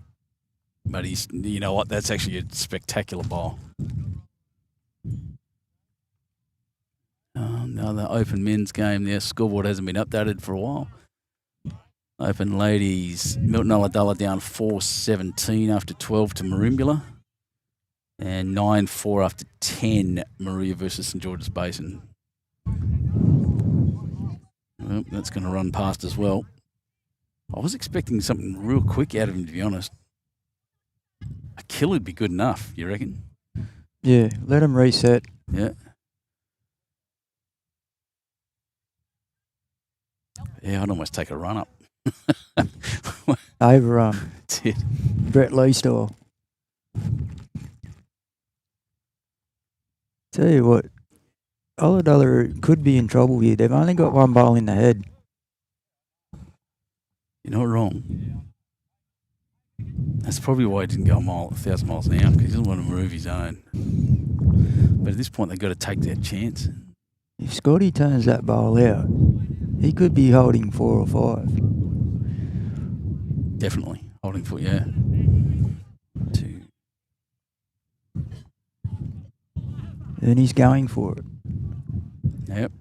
but you know what, that's actually a spectacular bowl. Another open men's game there. Scoreboard hasn't been updated for a while. Open ladies, Milton Ulladulla down 4-17 after 12 to Merimbula, and 9-4 after 10 Moruya versus St George's Basin. Well, that's going to run past as well. I was expecting something real quick out of him, to be honest. A kill would be good enough, you reckon? Yeah, let him reset. Yeah. Yeah, I'd almost take a run up. Over That's it. Brett Lee style. Tell you what, Ulladulla could be in trouble here. They've only got 1 bowl in the head. You're not wrong. That's probably why he didn't go 1,000 miles an hour, because he doesn't want to move his own. But at this point, they've got to take that chance. If Scotty turns that bowl out, he could be holding 4 or 5. Definitely. Holding foot, yeah. 2. And he's going for it. Yep.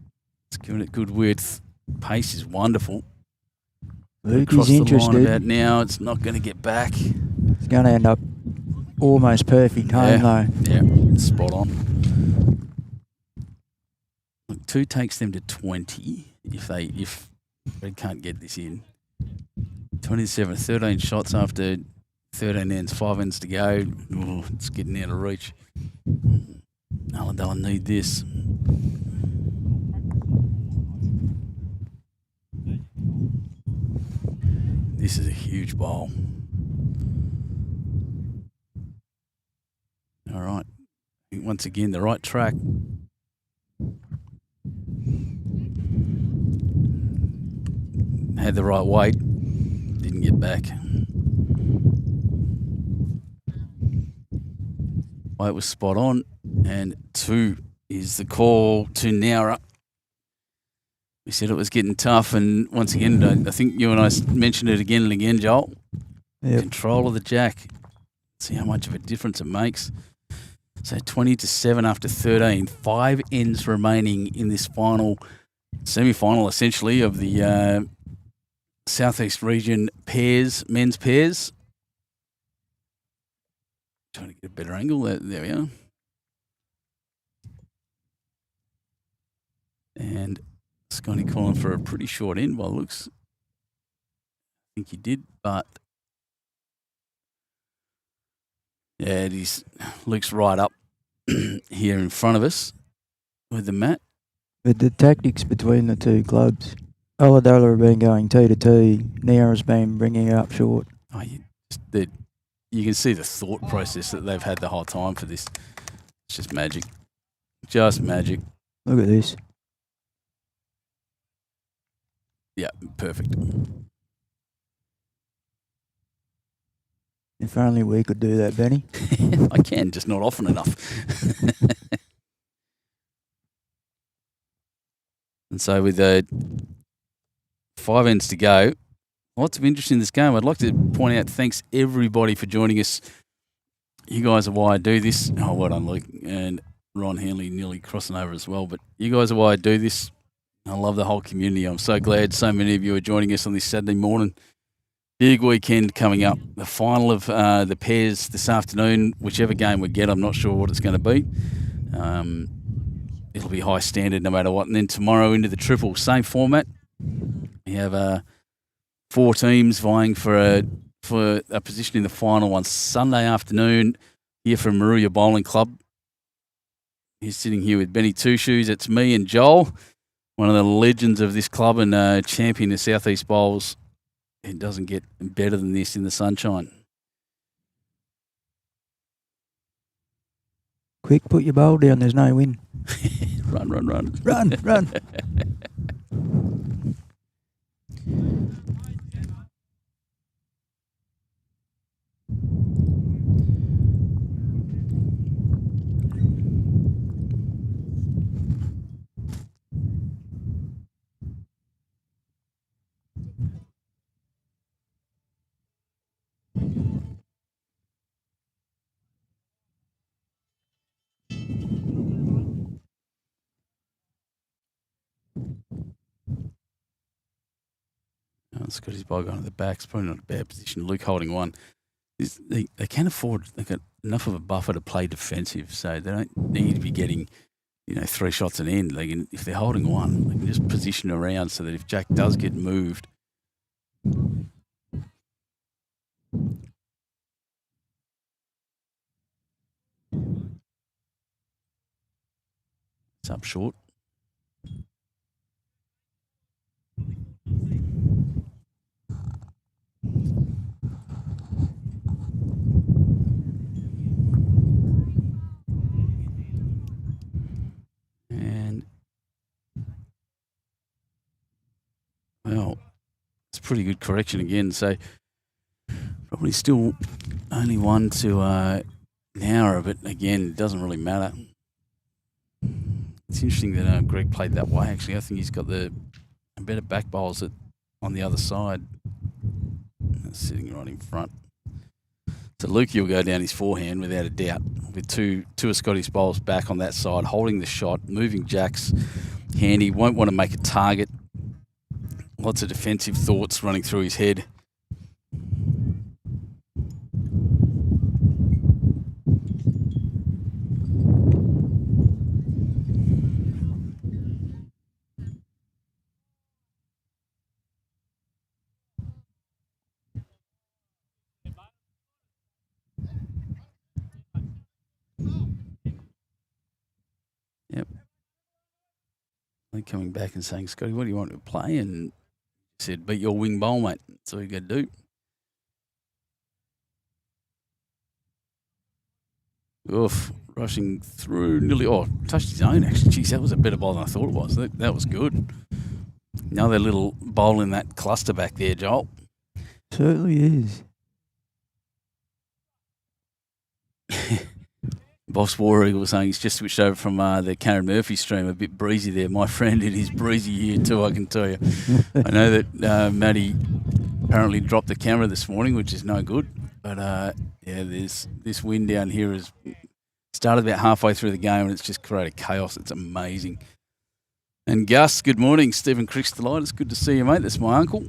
It's giving it good width. Pace is wonderful. Luke Across is the interested. line about now, it's not going to get back. It's going to end up almost perfect home though. Yeah, spot on. Look, 2 takes them to 20 if they can't get this in. 27, 13 shots after 13 ends, 5 ends to go. Oh, it's getting out of reach. Ulladulla need this. This is a huge bowl. All right. Once again, the right track. Had the right weight. Didn't get back. Weight was spot on. And 2 is the call to Nowra. We said it was getting tough, and once again, I think you and I mentioned it again and again, Joel. Yep. Control of the jack. See how much of a difference it makes. So 20-7 after 13. 5 ends remaining in this final semi-final, essentially, of the Southeast Region pairs, men's pairs. Trying to get a better angle. There we are. And Scotty calling for a pretty short end by the looks. I think he did, but yeah, it is. Luke's right up here in front of us with the mat. But the tactics between the two clubs, Ulladulla have been going T to T, Nowra's been bringing it up short. Oh, you can see the thought process that they've had the whole time for this. It's just magic. Just magic. Look at this. Yeah, perfect. If only we could do that, Benny. I can, just not often enough. And so with 5 ends to go, lots of interest in this game. I'd like to point out thanks everybody for joining us. You guys are why I do this. Oh, well done, Luke. And Ron Hanley nearly crossing over as well. But you guys are why I do this. I love the whole community. I'm so glad so many of you are joining us on this Saturday morning. Big weekend coming up. The final of the pairs this afternoon, whichever game we get, I'm not sure what it's going to be. It'll be high standard no matter what. And then tomorrow into the triple, same format. We have 4 teams vying for a position in the final on Sunday afternoon here from Moruya Bowling Club. He's sitting here with Benny Two Shoes. It's me and Joel, one of the legends of this club and champion of Southeast Bowls. It doesn't get better than this in the sunshine. Quick, put your bowl down, there's no win. Run. Run. Scotty's ball going to the back. It's probably not a bad position. Luke holding one. They can afford, they've got enough of a buffer to play defensive, so they don't need to be getting 3 shots an end. They can, if they're holding one, they can just position around so that if Jack does get moved, it's up short. And, well, it's a pretty good correction again. So probably still only 1 to Nowra, but again, it doesn't really matter. It's interesting that Greg played that way, actually. I think he's got the better back bowls on the other side. Sitting right in front. So Lukey will go down his forehand without a doubt, with two of Scotty's bowls back on that side, holding the shot, moving Jack's handy, won't want to make a target. Lots of defensive thoughts running through his head. Yep. Coming back and saying, Scotty, what do you want to play? And he said, beat your wing bowl, mate. That's all you got to do. Oof, rushing through nearly, touched his own actually. Jeez, that was a better bowl than I thought it was. That was good. Another little bowl in that cluster back there, Joel. Certainly is. Boss War Eagle was saying he's just switched over from the Karen Murphy stream. A bit breezy there. My friend, it is breezy here too, I can tell you. I know that Maddie apparently dropped the camera this morning, which is no good. But, yeah, there's this wind down here has started about halfway through the game and it's just created chaos. It's amazing. And Gus, good morning. Stephen Crick's delight. It's good to see you, mate. That's my uncle.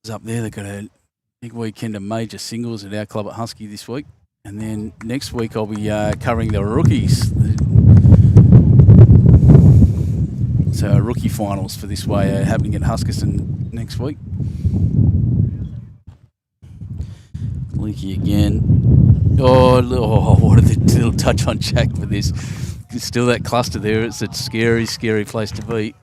He's up there. They've got a big weekend of major singles at our club at Husky this week. And then next week I'll be covering the rookies. So rookie finals for this way are happening at Huskisson next week. Leaky again. Oh, what a little touch on Jack for this. There's still that cluster there. It's a scary, scary place to be.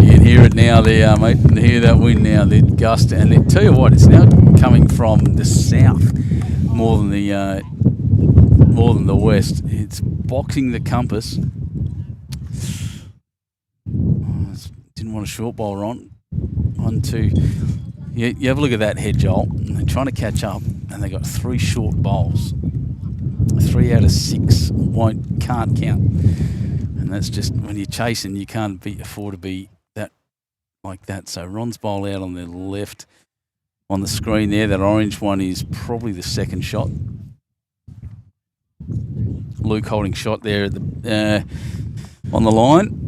You can hear it now there, mate. You can hear that wind now, the gust. And I tell you what, it's now coming from the south more than the west. It's boxing the compass. Didn't want a short bowler on. 1, 2. You have a look at that head, Joel. They're trying to catch up, and they got 3 short bowls. 3 out of 6 can't count, and that's just when you're chasing, you can't afford to be that like that. So Ron's bowl out on the left on the screen there. That orange one is probably the second shot. Luke holding shot there at the on the line.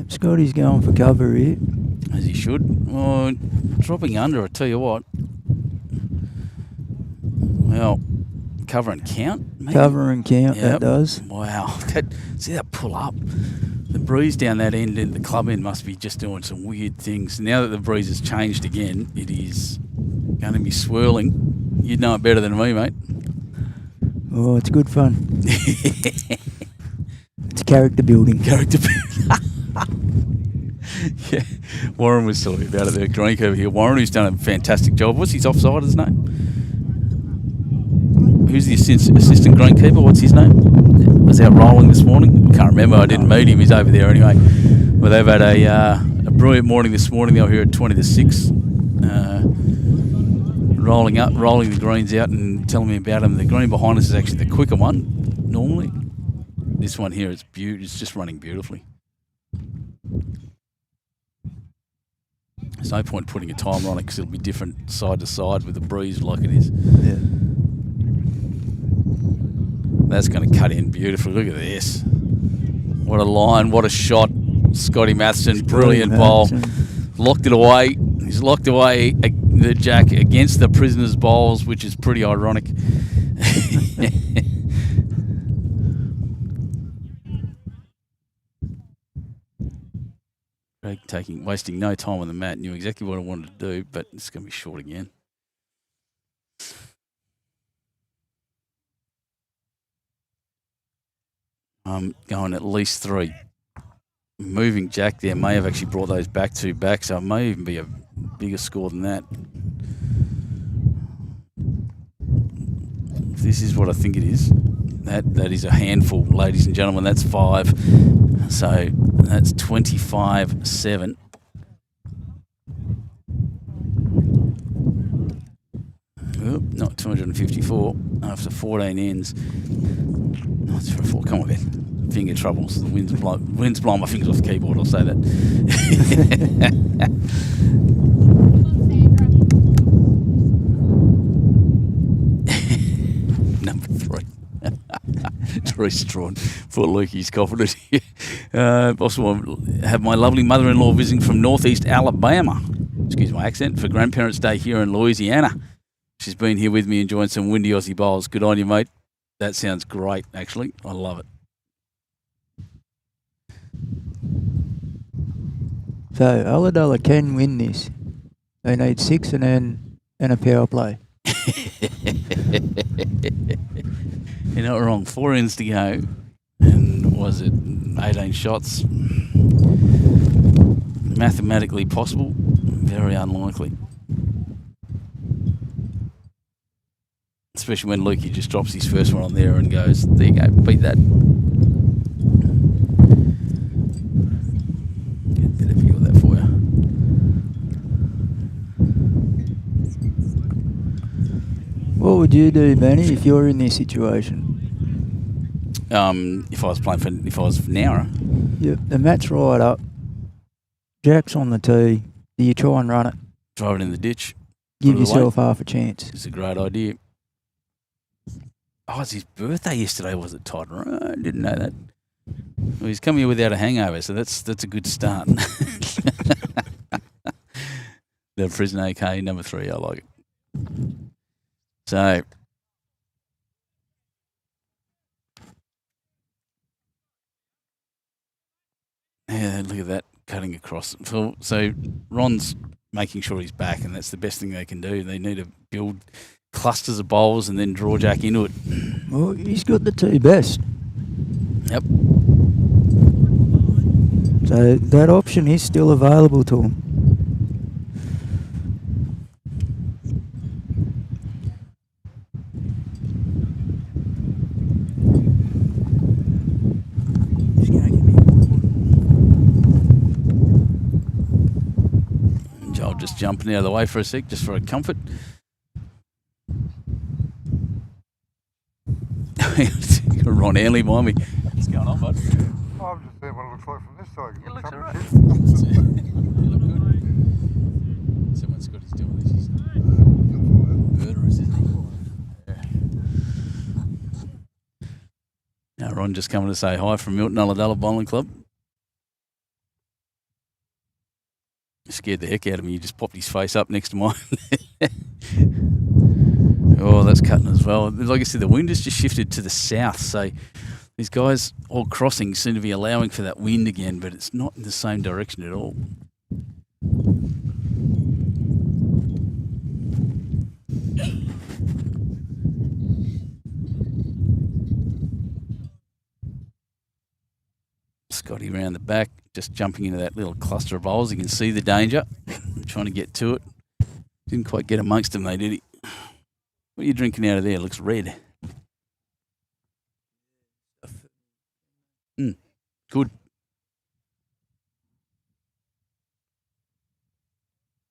Scotty's going for cover here. As he should. Oh, dropping under, I tell you what. Well, cover and count, maybe? Cover and count, that does. Wow. See that pull up? The breeze down that end and the club end must be just doing some weird things. Now that the breeze has changed again, it is going to be swirling. You'd know it better than me, mate. Oh, it's good fun. It's character building. Character building. Yeah, Warren was talking about it there. Greenk over here. Warren, who's done a fantastic job. What's his offsider's name? Who's the assistant greenkeeper? What's his name? Was out rolling this morning. I can't remember. I didn't meet him. He's over there anyway. Well, they've had a brilliant morning this morning. They were here at 20 to 6. Rolling the greens out and telling me about them. The green behind us is actually the quicker one, normally. This one here, it's just running beautifully. There's no point putting a timer on it because it'll be different side to side with the breeze like it is. Yeah. That's going to cut in beautifully. Look at this. What a line, what a shot. Scotty Matheson, brilliant bowl. Locked it away. He's locked away the Jack against the prisoners' bowls, which is pretty ironic. Greg wasting no time on the mat, knew exactly what I wanted to do, but it's going to be short again. I'm going at least 3. Moving Jack there may have actually brought those back 2 back, so it may even be a bigger score than that. If this is what I think it is, that is a handful, ladies and gentlemen. That's 5. So that's 25-7. Oop, not 254 after 14 ends. Not 4. Come on, Ben. Finger troubles. The wind's blowing my fingers off the keyboard. I'll say that. Number 3. Teresa Strawn. For Luke, he's confident here. Also have my lovely mother-in-law visiting from northeast Alabama. Excuse my accent. For Grandparents' Day here in Louisiana. She's been here with me enjoying some windy Aussie bowls. Good on you, mate. That sounds great, actually. I love it. So Ulladulla can win this. They need 6 and a power play. You're not wrong. 4 ends to go. And was it 18 shots? Mathematically possible. Very unlikely. Especially when Lukey just drops his first one on there and goes, there you go, beat that. What would you do, Benny, if you're in this situation? If I was for Nowra, Yep, the mat's right up. Jack's on the tee. Do you try and run it? drive it in the ditch. Give Put it away. yourself half a chance. It's a great idea. Oh, it's his birthday yesterday, was it, Todd? I didn't know that. Well, he's come here without a hangover, so that's a good start. The Prison AK number 3, I like it. So, yeah, look at that, cutting across. So Ron's making sure he's back, and that's the best thing they can do. They need to build clusters of bowls and then draw Jack into it. Well, he's got the 2 best. Yep. So that option is still available to him. Joel just jumping out of the way for a sec, just for a comfort. Ron Anley behind me. What's going on, bud? I'm just seeing what it looks like from this side. It looks alright. You look good. Someone's got his doing this. He's murderous, isn't he? Yeah. Now Ron just coming to say hi from Milton Ulladulla Bowling Club. Scared the heck out of me. He just popped his face up next to mine. Oh, that's cutting as well. Like I said, the wind has just shifted to the south, so these guys all crossing seem to be allowing for that wind again, but it's not in the same direction at all. Scotty around the back, just jumping into that little cluster of bowls. You can see the danger, trying to get to it. Didn't quite get amongst them, though, did he? What are you drinking out of there? It looks red. Good.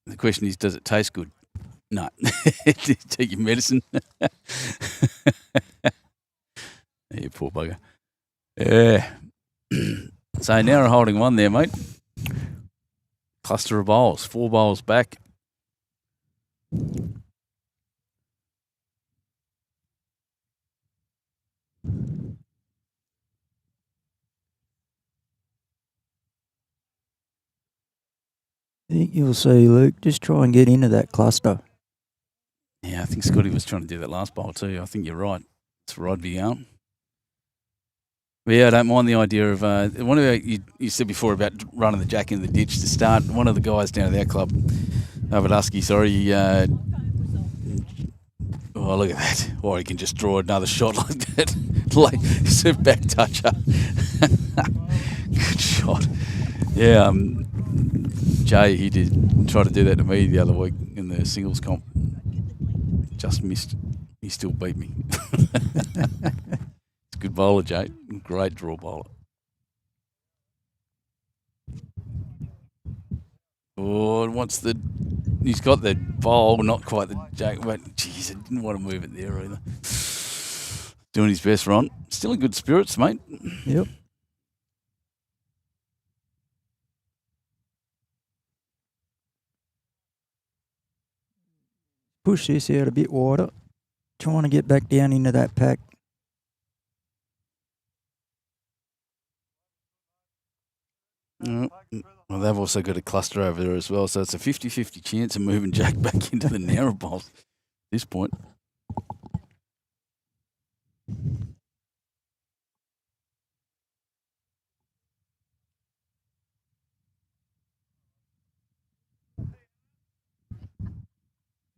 The question is, does it taste good? No. Take your medicine. You poor bugger. Yeah. So now we're holding one there, mate. Cluster of bowls, 4 bowls back. I think you'll see, Luke, just try and get into that cluster. Yeah, I think Scotty was trying to do that last bowl too. I think you're right. That's where I'd be going. But yeah, I don't mind the idea of one of you said before about running the jack in the ditch to start. One of the guys down at our club, over at Husky, sorry. Oh, look at that! Or he can just draw another shot like that, like it's a back toucher. Good shot. Yeah, Jay, he did try to do that to me the other week in the singles comp. Just missed. He still beat me. It's a good bowler, Jay. Great draw bowler. Oh, he's got the bowl, not quite the jack, but geez, I didn't want to move it there either. Doing his best, Ron. Still in good spirits, mate. Yep. Push this out a bit wider. Trying to get back down into that pack. Well, they've also got a cluster over there as well, so it's a 50-50 chance of moving Jack back into the narrow bowls at this point.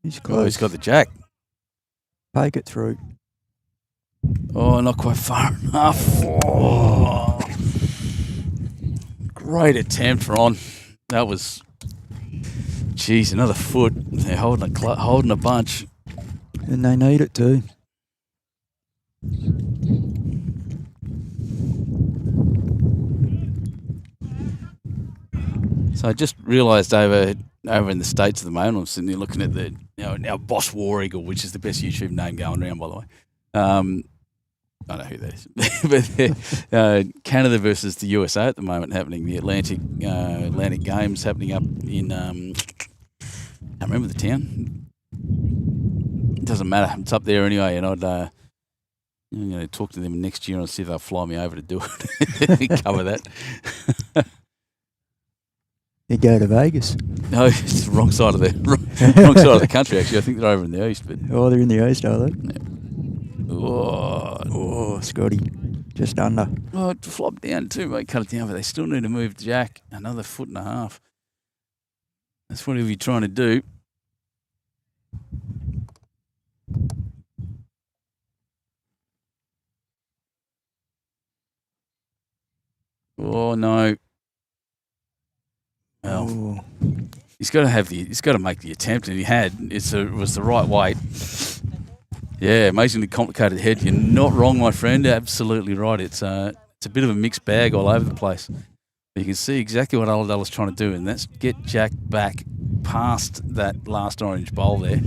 He's close. Oh, he's got the jack. Take it through. Oh, not quite far enough. Oh. Great attempt, Ron. That was, geez, another foot. They're holding a bunch. And they need it too. So I just realised over in the States at the moment, I'm sitting there looking at the our boss War Eagle, which is the best YouTube name going around, by the way. I know who that is. But Canada versus the USA at the moment happening. The Atlantic Games happening up in I can't remember the town. It doesn't matter. It's up there anyway, and I'm going to talk to them next year and see if they'll fly me over to do it. Cover that. You go to Vegas. No, it's the wrong side of the country. Actually, I think they're over in the east. But They're in the east, are they? Yeah. Oh, Scotty, just under. Oh, it flopped down too, mate. Cut it down, but they still need to move Jack another 1.5 feet. That's what he'll be trying to do. Oh no. Well, he's got to make the attempt, and he had. It was the right weight. Yeah, amazingly complicated head. You're not wrong, my friend. Absolutely right. It's a bit of a mixed bag all over the place. You can see exactly what Aladella's trying to do, and that's get Jack back past that last orange bowl there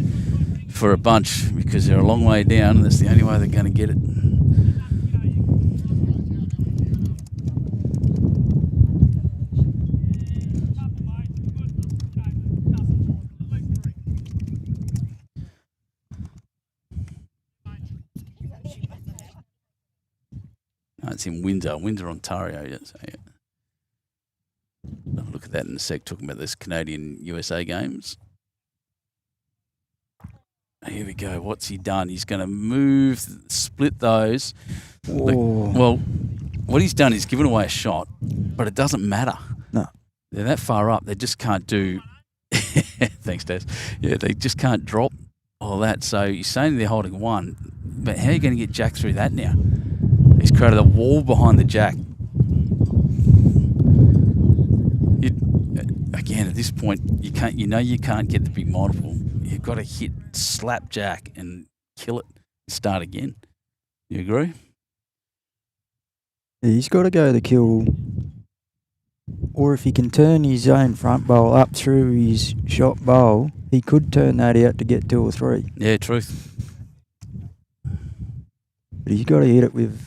for a bunch, because they're a long way down, and that's the only way they're going to get it. It's in Windsor, Ontario. I'll look at that in a sec, talking about this Canadian-USA games. Here we go. What's he done? He's going to split those. Well, what he's done is given away a shot, but it doesn't matter. No. They're that far up, they just can't do... Thanks, Des. Yeah, they just can't drop all that. So you're saying they're holding one, but how are you going to get Jack through that now? He's created a wall behind the Jack. Again, at this point, you can't get the big multiple. You've got to slap Jack and kill it and start again. You agree? He's got to go the kill, or if he can turn his own front bowl up through his shot bowl, he could turn that out to get 2 or 3. Yeah, truth. But he's got to hit it with,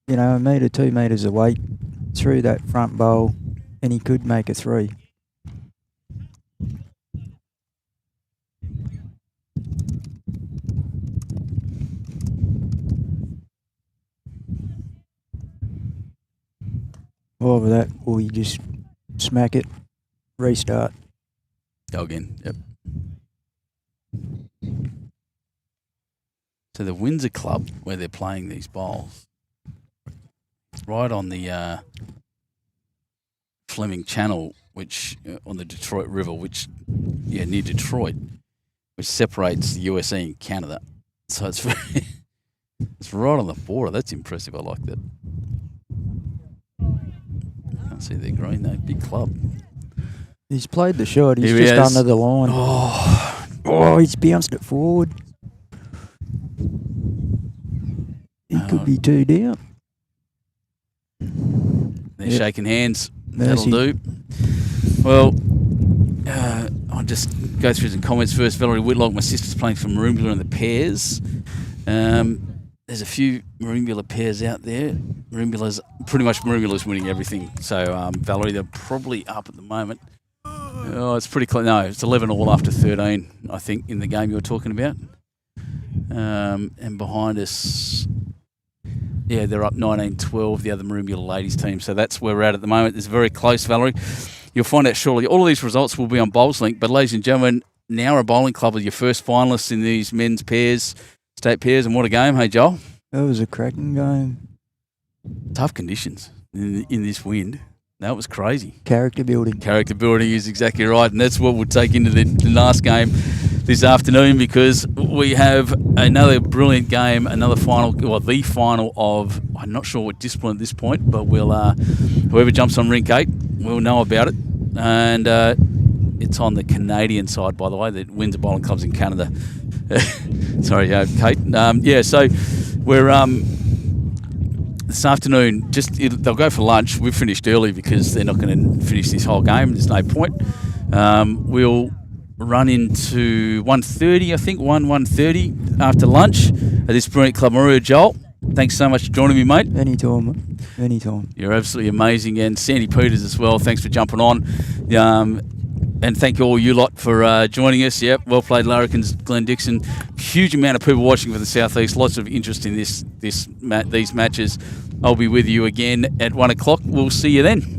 1 metre, 2 metres of weight through that front bowl, and he could make a 3. Over that, or you just smack it, restart. Go again, yep. So the Windsor Club, where they're playing these bowls, right on the Fleming Channel, which on the Detroit River, near Detroit, which separates the USA and Canada. So it's it's right on the border. That's impressive. I like that. Can't see their green though. Big club. He's played the shot. He's just under the line. Oh, he's bounced it forward. He could be 2 down. They're shaking hands. That'll do. Well, I'll just go through some comments first. Valerie Whitlock, my sister's playing for Moruya in the pairs. There's a few Moruya pairs out there. Moruya's winning everything. So, Valerie, they're probably up at the moment. Oh, it's pretty close. No, it's 11 all after 13, I think, in the game you were talking about. And behind us, yeah, they're up 19-12, the other Moruya ladies team. So that's where we're at the moment. It's very close, Valerie. You'll find out shortly. All of these results will be on Bowls Link. But, ladies and gentlemen, Nowra Bowling Club are your first finalists in these men's pairs, state pairs. And what a game, hey, Joel? That was a cracking game. Tough conditions in this wind. That was crazy. Character building. Character building is exactly right. And that's what we'll take into the last game this afternoon, because we have another brilliant game, another final, well, the final of, I'm not sure what discipline at this point, but we'll whoever jumps on rink 8, we'll know about it. And it's on the Canadian side, by the way, the Windsor Bowling Club's in Canada. Sorry, Kate. So we're this afternoon, they'll go for lunch. We've finished early because they're not going to finish this whole game. There's no point. We'll run into 1:30, I think, 1:30 after lunch at this brilliant club. Moruya, Joel, thanks so much for joining me, mate. Anytime, mate. Anytime. You're absolutely amazing. And Sandy Peters as well, thanks for jumping on. And thank all you lot for joining us. Yep, well played, Larrikins, Glenn Dixon. Huge amount of people watching for the Southeast. Lots of interest in these matches. I'll be with you again at 1 o'clock. We'll see you then.